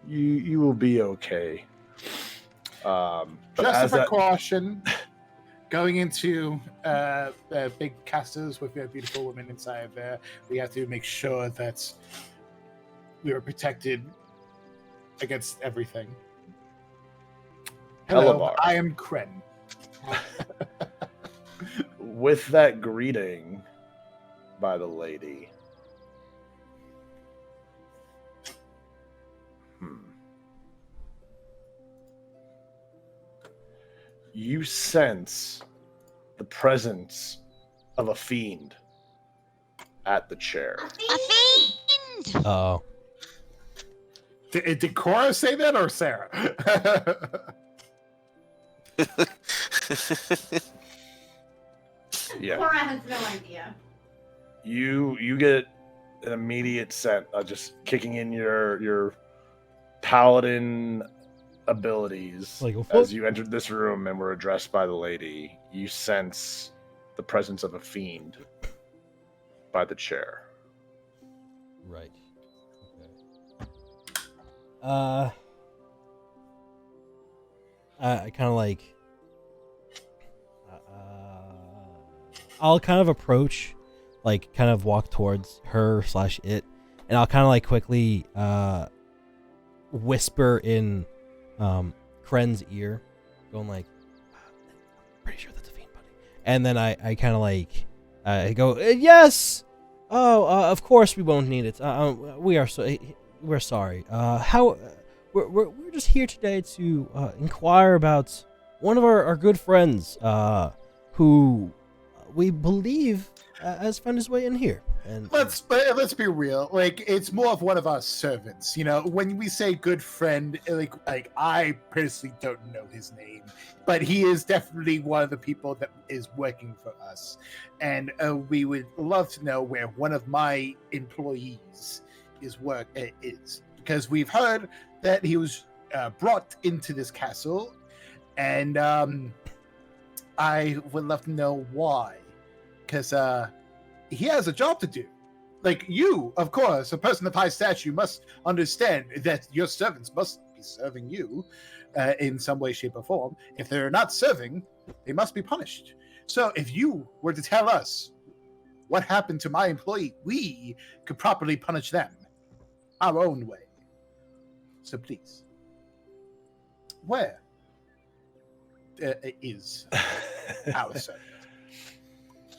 you will be okay." But Just a as that, precaution. Going into big castles with beautiful women inside there, we have to make sure that we are protected against everything. Hello, Elevar. I am Cren. With that greeting by the lady, you sense the presence of a fiend at the chair. A fiend! Oh, Did Cora say that or Sarah? Yeah. Cora has no idea. You get an immediate sense of just kicking in your paladin abilities. Like, As you entered this room and were addressed by the lady, you sense the presence of a fiend by the chair. right. Okay. I kind of like. I'll kind of approach, like, kind of walk towards her / it, and I'll kind of like quickly whisper in Kren's ear, going like, "I'm pretty sure that's a fiend, buddy." And then I kind of like I go, "Yes. Oh, of course we won't need it. We're sorry. We're just here today to inquire about one of our good friends who we believe has found his way in here." And Let's be real. Like, it's more of one of our servants. You know, when we say good friend, like I personally don't know his name, but he is definitely one of the people that is working for us, and we would love to know where one of my employees is because we've heard that he was brought into this castle, and I would love to know why, because he has a job to do. Like, you, of course, a person of high stature, must understand that your servants must be serving you in some way, shape, or form. If they're not serving, they must be punished. So if you were to tell us what happened to my employee, we could properly punish them our own way. So please, where is our servant?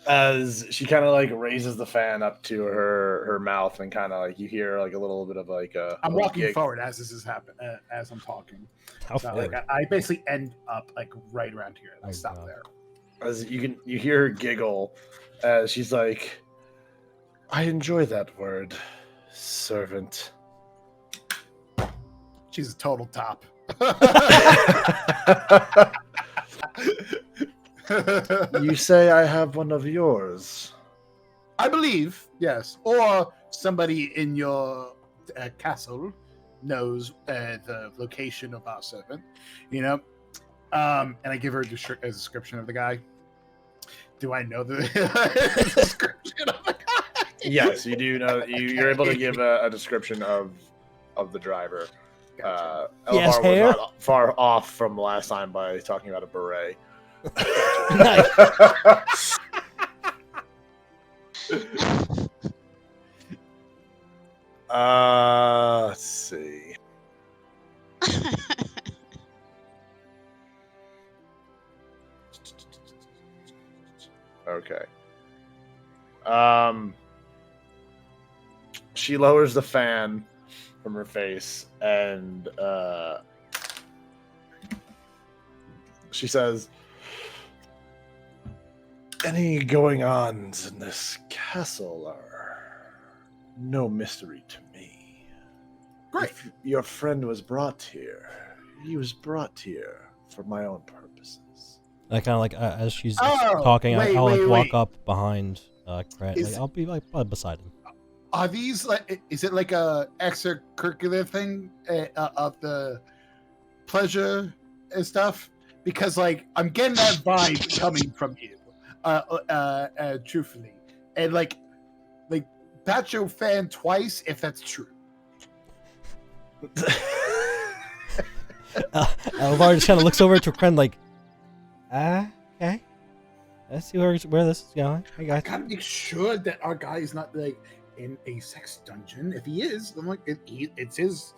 As she kind of like raises the fan up to her mouth, and kind of like you hear like a little bit of like a. I'm little walking gig. forward as this is happening, as I'm talking. how So, forward? like, I basically end up like right around here. I Oh, stop God. there. As you hear her giggle as she's like, "I enjoy that word, servant." She's a total top. You say I have one of yours. I believe, yes. Or somebody in your castle knows the location of our servant, you know? And I give her a description of the guy. Do I know the description of the guy? Yes, you do know. You're able to give a description of the driver. Gotcha. He has Elevar hair? was not far off from last time by talking about a beret. Nice. Let's see. Okay. She lowers the fan from her face and she says, "Any going-ons in this castle are no mystery to me. Great. If your friend was brought here, He was brought here for my own purposes. I kind of like as she's Oh, talking, wait, I'll like wait, walk wait. up behind Cren. Like Is- I'll be like probably beside him. Are these like? Is it like a extracurricular thing of the pleasure and stuff? Because like I'm getting that vibe coming from you, truthfully, and like Pacho fan twice if that's true. Alvar just kind of looks over to Cren like, okay. Let's see where this is going. I I got you. gotta make sure that our guy is not like in a sex dungeon. If he is, I'm like, it's his.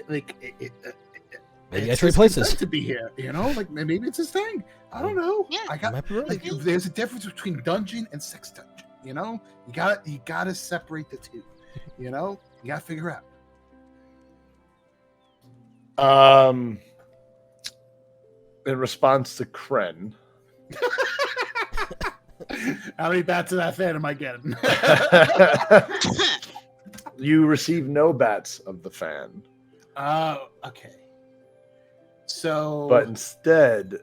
Maybe it's I trade his places. consent to be here. You know, like maybe it's his thing. I don't know. Yeah. I You got might be right. like there's a difference between dungeon and sex dungeon. You know, you gotta separate the two. You know, you gotta figure out. In response to Cren, How many bats of that fan am I getting? you receive no bats of the fan, Okay. So, but instead,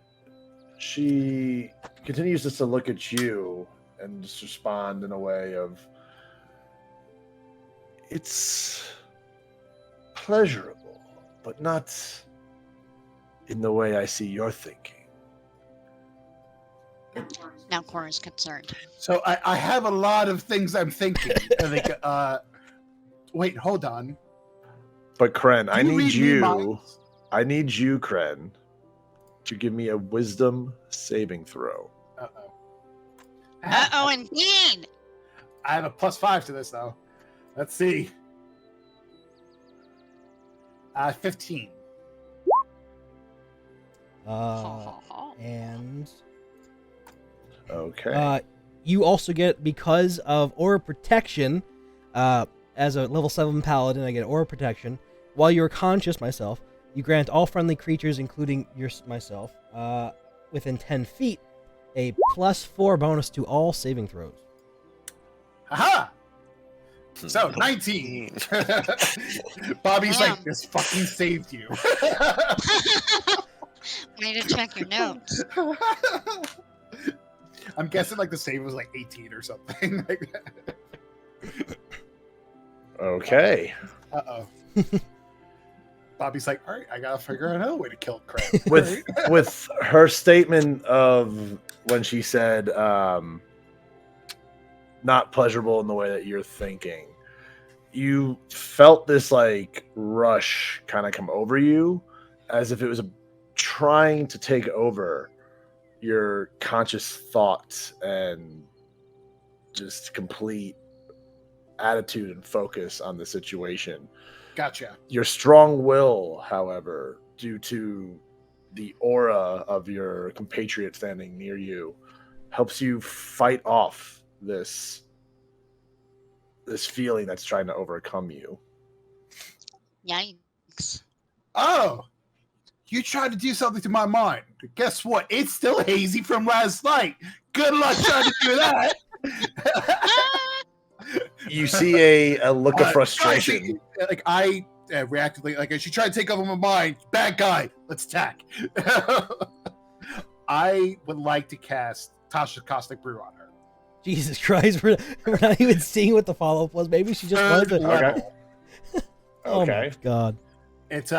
she continues just to look at you and just respond in a way of, it's pleasurable, but not in the way I see you're thinking. Now Cora's concerned. so I have a lot of things I'm thinking. Wait, hold on. But Cren, I Do you need read me you. minds? I need you, Cren, to give me a wisdom saving throw. Uh-oh. Uh-oh, indeed. I have a +5 to this, though. Let's see. 15. And Okay. you also get, because of aura protection, as a level 7 paladin, I get aura protection. While you're conscious, myself, you grant all friendly creatures, including myself, within 10 feet, a +4 bonus to all saving throws. Aha! So, 19. Bobby's Damn. like, this fucking saved you. Way to check your notes. I'm guessing like the save was like 18 or something. Okay. Uh-oh. Bobby's like, all right, I gotta figure out another way to kill Cren. With her statement of when she said not pleasurable in the way that you're thinking, you felt this like rush kind of come over you, as if it was trying to take over your conscious thoughts and just complete attitude and focus on the situation. Gotcha. Your strong will, however, due to the aura of your compatriot standing near you, helps you fight off this feeling that's trying to overcome you. Yikes. Oh, you tried to do something to my mind. Guess what? It's still hazy from last night. Good luck trying to do that. You see a look of Guys, frustration. like I reactively, like she tried to take over my mind. Bad guy. Let's attack. I would like to cast Tasha's Caustic Brew on her. Jesus Christ, we're not even seeing what the follow-up was. Maybe she just wanted Third to... level. Oh my Okay. god. It's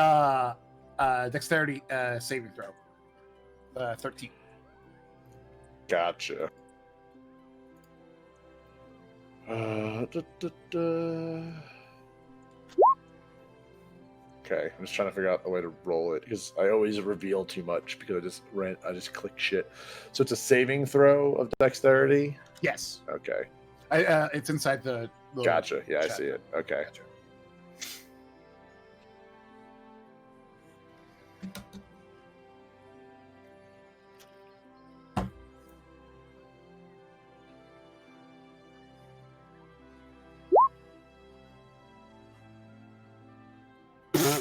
dexterity saving throw. 13. Gotcha. Okay, I'm just trying to figure out a way to roll it because I always reveal too much because I just click shit. So it's a saving throw of dexterity. Yes. Okay, It's inside the little gotcha. Yeah, I chat. see it. Okay. Gotcha.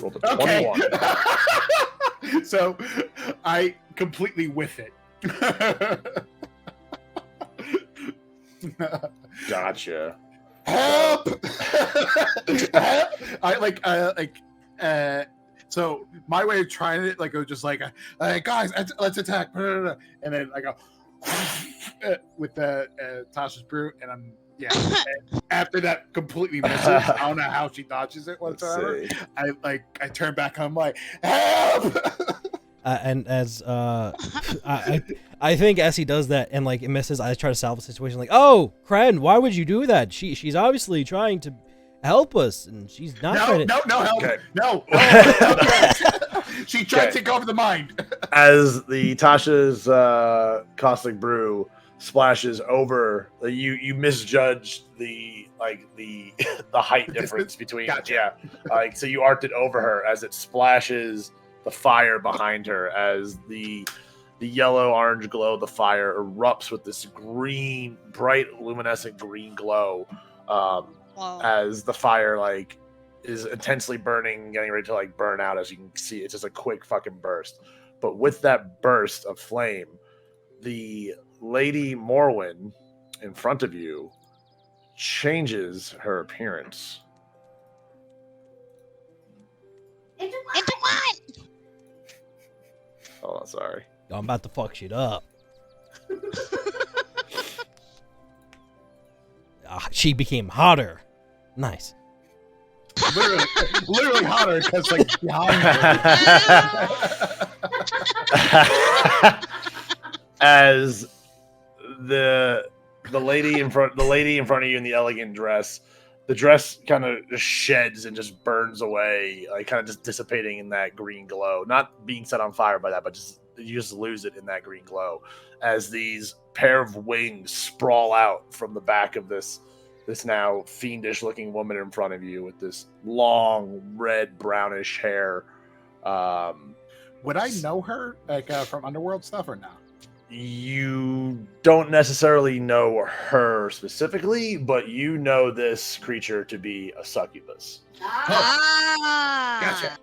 Rolled a Okay. 21. So I completely whiff it. Gotcha. Help! I So my way of trying it, like, it was just like, guys, let's attack, and then I go with Tasha's brew, and I'm and after that completely misses. I don't know how she dodges it whatsoever. I turn back, I'm like, help! And as I think as he does that and like it misses, I try to solve the situation. Like, oh, Cren, why would you do that? She's obviously trying to help us, and she's not trying to. No, help! Okay. No. She tried to take over the mind. As the Tasha's caustic brew splashes over, you misjudged the height difference between. Gotcha. Yeah, so you arced it over her as it splashes the fire behind her, as the yellow orange glow of the fire erupts with this green, bright luminescent green glow, as the fire is intensely burning, getting ready to burn out. As you can see, it's just a quick fucking burst. But with that burst of flame, the Lady Morwen in front of you changes her appearance. Into what? Oh, sorry. I'm about to fuck shit up. She became hotter. Nice. literally hotter because behind her. As the lady in front of you in the elegant dress, the dress kind of just sheds and just burns away, kind of just dissipating in that green glow. Not being set on fire by that, but you just lose it in that green glow as these pair of wings sprawl out from the back of this now fiendish looking woman in front of you with this long red brownish hair. Would I know her from Underworld stuff or not? You don't necessarily know her specifically, but you know this creature to be a succubus. Gotcha.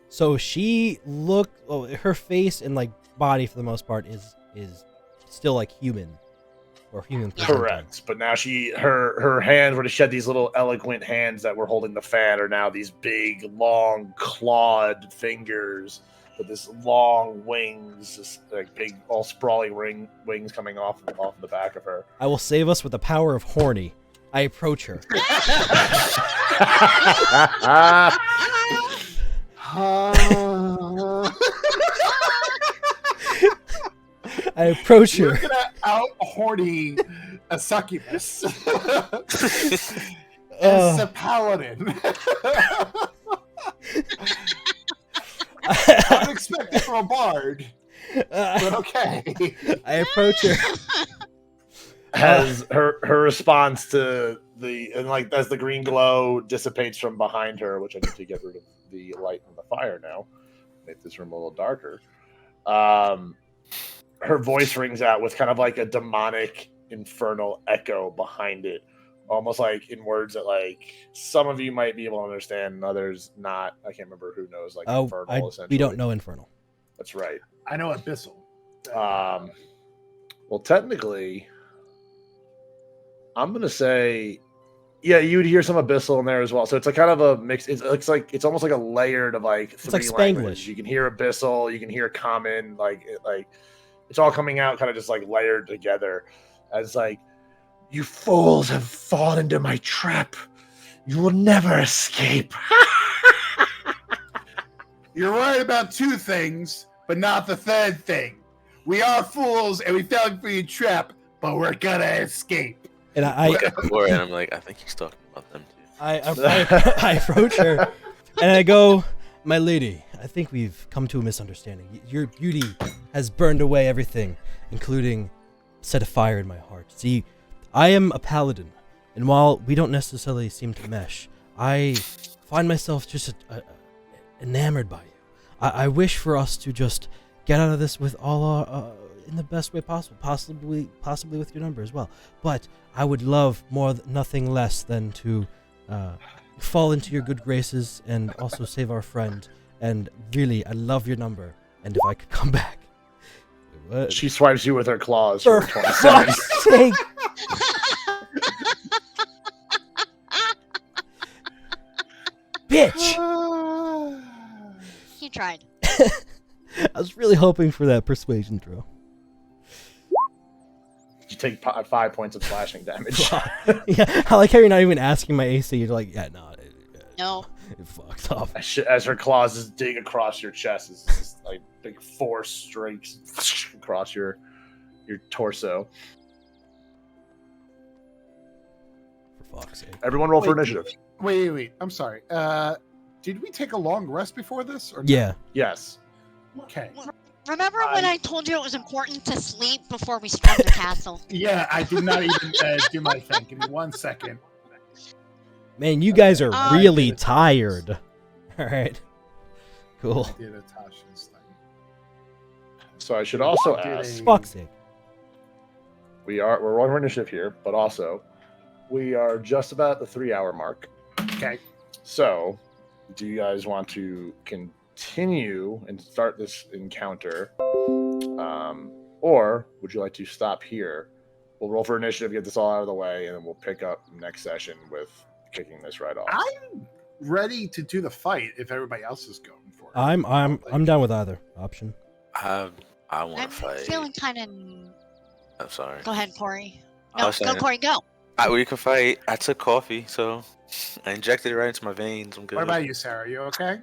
So she her face and body for the most part is still human or human. Correct, but now her hands, where she had these little eloquent hands that were holding the fan, are now these big, long, clawed fingers with this long wings, this big, all sprawling wings coming off the back of her. I will save us with the power of horny. I approach her. I approach her. You're gonna out horny a succubus. As a paladin. Unexpected from a bard. But okay. I approach her. As her response to as the green glow dissipates from behind her, which I need to get rid of the light from the fire now, make this room a little darker. Her voice rings out with kind of a demonic infernal echo behind it, almost in words that some of you might be able to understand and others not. I can't remember who knows infernal. Essentially, we don't know infernal. That's right. I know abyssal. Well, technically, I'm gonna say, yeah, you would hear some abyssal in there as well. So it's kind of a mix. It's almost like a layered of three languages. You can hear abyssal, you can hear common, it's all coming out kind of just layered together as you fools have fallen into my trap. You will never escape. You're right about two things, but not the third thing. We are fools and we fell into your trap, but we're gonna escape. And I'm like, I think he's talking about them too. I approach her and I go, my lady, I think we've come to a misunderstanding. Your beauty has burned away everything, including set a fire in my heart. See, I am a paladin, and while we don't necessarily seem to mesh, I find myself just enamored by you. I wish for us to just get out of this with all our, in the best way possible, possibly with your number as well. But I would love nothing less than to fall into your good graces and also save our friend. And really, I love your number. And if I could come back. She swipes you with her claws for 20 seconds. fuck's sake. He tried. I was really hoping for that persuasion throw. You take 5 points of slashing damage. Yeah, I like how you're not even asking my AC. You're like, yeah, no. No. It fucked off. As her claws just dig across your chest, it's just like big 4 strikes across your torso. For fuck's sake. Everyone roll for Wait. initiative. Wait. I'm sorry. Did we take a long rest before this? Or no? Yeah. Yes. Okay. Remember when I told you it was important to sleep before we stormed the castle? Yeah, I did not even do my thing. Give me 1 second. Man, you guys are Oh. really tired. All right. Cool. I did Tasha's thing. So I should also Did ask. a- Fuck's sake. We're rolling for initiative here, but also we are just about the 3-hour mark. Okay. So, do you guys want to continue and start this encounter, or would you like to stop here? We'll roll for initiative, get this all out of the way, and then we'll pick up next session with kicking this right off. I'm ready to do the fight if everybody else is going for it. I'm down with either option. I want I'm to fight. feeling kind of. I'm sorry. Go ahead, Corey. I No, was go, saying- Corey, go. We can fight. I took coffee, so I injected it right into my veins. I'm good. What about you, Sarah? You okay?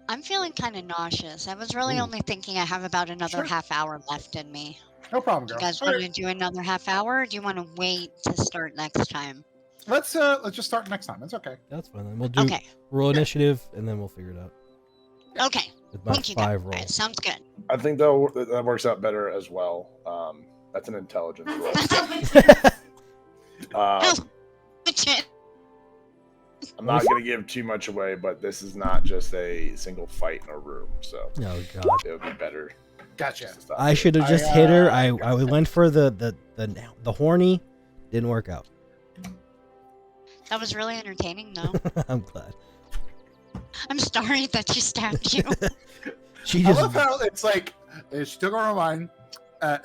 I'm feeling kind of nauseous. I was really only thinking I have about another Sure. half hour left in me. No problem, Do girl. you guys want to do another half hour, or do you want to wait to start next time? Let's just start next time. It's okay. That's fine. Then we'll do Okay. roll initiative, and then we'll figure it out. Okay. With my Thank you, 5 guys. rolls. Sounds good. I think that works out better as well. That's an intelligence roll. Oh, shit. I'm not going to give too much away, but this is not just a single fight in a room, so Oh god. it would be better. Gotcha. just to stop I here. should have just hit her. I went for the horny. Didn't work out. That was really entertaining, though. I'm glad. I'm sorry that she stabbed you. She I just love how it's like she took over my mind.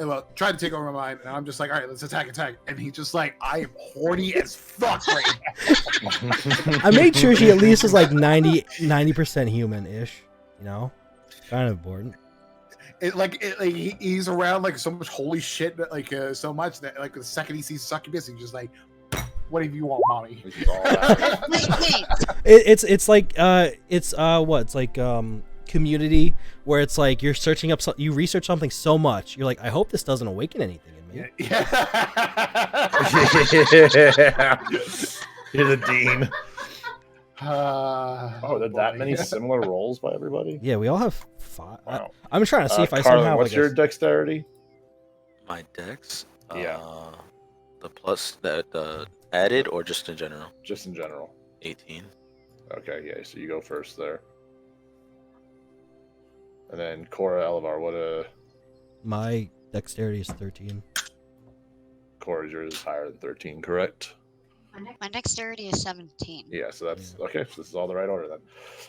Well, tried to take over my mind, and I'm just like, all right, let's attack. And he's just like, I am horny as fuck right now. I made sure she at least was like 90% human-ish. You know, kind of important. He's around like so much holy shit, so much that like the second he sees succubus, he's just like, whatever you want, mommy. This is all about- Wait. It's like it's like Community, where it's like you're searching up you research something so much, you're like, I hope this doesn't awaken anything in me. Yeah. You're the dean. Oh, Oh, there that many similar rolls by everybody? Yeah, we all have 5. Wow. I'm trying to see if I Carlen, somehow what's like your dexterity? My dex? Yeah. The plus that added or just in general? Just in general. 18. Okay, yeah, so you go first there. And then Cora, Elevar, what my dexterity is 13. Cora's yours is higher than 13, correct? My dexterity is 17. Yeah, so that's okay. So this is all the right order then.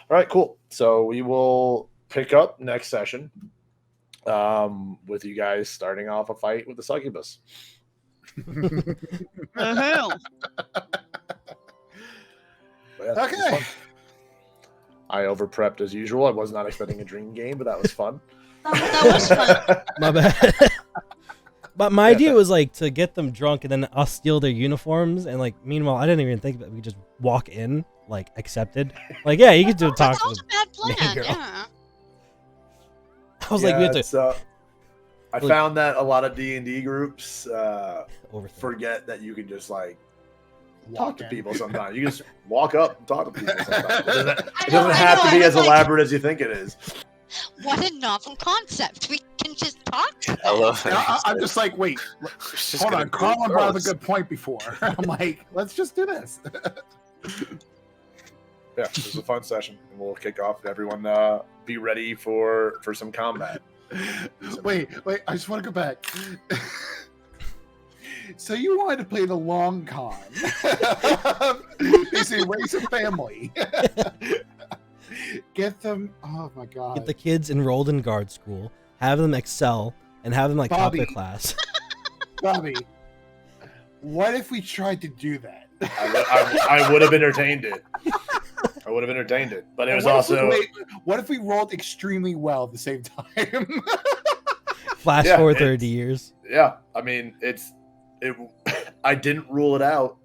All right, cool. So we will pick up next session with you guys starting off a fight with the succubus. Woohoo! But yeah, it was Okay. fun. I over prepped as usual. I was not expecting a dream game, but that was fun. That was fun. My bad. But my idea was like to get them drunk and then us steal their uniforms, and like meanwhile I didn't even think that we just walk in like accepted. Like yeah, you could do talk That to was them. a bad plan. girl. Yeah. I was like, we have to it's, I found that a lot of D&D groups overthink. forget that you can just like talk Walk to in. people sometimes. You just walk up and talk to people sometimes. It doesn't, I it know, doesn't I have know, to be I as was like- elaborate as you think it is. What a novel concept. We can just talk. I love it. I'm just like, wait, hold on. Carlen brought up a good point before. I'm like, let's just do this. Yeah, this is a fun session, and we'll kick off. Everyone, be ready for some combat. Wait, I just want to go back. So you wanted to play the long con. They say raise a family. Get them. Oh my god. Get the kids enrolled in guard school, have them excel, and have them like top their Bobby. class. Bobby, what if we tried to do that? I would have entertained it. I would have entertained it, but it And was what also. what if we rolled extremely well at the same time? Flash Yeah, forward it's- 30 years. Yeah, I mean, it. I didn't rule it out.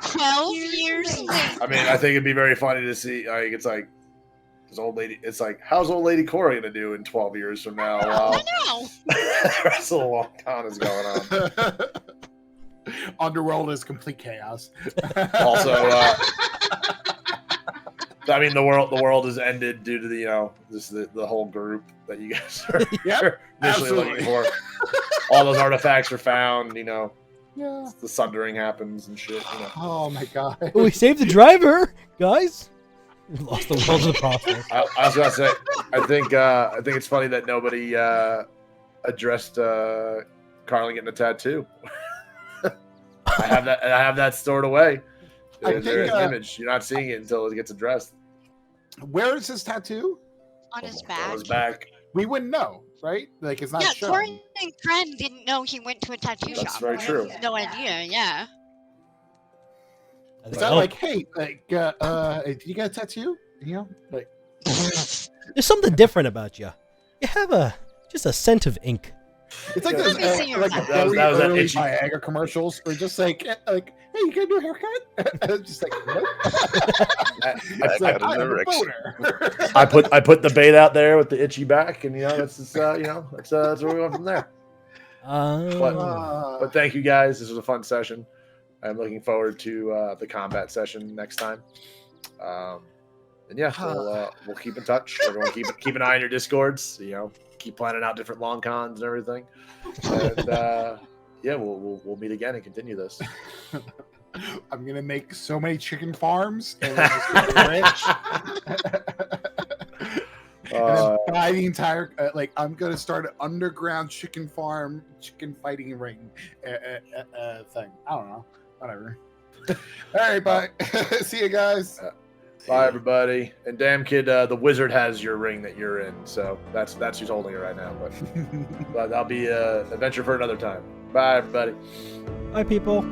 12 years later. I mean, I think it'd be very funny to see. Like, it's like this old lady. It's like, how's old lady Cora gonna do in 12 years from now? While I know. the rest of the long con is going on. Underworld is complete chaos. Also, I mean, the world has ended due to the whole group that you guys are Yep, initially absolutely. looking for. All those artifacts are found. Yeah. The sundering happens and shit. Oh my god. Oh, we saved the driver, guys. We lost the world in the process. I was gonna say, I think it's funny that nobody addressed Carlen getting a tattoo. I have that stored away. I There's think, an image. You're not seeing it until it gets addressed. Where is his tattoo? On his On back. his back. We wouldn't know, right? Like it's not Yeah, shown. Cora and Cren didn't know he went to a tattoo That's shop. very They true. had no idea, yeah. I Is think- that oh, like, hey, did you get a tattoo? Like there's something different about you. You have just a scent of ink. it's like Yeah, those that was- like that was very that early itchy- Viagra commercials, or just like, hey, you got a new haircut? Just like, nope. It's like, got an I am a erection. boner. I put the bait out there with the itchy back, and that's just, that's where we went from there. But thank you guys. This was a fun session. I'm looking forward to the combat session next time. And yeah, we'll keep in touch. Everyone keep an eye on your discords. Keep planning out different long cons and everything. And yeah, we'll meet again and continue this. I'm gonna make so many chicken farms and then just get rich. And then buy the entire I'm gonna start an underground chicken farm, chicken fighting ring thing. I don't know, whatever. All right, bye. See you guys. Bye, everybody. And damn kid, the wizard has your ring that you're in, so that's who's holding it right now. But that'll be an adventure for another time. Bye, everybody. Bye, people.